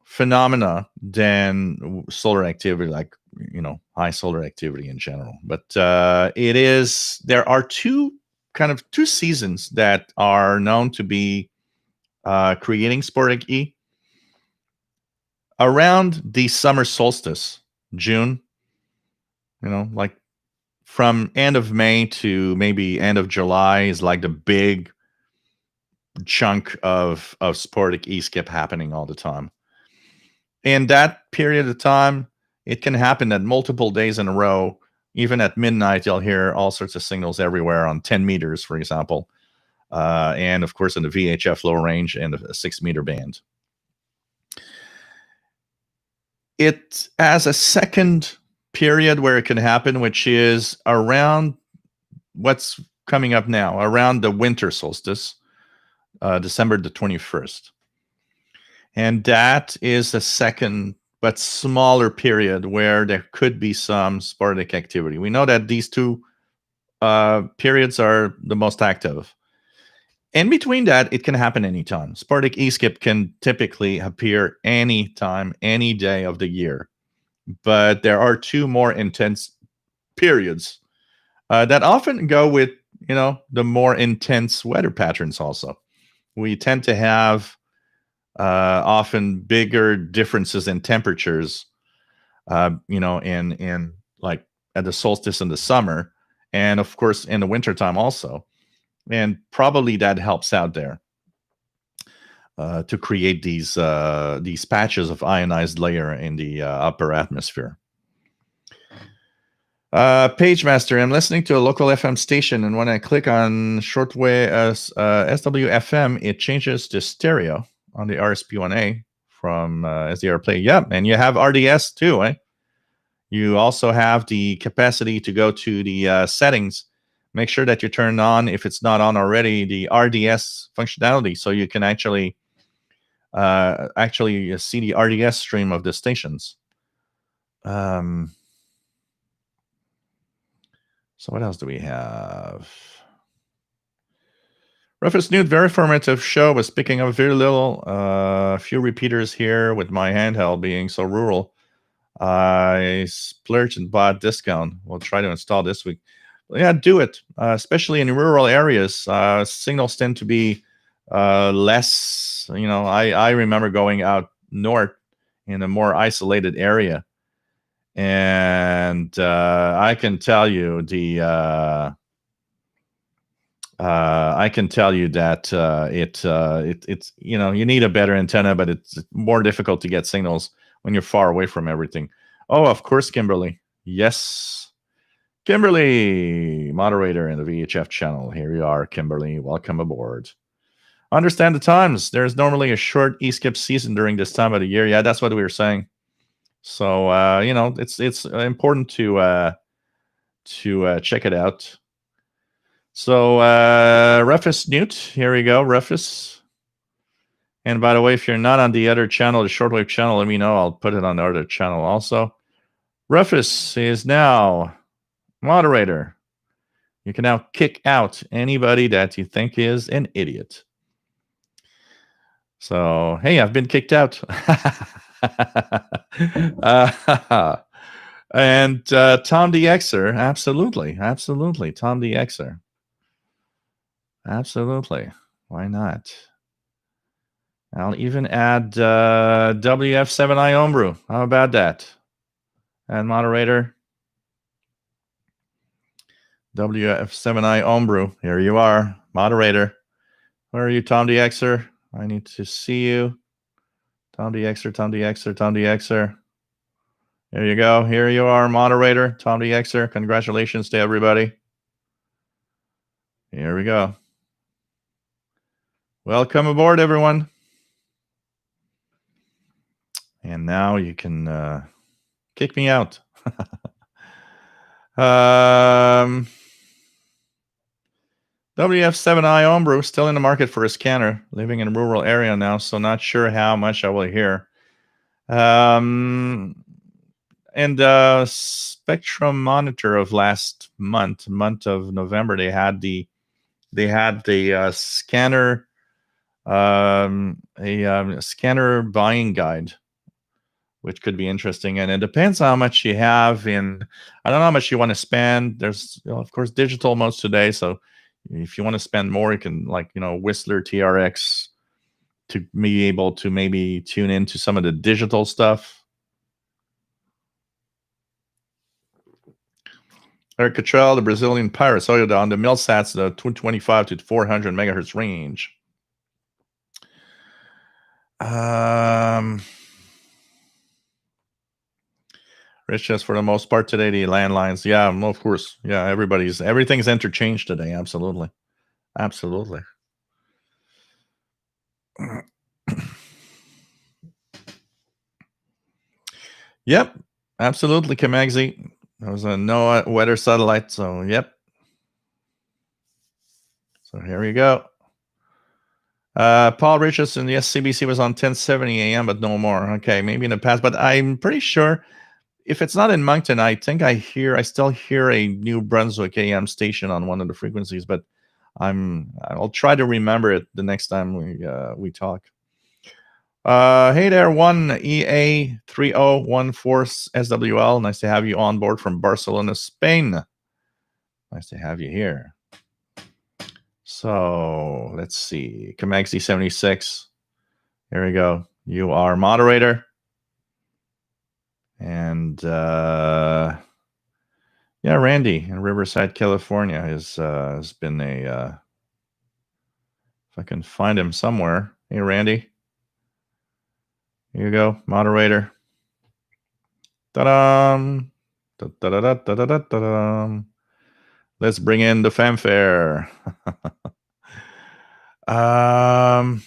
phenomena than solar activity, like, high solar activity in general. But there are two seasons that are known to be creating sporadic E. Around the summer solstice, June, like from end of May to maybe end of July is like the big chunk of sporadic E-skip happening all the time. In that period of time, it can happen at multiple days in a row. Even at midnight, you'll hear all sorts of signals everywhere on 10 meters, for example. And of course, in the VHF low range and a 6-meter band. It has a second period where it can happen, which is around what's coming up now, around the winter solstice, December the 21st. And that is a second but smaller period where there could be some sporadic activity. We know that these two periods are the most active. In between that, it can happen anytime. Sporadic E-skip can typically appear anytime, any day of the year. But there are two more intense periods that often go with, the more intense weather patterns also. We tend to have often bigger differences in temperatures, in like at the solstice in the summer, and of course in the wintertime also. And probably that helps out there to create these patches of ionized layer in the upper atmosphere. PageMaster, I'm listening to a local FM station, and when I click on shortwave SWFM, it changes to stereo on the RSP1A from SDR Play. Yep, and you have RDS too, eh? You also have the capacity to go to the settings. Make sure that you turn on, if it's not on already, the RDS functionality, so you can actually see the RDS stream of the stations. So what else do we have? Rufus Newt, very informative show, was picking up very little. A few repeaters here with my handheld being so rural. I splurged and bought discount. We'll try to install this week. Yeah, do it, especially in rural areas. Signals tend to be less, I remember going out north in a more isolated area. And I can tell you that it's you need a better antenna, but it's more difficult to get signals when you're far away from everything. Oh, of course, Kimberly. Yes. Kimberly, moderator in the VHF channel. Here you are, Kimberly. Welcome aboard. Understand the times. There's normally a short e-skip season during this time of the year. Yeah, that's what we were saying. So it's important to check it out. So Rufus Newt, here we go, Rufus. And by the way, if you're not on the other channel, the shortwave channel, let me know. I'll put it on the other channel also. Rufus is now moderator. You can now kick out anybody that you think is an idiot. So, hey, I've been kicked out. And Tom the Xer, absolutely. Tom the Xer. Absolutely. Why not? I'll even add WF7i Homebrew. How about that? And moderator. WF7i Homebrew. Here you are. Moderator. Where are you, Tom the Xer? I need to see you. Tom the Xer. There you go. Here you are, moderator, Tom the Xer. Congratulations to everybody. Here we go. Welcome aboard, everyone. And now you can kick me out. WF7i Homebrew still in the market for a scanner. Living in a rural area now, so not sure how much I will hear. And Spectrum Monitor of last month of November, they had the scanner, scanner buying guide, which could be interesting. And it depends how much you have in. I don't know how much you want to spend. There's, of course, digital modes today. So if you want to spend more, you can, like, Whistler TRX to be able to maybe tune into some of the digital stuff. Eric Cottrell, the Brazilian pirate, saw you on the Milsats, the 225 to 400 megahertz range. Rich, just for the most part today, the landlines. Yeah, of course. Yeah, everything's interchanged today. Absolutely. Yep, absolutely, Kamaxi. There was a no weather satellite, so yep. So here we go. Paul Richardson, yes, CBC was on 1070 AM, but no more. Okay, maybe in the past, but I'm pretty sure if it's not in Moncton, I think I still hear a New Brunswick AM station on one of the frequencies, but I'll try to remember it the next time we talk. Hey there, 1EA3014 SWL. Nice to have you on board from Barcelona, Spain. Nice to have you here. So let's see. Kamaxi 76. Here we go. You are moderator. And yeah, Randy in Riverside, California has been if I can find him somewhere. Hey, Randy. Here you go, moderator. Ta-dam. Da-da-da-da-da-da-da-dam. Let's bring in the fanfare. What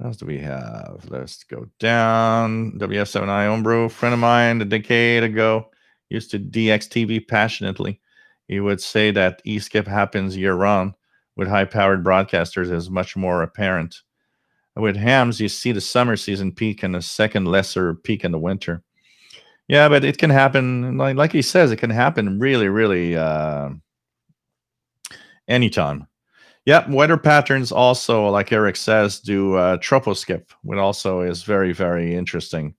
else do we have? Let's go down. WF7i Homebrew, friend of mine a decade ago, used to DXTV passionately. He would say that e-skip happens year-round. With high-powered broadcasters is much more apparent. With hams, you see the summer season peak and a second lesser peak in the winter. Yeah, but it can happen, like he says, it can happen really, really anytime. Yep, weather patterns also, like Eric says, do troposkip, which also is very, very interesting.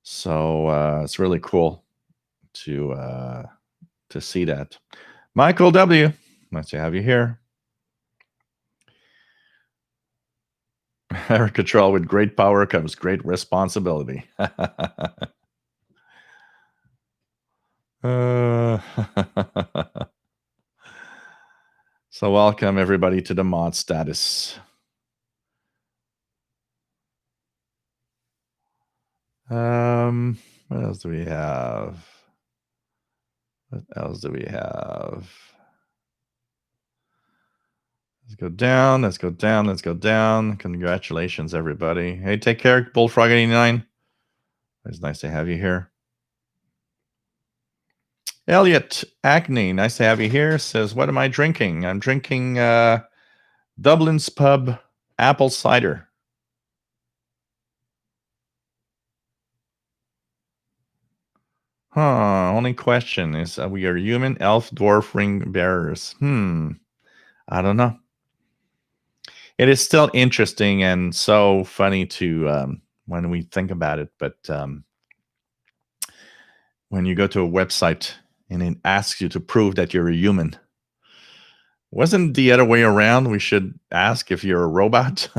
So it's really cool to see that. Michael W., nice to have you here. Eric Cottrell, with great power comes great responsibility. So welcome everybody to the mod status. What else do we have? Let's go down. Let's go down. Let's go down. Congratulations, everybody. Hey, take care, Bullfrog89. It's nice to have you here. Elliot Acne, nice to have you here. Says, what am I drinking? I'm drinking Dublin's Pub apple cider. Only question is, we are human, elf, dwarf, ring bearers. I don't know. It is still interesting and so funny to when we think about it. But when you go to a website and it asks you to prove that you're a human, wasn't the other way around? We should ask if you're a robot.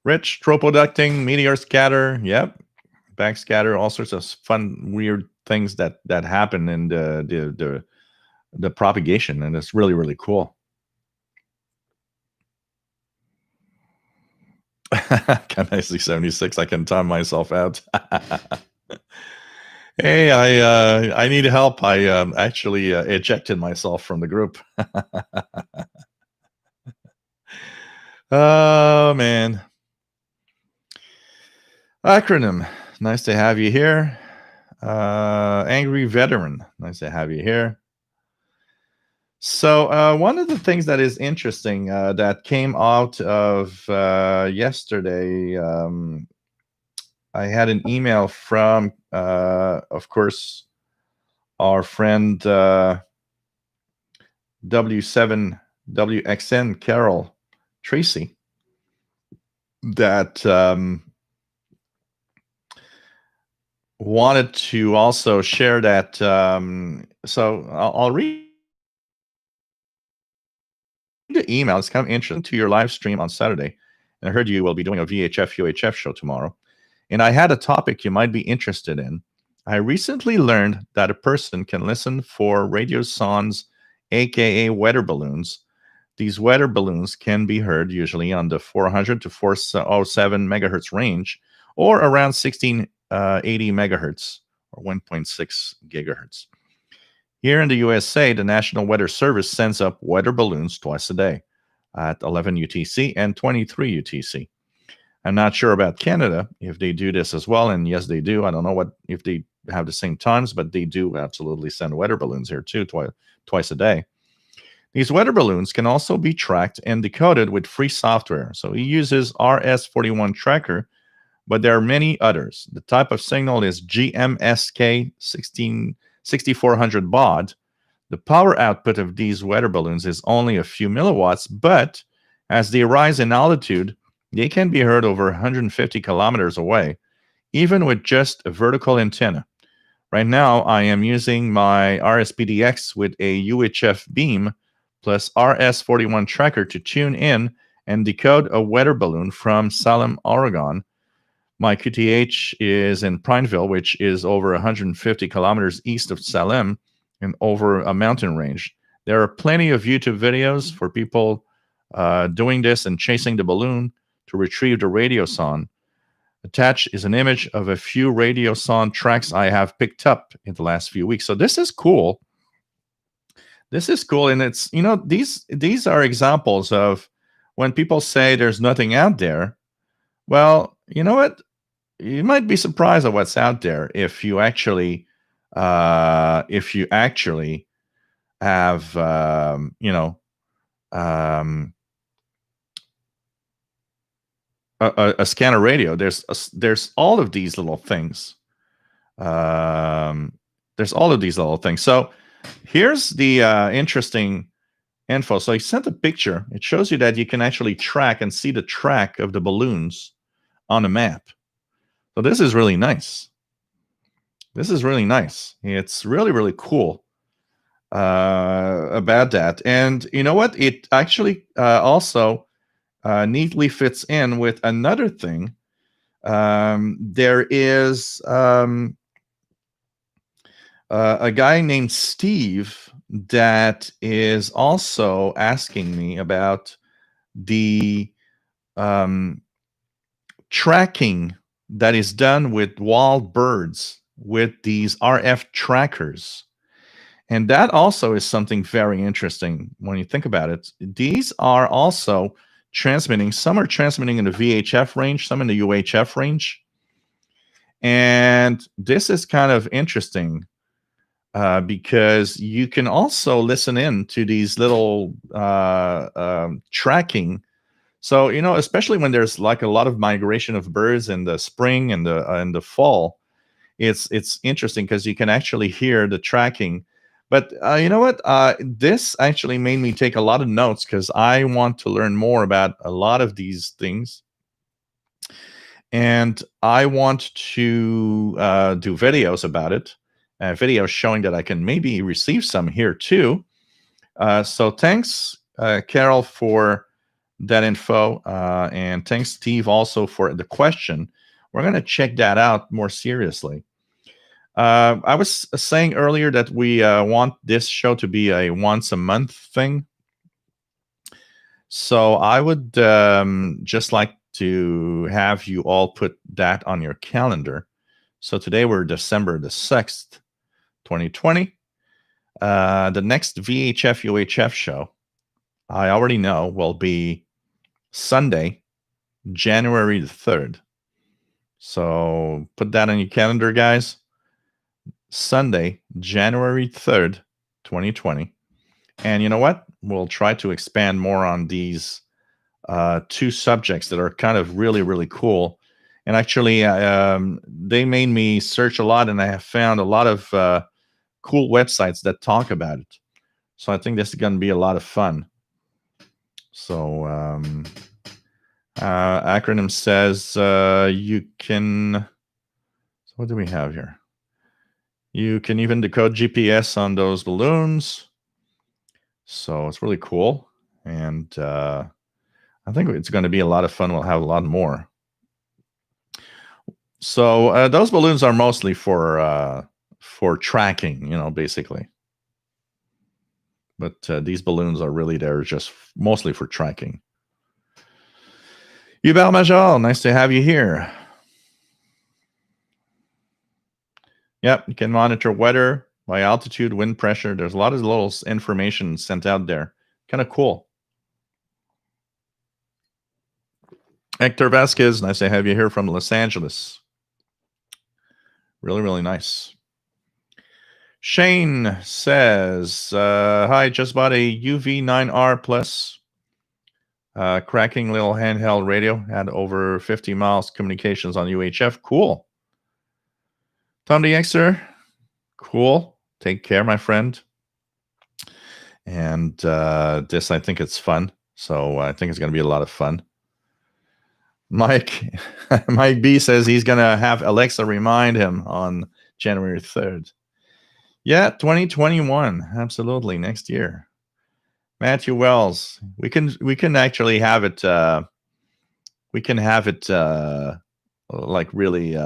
Rich, tropoducting, meteor scatter. Yep. Backscatter, all sorts of fun, weird things that happen in the propagation, and it's really, really cool. Can I see 76? I can time myself out. Hey, I need help. I actually ejected myself from the group. Oh, man. Acronym. Nice to have you here. Angry Veteran. Nice to have you here. So one of the things that is interesting that came out of yesterday, I had an email from, of course, our friend W7WXN Carol Tracy that wanted to also share that. So I'll read the email. It's kind of interesting to your live stream on Saturday. And I heard you will be doing a VHF UHF show tomorrow. And I had a topic you might be interested in. I recently learned that a person can listen for radio songs, aka weather balloons. These weather balloons can be heard usually on the 400 to 407 megahertz range, or around 1680 megahertz or 1.6 gigahertz. Here in the USA, the National Weather Service sends up weather balloons twice a day at 11 UTC and 23 UTC. I'm not sure about Canada if they do this as well, and yes, they do. I don't know if they have the same times, but they do absolutely send weather balloons here too, twice a day. These weather balloons can also be tracked and decoded with free software. So he uses RS41 tracker, but there are many others. The type of signal is GMSK 6400 baud. The power output of these weather balloons is only a few milliwatts, but as they rise in altitude, they can be heard over 150 kilometers away, even with just a vertical antenna. Right now, I am using my RSPDX with a UHF beam plus RS41 tracker to tune in and decode a weather balloon from Salem, Oregon. My QTH is in Prineville, which is over 150 kilometers east of Salem and over a mountain range. There are plenty of YouTube videos for people doing this and chasing the balloon to retrieve the radio sound. Attached is an image of a few radio sound tracks I have picked up in the last few weeks. So this is cool. This is cool, and it's, you know, these are examples of when people say there's nothing out there. Well, you know what? You might be surprised at what's out there if you actually have a scanner radio. There's all of these little things. There's all of these little things. So here's the interesting info. So he sent a picture. It shows you that you can actually track and see the track of the balloons on a map. So this is really nice. This is really nice. It's really, really cool about that. And you know what? It actually also neatly fits in with another thing. There is a guy named Steve that is also asking me about the tracking that is done with wild birds with these RF trackers. And that also is something very interesting when you think about it. These are also transmitting. Some are transmitting in the VHF range, some in the UHF range. And this is kind of interesting because you can also listen in to these little tracking. So, especially when there's like a lot of migration of birds in the spring and the fall, it's interesting because you can actually hear the tracking. But you know what? This actually made me take a lot of notes because I want to learn more about a lot of these things. And I want to do videos about it, videos showing that I can maybe receive some here too. So thanks, Carol, for that info. And thanks, Steve, also for the question. We're going to check that out more seriously. I was saying earlier that we want this show to be a once a month thing. So I would just like to have you all put that on your calendar. So today we're December the 6th, 2020. The next VHF UHF show, I already know, will be Sunday, January the 3rd. So put that on your calendar, guys. Sunday, January 3rd, 2020. And you know what? We'll try to expand more on these two subjects that are kind of really, really cool. And actually, they made me search a lot, and I have found a lot of cool websites that talk about it. So I think this is going to be a lot of fun. So acronym says you can. So what do we have here? You can even decode GPS on those balloons. So it's really cool. And I think it's going to be a lot of fun. We'll have a lot more. So those balloons are mostly for tracking, basically. But these balloons are really there just mostly for tracking. Hubert Major, nice to have you here. Yep, you can monitor weather by altitude, wind pressure. There's a lot of little information sent out there. Kind of cool. Hector Vasquez, nice to have you here from Los Angeles. Really, really nice. Shane says, hi, just bought a UV9R Plus cracking little handheld radio, had over 50 miles communications on UHF. Cool. Tom DXer, cool. Take care, my friend. And this, I think it's fun. So I think it's going to be a lot of fun. Mike B says he's going to have Alexa remind him on January 3rd. Yeah, 2021. Absolutely. Next year. Matthew Wells. We can actually have it like really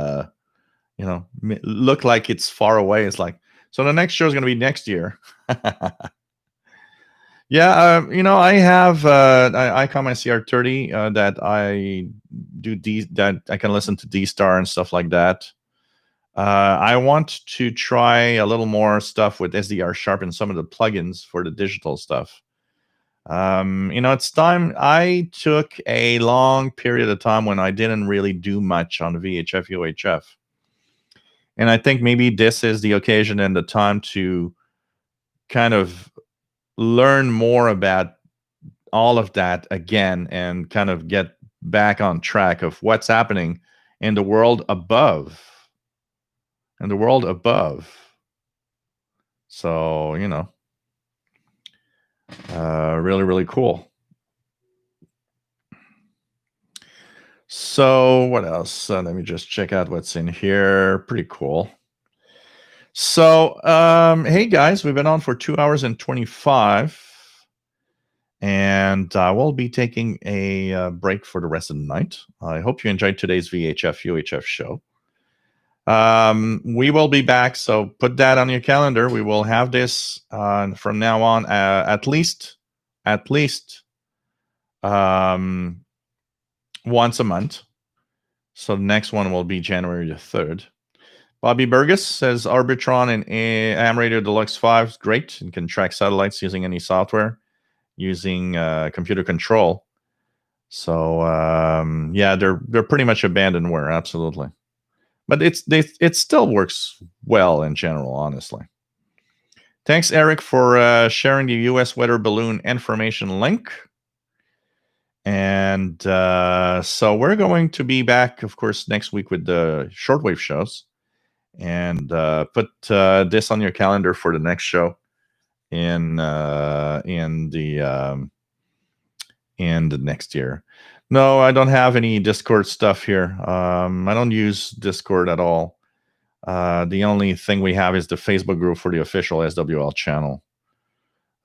look like it's far away. It's like, so the next show is going to be next year. Yeah, I have ICOM ICR30 that I do that I can listen to D-Star and stuff like that. I want to try a little more stuff with SDR Sharp and some of the plugins for the digital stuff. It's time. I took a long period of time when I didn't really do much on the VHF UHF. And I think maybe this is the occasion and the time to kind of learn more about all of that again and kind of get back on track of what's happening in the world above. So, really, really cool. So what else? Let me just check out what's in here. Pretty cool. So, hey guys, we've been on for 2 hours and 25. And we'll be taking a break for the rest of the night. I hope you enjoyed today's VHF UHF show. We will be back, so put that on your calendar. We will have this from now on at least once a month. So the next one will be January the 3rd. Bobby Burgess says Arbitron and AM Radio Deluxe 5 is great and can track satellites using any software, using computer control. So yeah, they're pretty much abandonware, absolutely. But it still works well in general, honestly. Thanks, Eric, for sharing the U.S. weather balloon information link. And so we're going to be back, of course, next week with the shortwave shows. And put this on your calendar for the next show in the next year. No, I don't have any Discord stuff here. I don't use Discord at all. The only thing we have is the Facebook group for the official SWL channel.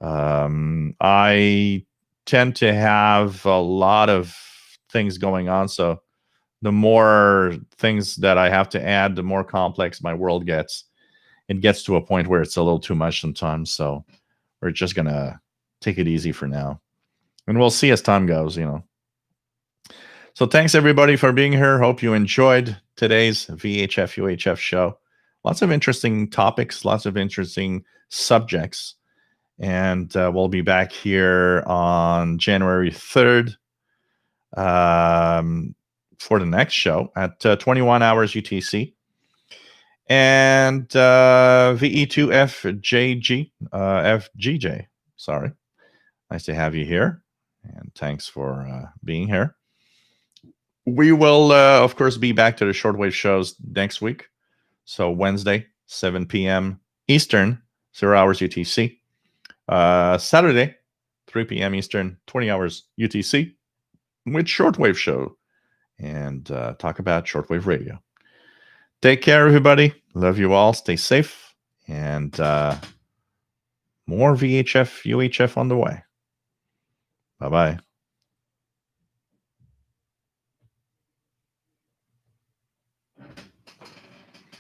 I tend to have a lot of things going on, so the more things that I have to add, the more complex my world gets. It gets to a point where it's a little too much sometimes, so we're just going to take it easy for now. And we'll see as time goes, So thanks, everybody, for being here. Hope you enjoyed today's VHF UHF show. Lots of interesting topics, lots of interesting subjects. And we'll be back here on January 3rd. For the next show at 21 hours UTC. And VE2FJG, FGJ, sorry. Nice to have you here. And thanks for being here. We will, of course, be back to the shortwave shows next week. So Wednesday, 7 p.m. Eastern, 0 hours UTC. Saturday, 3 p.m. Eastern, 20 hours UTC with shortwave show. And talk about shortwave radio. Take care, everybody. Love you all. Stay safe. And more VHF, UHF on the way. Bye-bye.